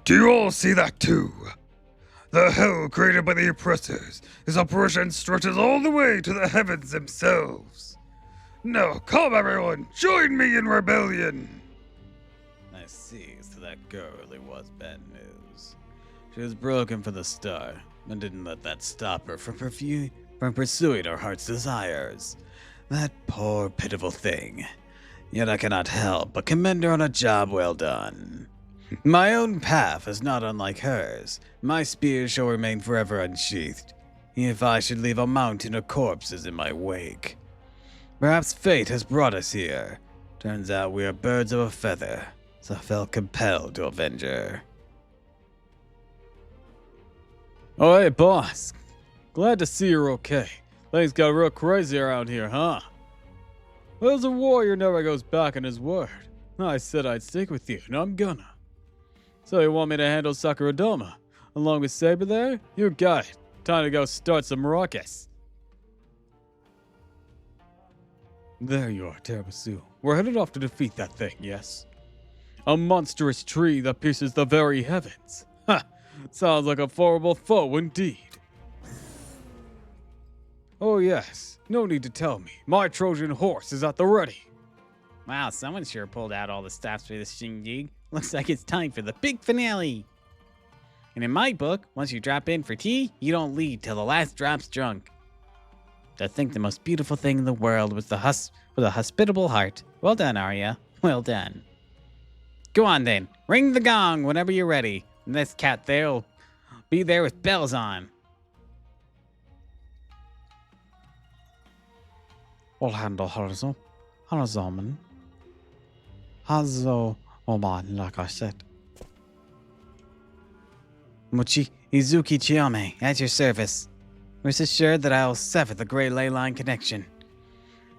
Do you all see that too? The hell created by the oppressors is a portion stretches all the way to the heavens themselves. Now, come everyone, join me in rebellion! I see, so that girl really was bad news. She was broken from the start, and didn't let that stop her from pursuing her heart's desires. That poor, pitiful thing. Yet I cannot help but commend her on a job well done. My own path is not unlike hers. My spear shall remain forever unsheathed, if I should leave a mountain of corpses in my wake. Perhaps fate has brought us here, Turns out we are birds of a feather, so I felt compelled to avenge her. Oh, hey, boss. Glad to see you're okay. Things got real crazy around here, huh? Well, as a warrior never goes back on his word. I said I'd stick with you, and I'm gonna. So you want me to handle Sakuradoma? Along with Saber there? You got it. Time to go start some ruckus. There you are, Terabasu. We're headed off to defeat that thing, yes? A monstrous tree that pierces the very heavens. Ha! Sounds like a formidable foe indeed. Oh yes, no need to tell me. My Trojan horse is at the ready. Wow, someone sure pulled out all the stops for this shindig. Looks like it's time for the big finale. And in my book, once you drop in for tea, you don't leave till the last drop's drunk. To think the most beautiful thing in the world was with a hospitable heart. Well done, Arya. Well done. Go on then, ring the gong whenever you're ready. And this cat there'll be there with bells on. I'll handle Harazoman. Hazo Oman, like I said. Muchi Izuki Chiyame, at your service. Rest assured that I'll sever the Grey Ley Line connection,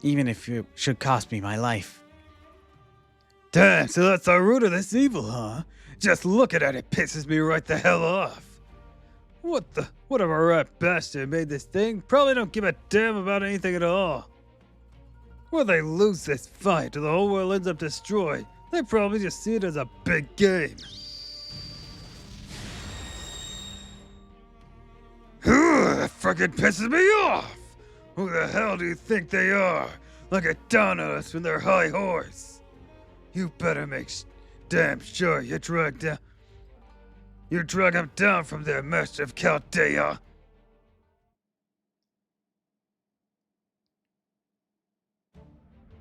even if it should cost me my life. Damn, so that's the root of this evil, huh? Just looking at it pisses me right the hell off. Whatever rat bastard made this thing probably don't give a damn about anything at all. When they lose this fight or the whole world ends up destroyed, they probably just see it as a big game. That fucking pisses me off! Who the hell do you think they are? Looking down on us from their high horse. You better make damn sure you drag them down from there, Master of Chaldea.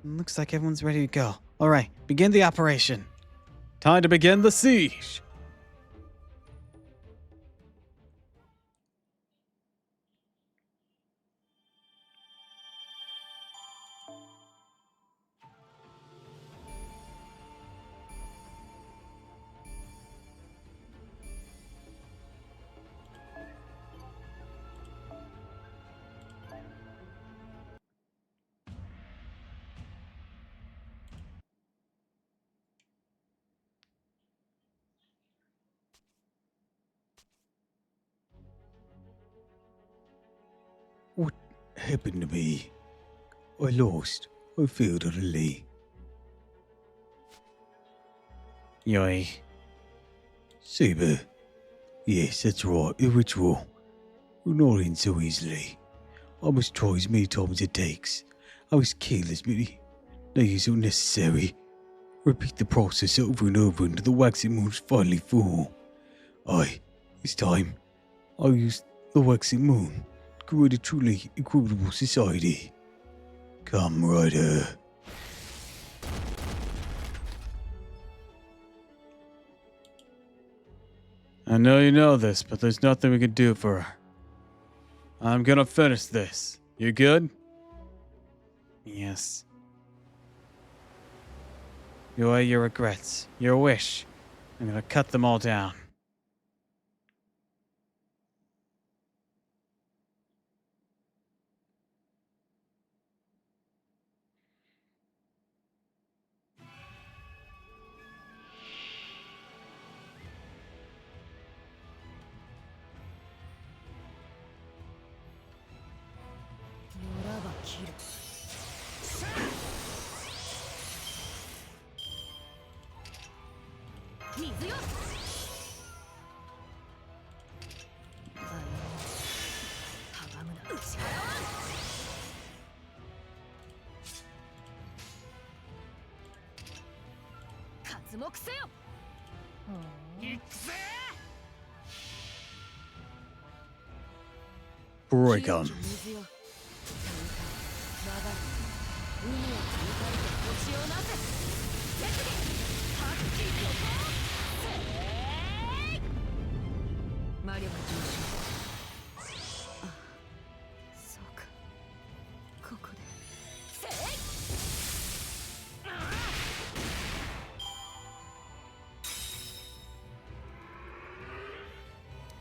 Looks like everyone's ready to go. All right, begin the operation. Time to begin the siege. What happened to me? I lost. I failed utterly. Yoi. Saber. Yes, that's right, a ritual. We're not in so easily. I must try as many times as it takes. I was careless, Mitty. Now it's unnecessary. Repeat the process over and over until the waxing moon's finally full. Aye, it's time. I'll use the waxing moon to create a truly equitable society. Come, Ryder. I know you know this, but there's nothing we can do for her. I'm gonna finish this. You good? Yes. You are your regrets, your wish. I'm gonna cut them all down. Break on.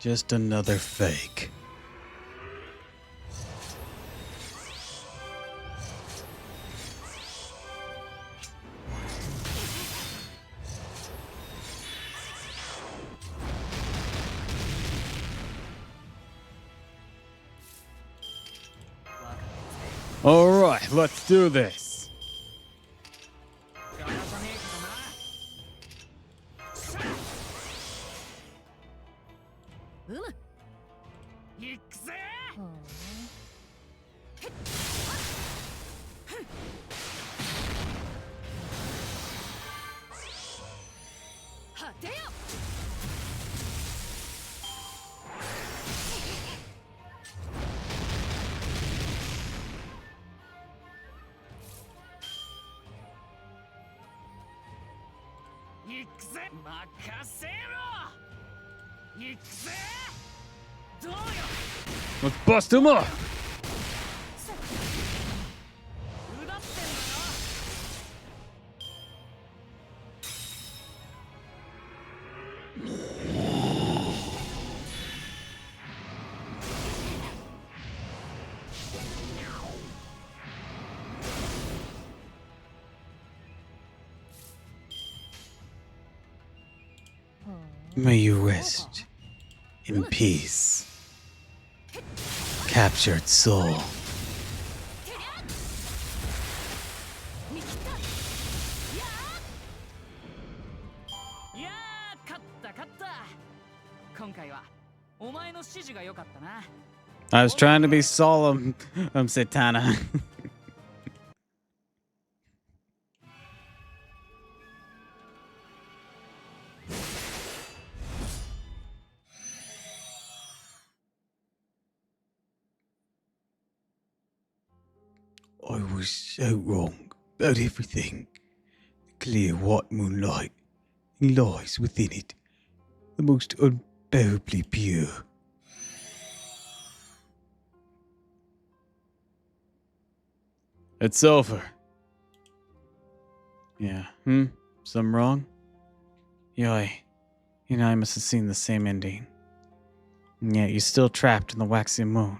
Just another fake. All right, let's do this. Let's bust him up. May you rest in peace. Captured soul. I was trying to be solemn, Satana. I was so wrong about everything. The clear white moonlight lies within it, the most unbearably pure. It's over. Yeah. Something wrong? Yoy, you know I must have seen the same ending. And yet you're still trapped in the waxing moon.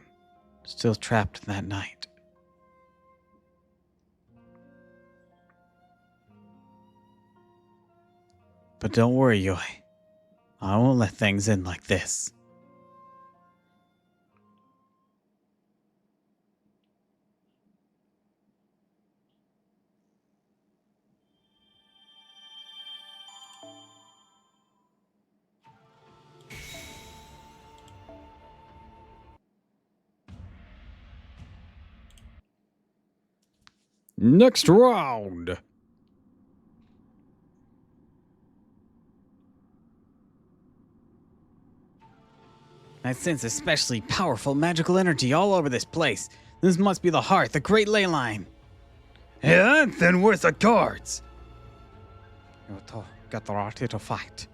Still trapped in that night. But don't worry, Yoy. I won't let things end like this. Next round. I sense especially powerful magical energy all over this place. This must be the heart, the great ley line. Yeah, then where's the guards? You to get ready to fight.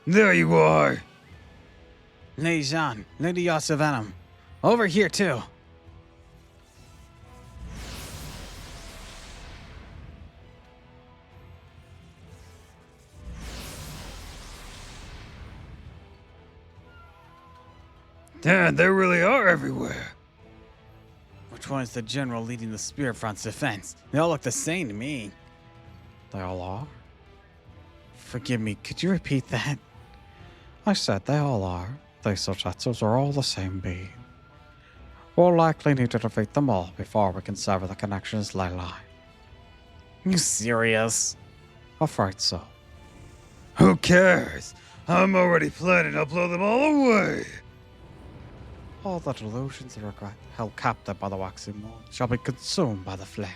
There you are. Lady Jean, Lady Yosavanam. Over here too. Damn, they really are everywhere. Which one is the general leading the Spirit Front's defense? They all look the same to me. They all are? Forgive me, could you repeat that? I said they all are. These Sojetsus are all the same being. We'll likely need to defeat them all before we can sever the connection's ley line. You serious? Afraid so. Who cares? I'm already planning to blow them all away. All the delusions and regret held captive by the waxing moon shall be consumed by the flames.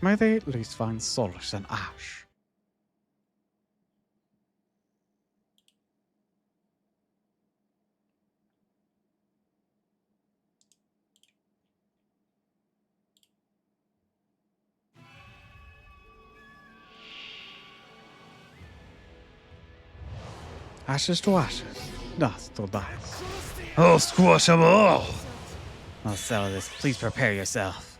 May they at least find solace in ash. Ashes to ashes, dust to dust. I'll squash them all. I'll settle this. Please prepare yourself.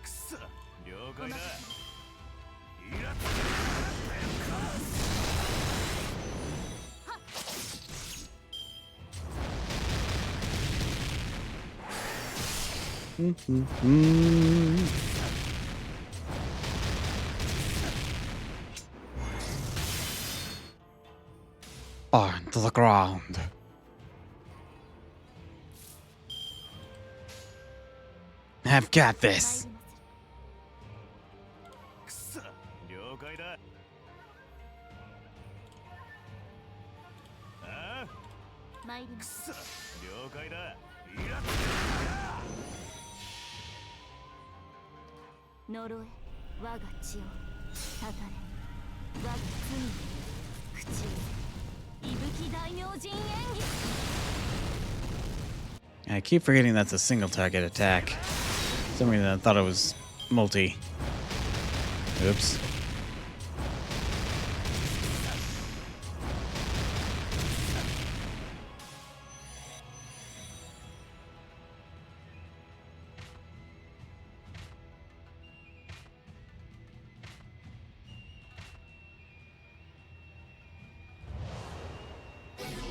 くそ了解だ。Burn to the ground. I've got this. くそ了解だ。ああ参りますくそ了解だ。イラッ呪え我が血をたたれ我が罪を口へ息吹大明神演技 I keep forgetting that's a single target attack. For some reason I thought it was multi. Oops.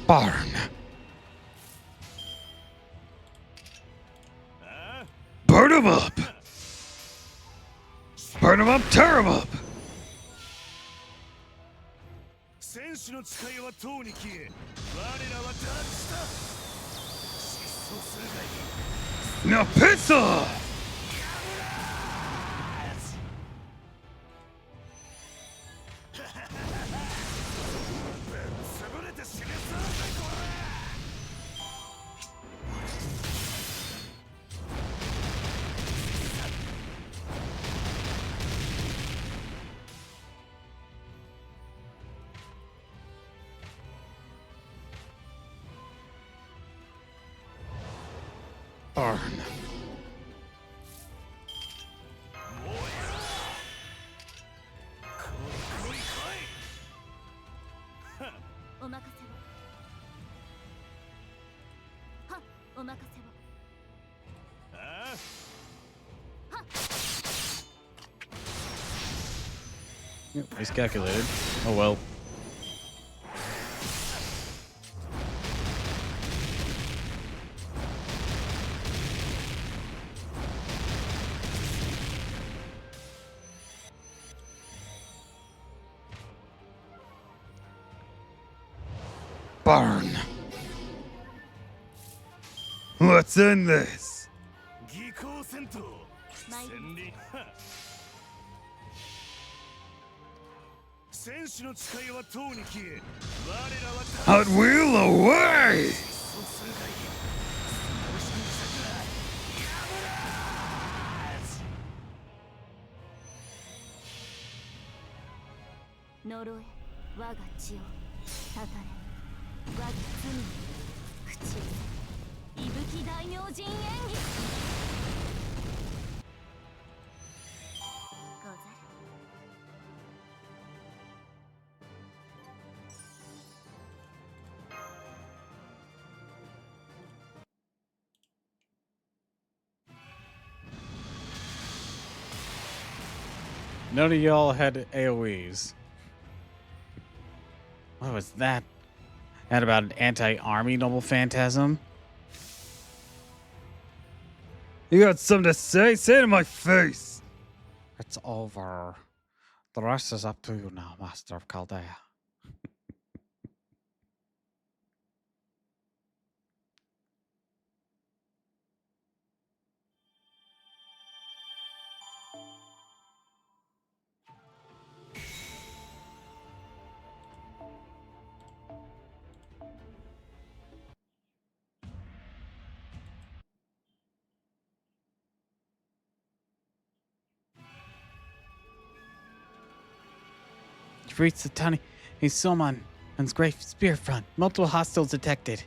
Burn. Burn him up! Burn him up, tear him up! 戦士の誓いはとうに消え、我らは断じた。失踪するがいい。 Now piss off! 潰れて死ねそうだこれ。 Burn. お任せをはっお任せを He's calculated. Oh well. Burn! Let's end this! 技巧戦闘戦利戦士の誓いはとうに消え、我らは Hot wheel away! そうするがいい。呪え我が血をたたれ我が罪を口へ息吹大明神演技ござる None of y'all had AoEs. What was that? That about an anti-army noble phantasm? You got something to say? Say it in my face! It's over. The rest is up to you now, Master of Chaldea. You've reached the tiny Soman and Great Spear Front. Multiple hostiles detected.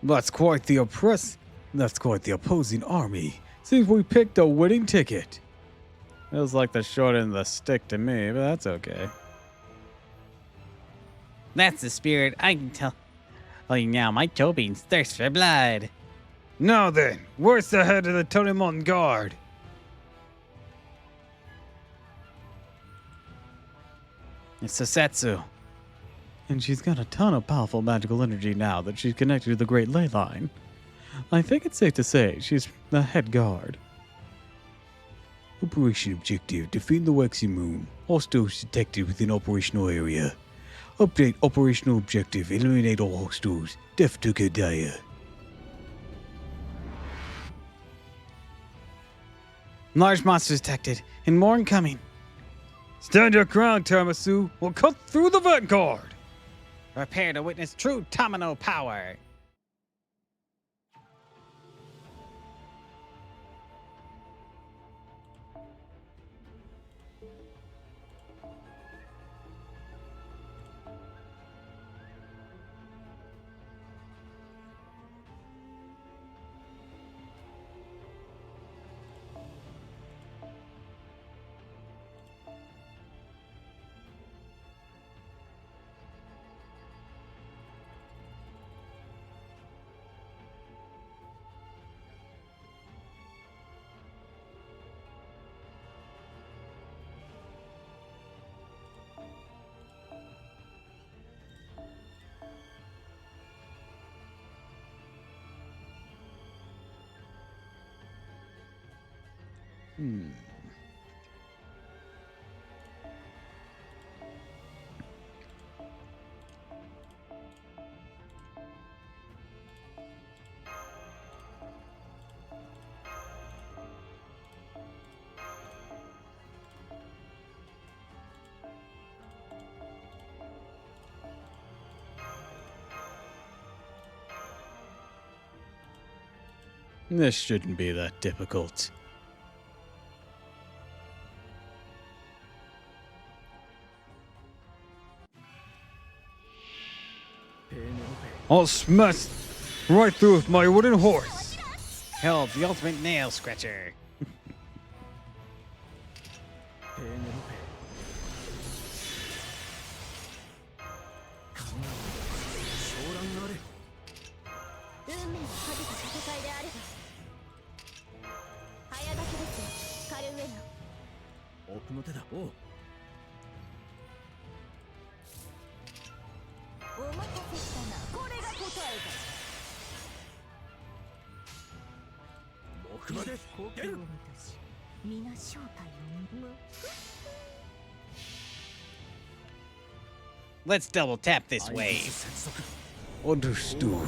That's quite the opposing army. Seems we picked a winning ticket. Feels like the short end of the stick to me, but that's okay. That's the spirit. I can tell. Oh, now my toe beans thirst for blood. Now then, where's the head of the Tonemon Guard? It's Sasetsu. And she's got a ton of powerful magical energy now that she's connected to the Great Ley Line. I think it's safe to say she's the head guard. Operation objective: defend the waxy moon. Hostiles detected within operational area. Update operational objective: eliminate all hostiles. Death to Kodaya. Large monsters detected, and more incoming. Stand your ground, Tiramisu. We'll cut through the vanguard. Prepare to witness true Tamino power. This shouldn't be that difficult. I'll smash right through with my wooden horse. Held the ultimate nail scratcher. Let's double tap this wave. Understood.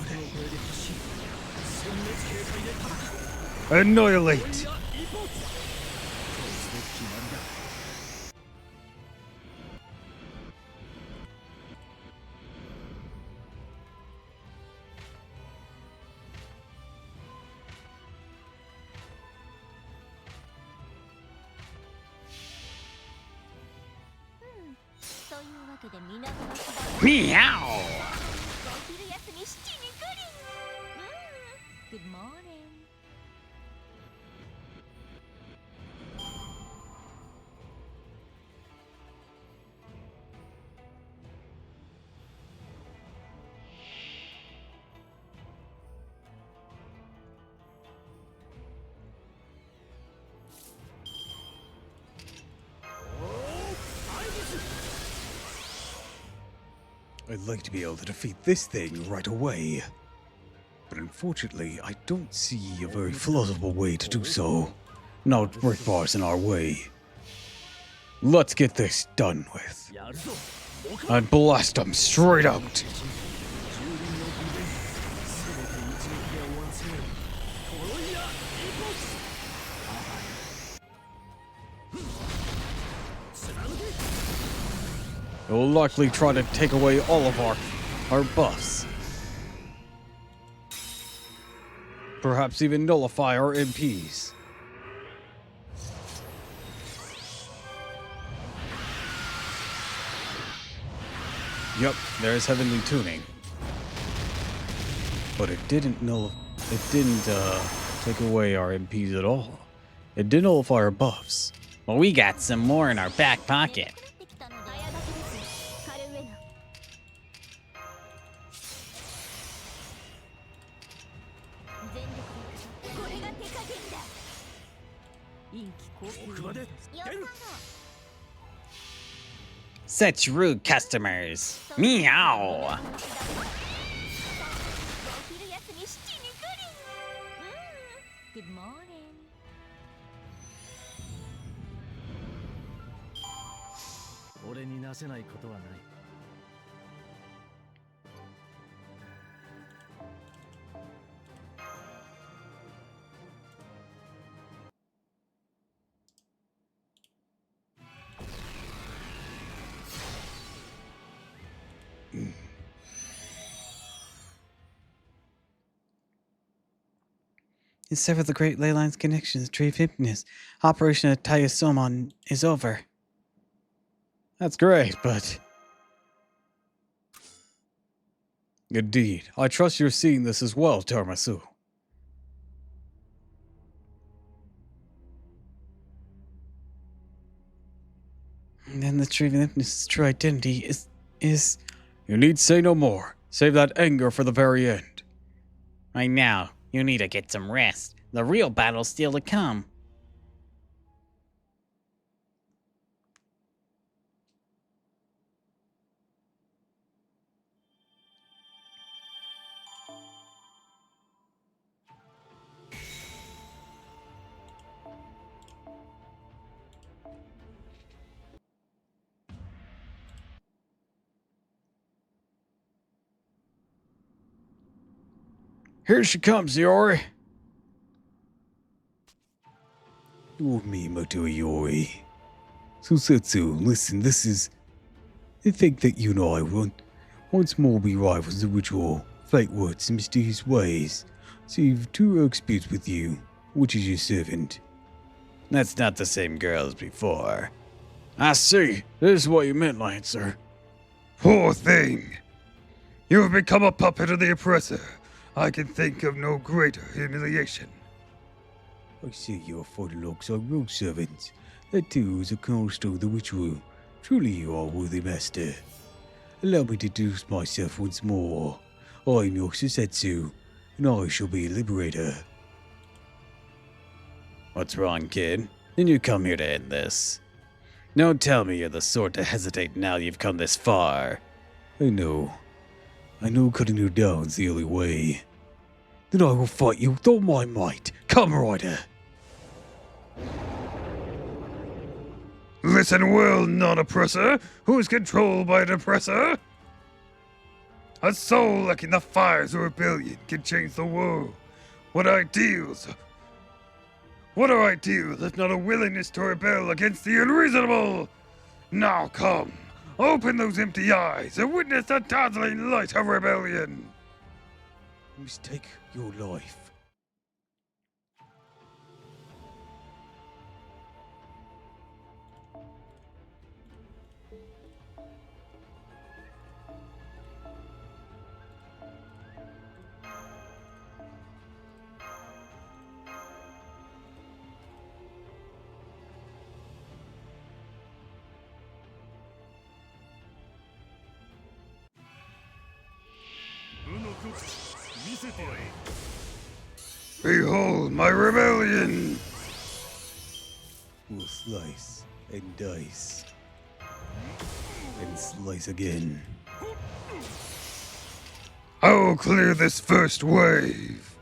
Annihilate. Meow! Good morning. I'd like to be able to defeat this thing right away. But unfortunately, I don't see a very plausible way to do so. No brick bars in our way. Let's get this done with. And blast them straight out. They'll likely try to take away all of our buffs. Perhaps even nullify our MPs. Yup, there's heavenly tuning. But it didn't take away our MPs at all. It did nullify our buffs. Well, we got some more in our back pocket. 早炊きですカルウェナ全力で行くぞこれが手加減だ陰気高級奥までよかろ Such rude customers. Meow. お昼休み七にくり Good morning 俺になせないことはない。You sever the Great Ley Line's connections, Trade Fitness. Operation Tayasomon is over. That's great, but... Indeed. I trust you're seeing this as well, Tarmasu. And then the Trade Fitness's true identity is You need say no more. Save that anger for the very end. right now. You need to get some rest. The real battle's still to come. Here she comes, Yori. Oh, me, Motoyori. Susetsu, listen, this is... I think that you and I will once more be rivals in the ritual, fate words, and mysterious ways. So you've two experience with you, which is your servant. That's not the same girl as before. I see. This is what you meant, Lancer. Poor thing! You have become a puppet of the oppressor. I can think of no greater humiliation. I see your fighting alongside rogue servants. That too is a cornerstone of the ritual. Truly you are a worthy master. Allow me to introduce myself once more. I am your Susetsu, and I shall be a liberator. What's wrong, kid? Didn't you come here to end this? Don't tell me you're the sort to hesitate now you've come this far. I know cutting you down is the only way. Then I will fight you with all my might. Come, Rider! Listen well, non-oppressor, who is controlled by an oppressor. A soul like in the fires of rebellion can change the world. What are ideals if not a willingness to rebel against the unreasonable? Now come, open those empty eyes and witness the dazzling light of rebellion. Mistake your life. Behold my rebellion! We'll slice and dice. And slice again. I will clear this first wave.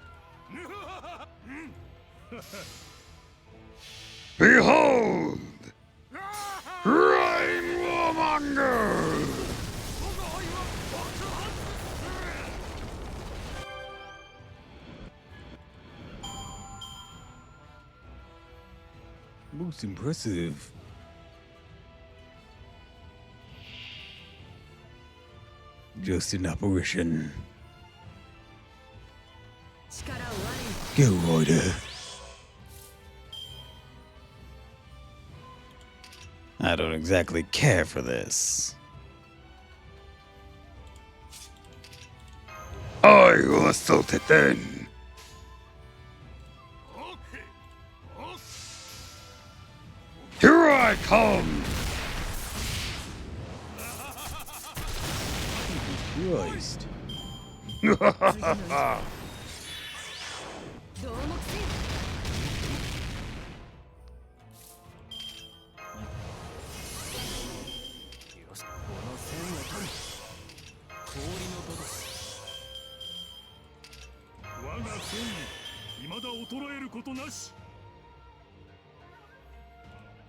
Behold! Rain Warmonger! Most impressive. Just an apparition. 力を我に Go, Rider. I don't exactly care for this. We will assault it then. Here I come! Christ. どうもせよ。よし、この線を取る。氷のごとし。我が戦意未だ衰えることなし。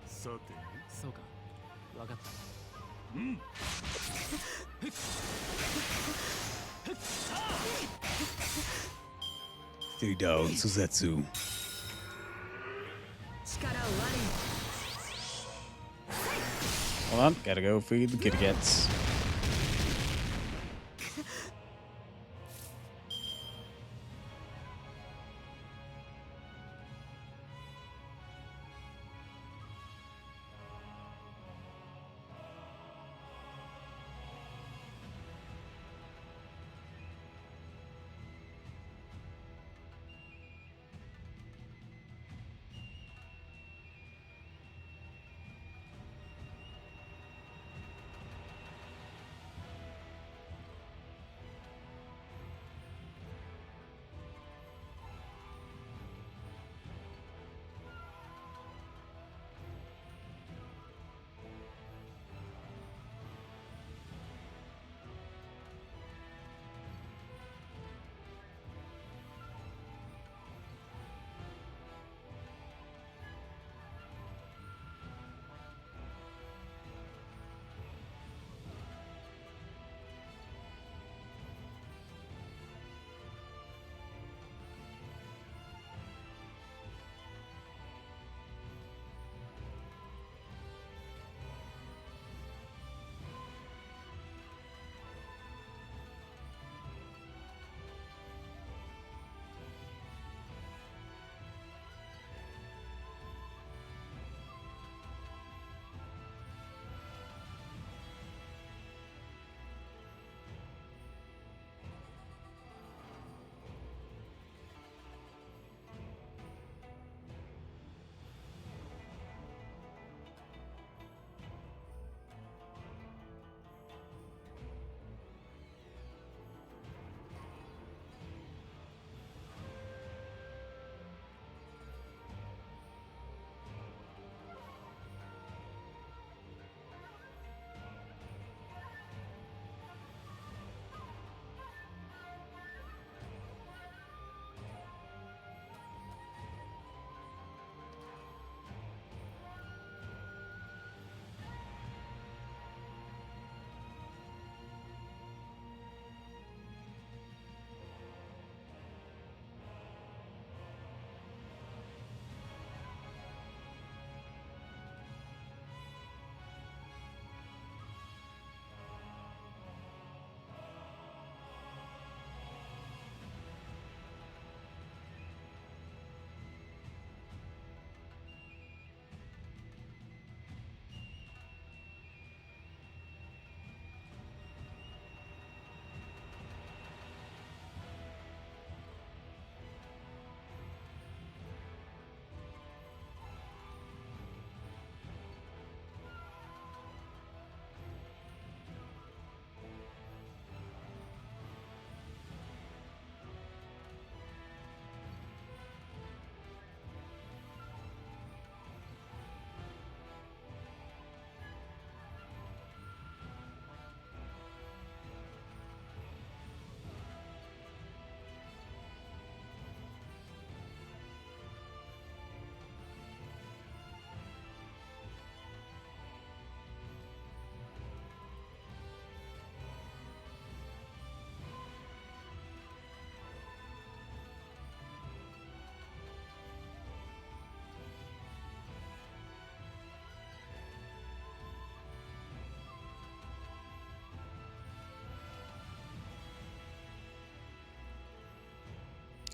さて、そうか、わかった。うん。 Stay down, Suzetsu. 力を我に。 Hold on, gotta go feed the kitty cats.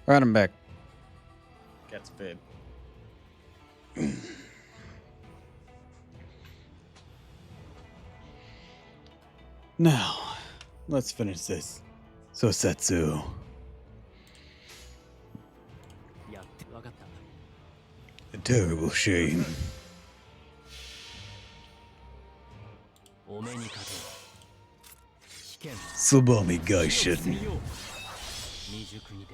Run him back. Cat's fed. Now, let's finish this. Suzetsu, A terrible shame. お目にかけ危険 Salami 火を防 Gaishin. ぎよう未熟にて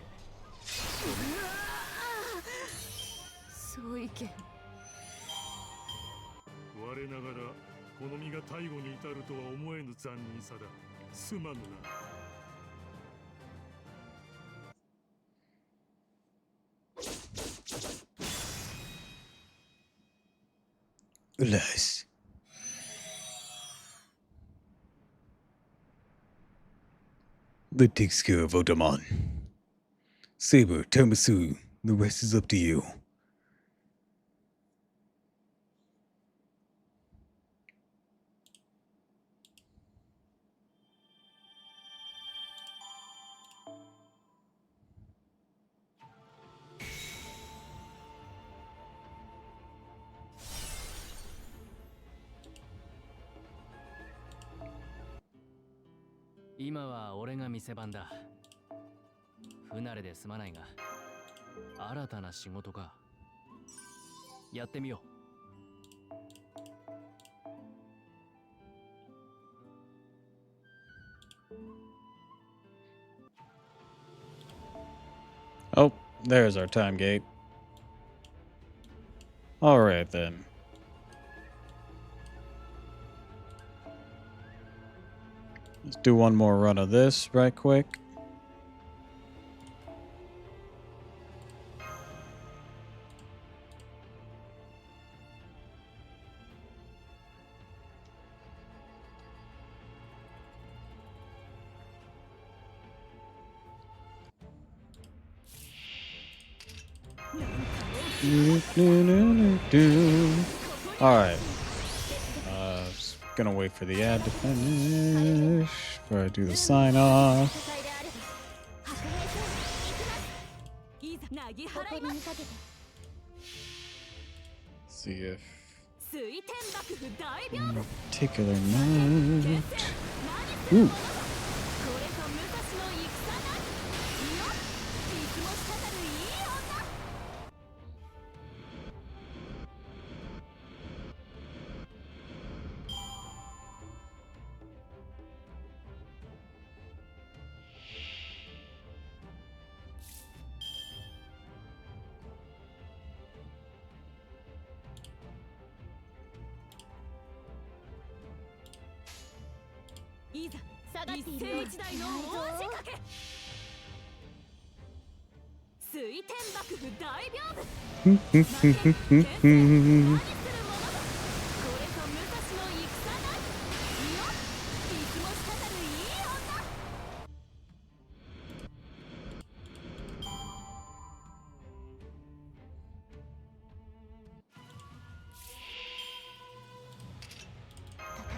そういけ我ながらこの身が逮捕に至るとは思えぬ残忍さだ。すまぬな。Alas. That takes care of Otamon. Saber, Termasu, the rest is up to you.「今は俺が店番だ不慣れですまないが新たな仕事かやってみよう Oh, there's our time gate. All right then. Let's do one more run of this right quick. Alright. Just gonna wait for the ad to finish before I do the sign off. いざなぎこ払いますこに見立てて See if 水天幕府大屏風 particular 先 note. 生何するものこれぞ武蔵の戦だいやいつも滴るいい女 いざ下がってい一るよ世一代の大仕掛け水天幕府大屏風負け決戦何するものだこれぞ武蔵の戦だいやいつも滴るいい女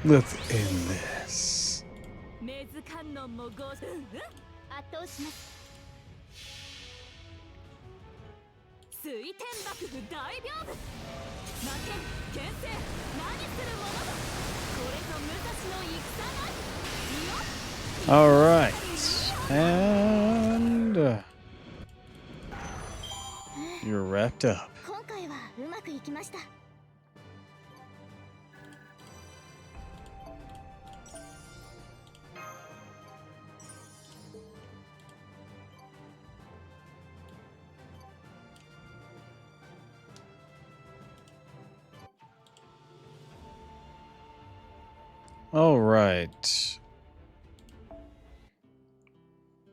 Let's end this. メズ観音もご圧倒します 水天幕府大屏風負け牽制何するものだこれぞ武蔵の戦だいや All right. And you're wrapped up. 今回はうまくいきました All right.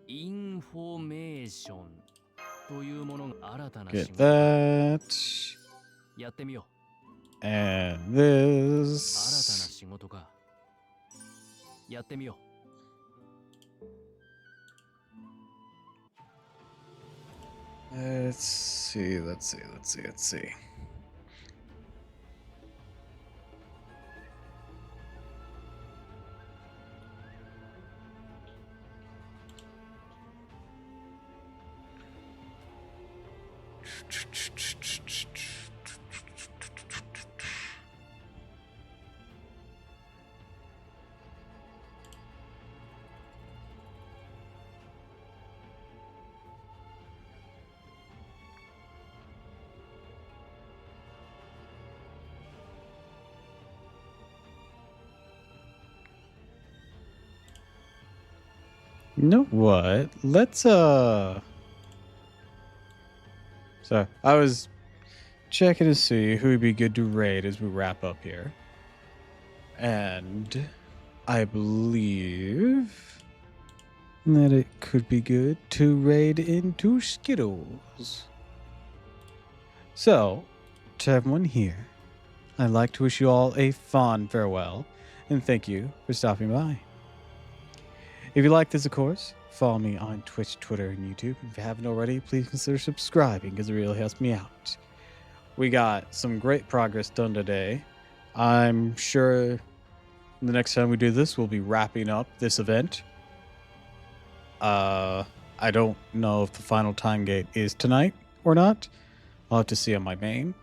インフォメーションというものが新たな仕 Get 事 that. やってみよ And う新たな this. 仕事かやってみよ Let's see. Let's see. know what? Let's So I was checking to see who would be good to raid as we wrap up here. And I believe that it could be good to raid into Skittles. So, to everyone here, I'd like to wish you all a fond farewell and thank you for stopping by. If you like this, of course, follow me on Twitch, Twitter, and YouTube. If you haven't already, please consider subscribing because it really helps me out. We got some great progress done today. I'm sure the next time we do this, we'll be wrapping up this event. I don't know if the final time gate is tonight or not. I'll have to see on my main,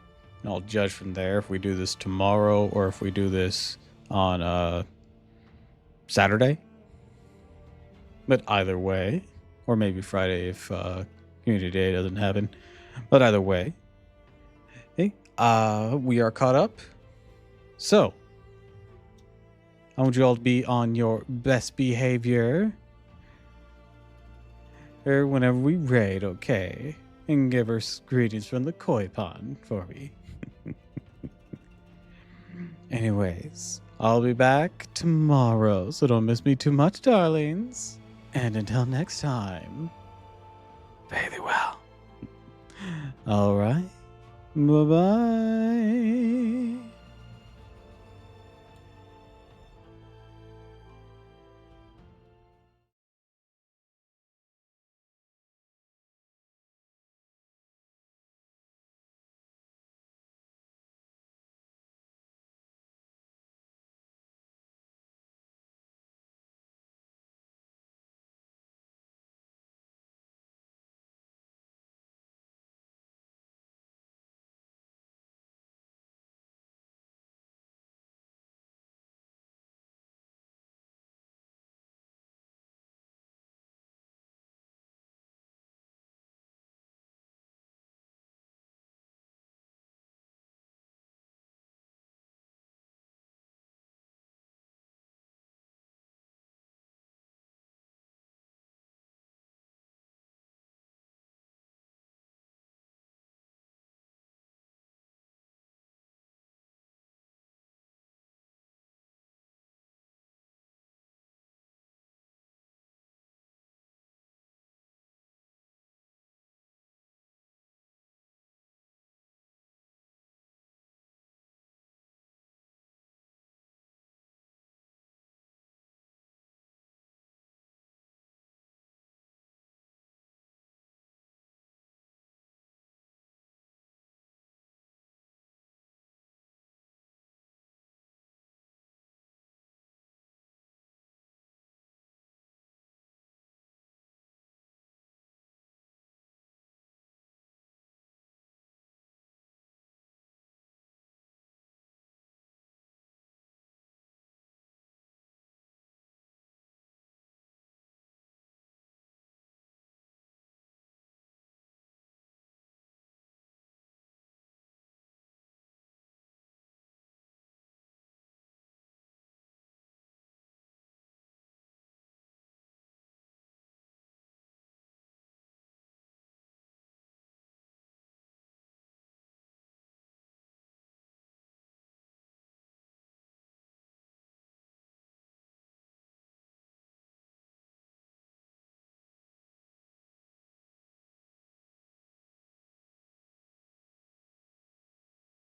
and I'll judge from there if we do this tomorrow or if we do this on Saturday. But either way, or maybe Friday if Community Day doesn't happen. But either way, hey, we are caught up. So, I want you all to be on your best behavior whenever we raid, okay? And give us greetings from the koi pond for me. Anyways, I'll be back tomorrow, so don't miss me too much, darlings. And until next time, fare thee well. All right. Bye-bye.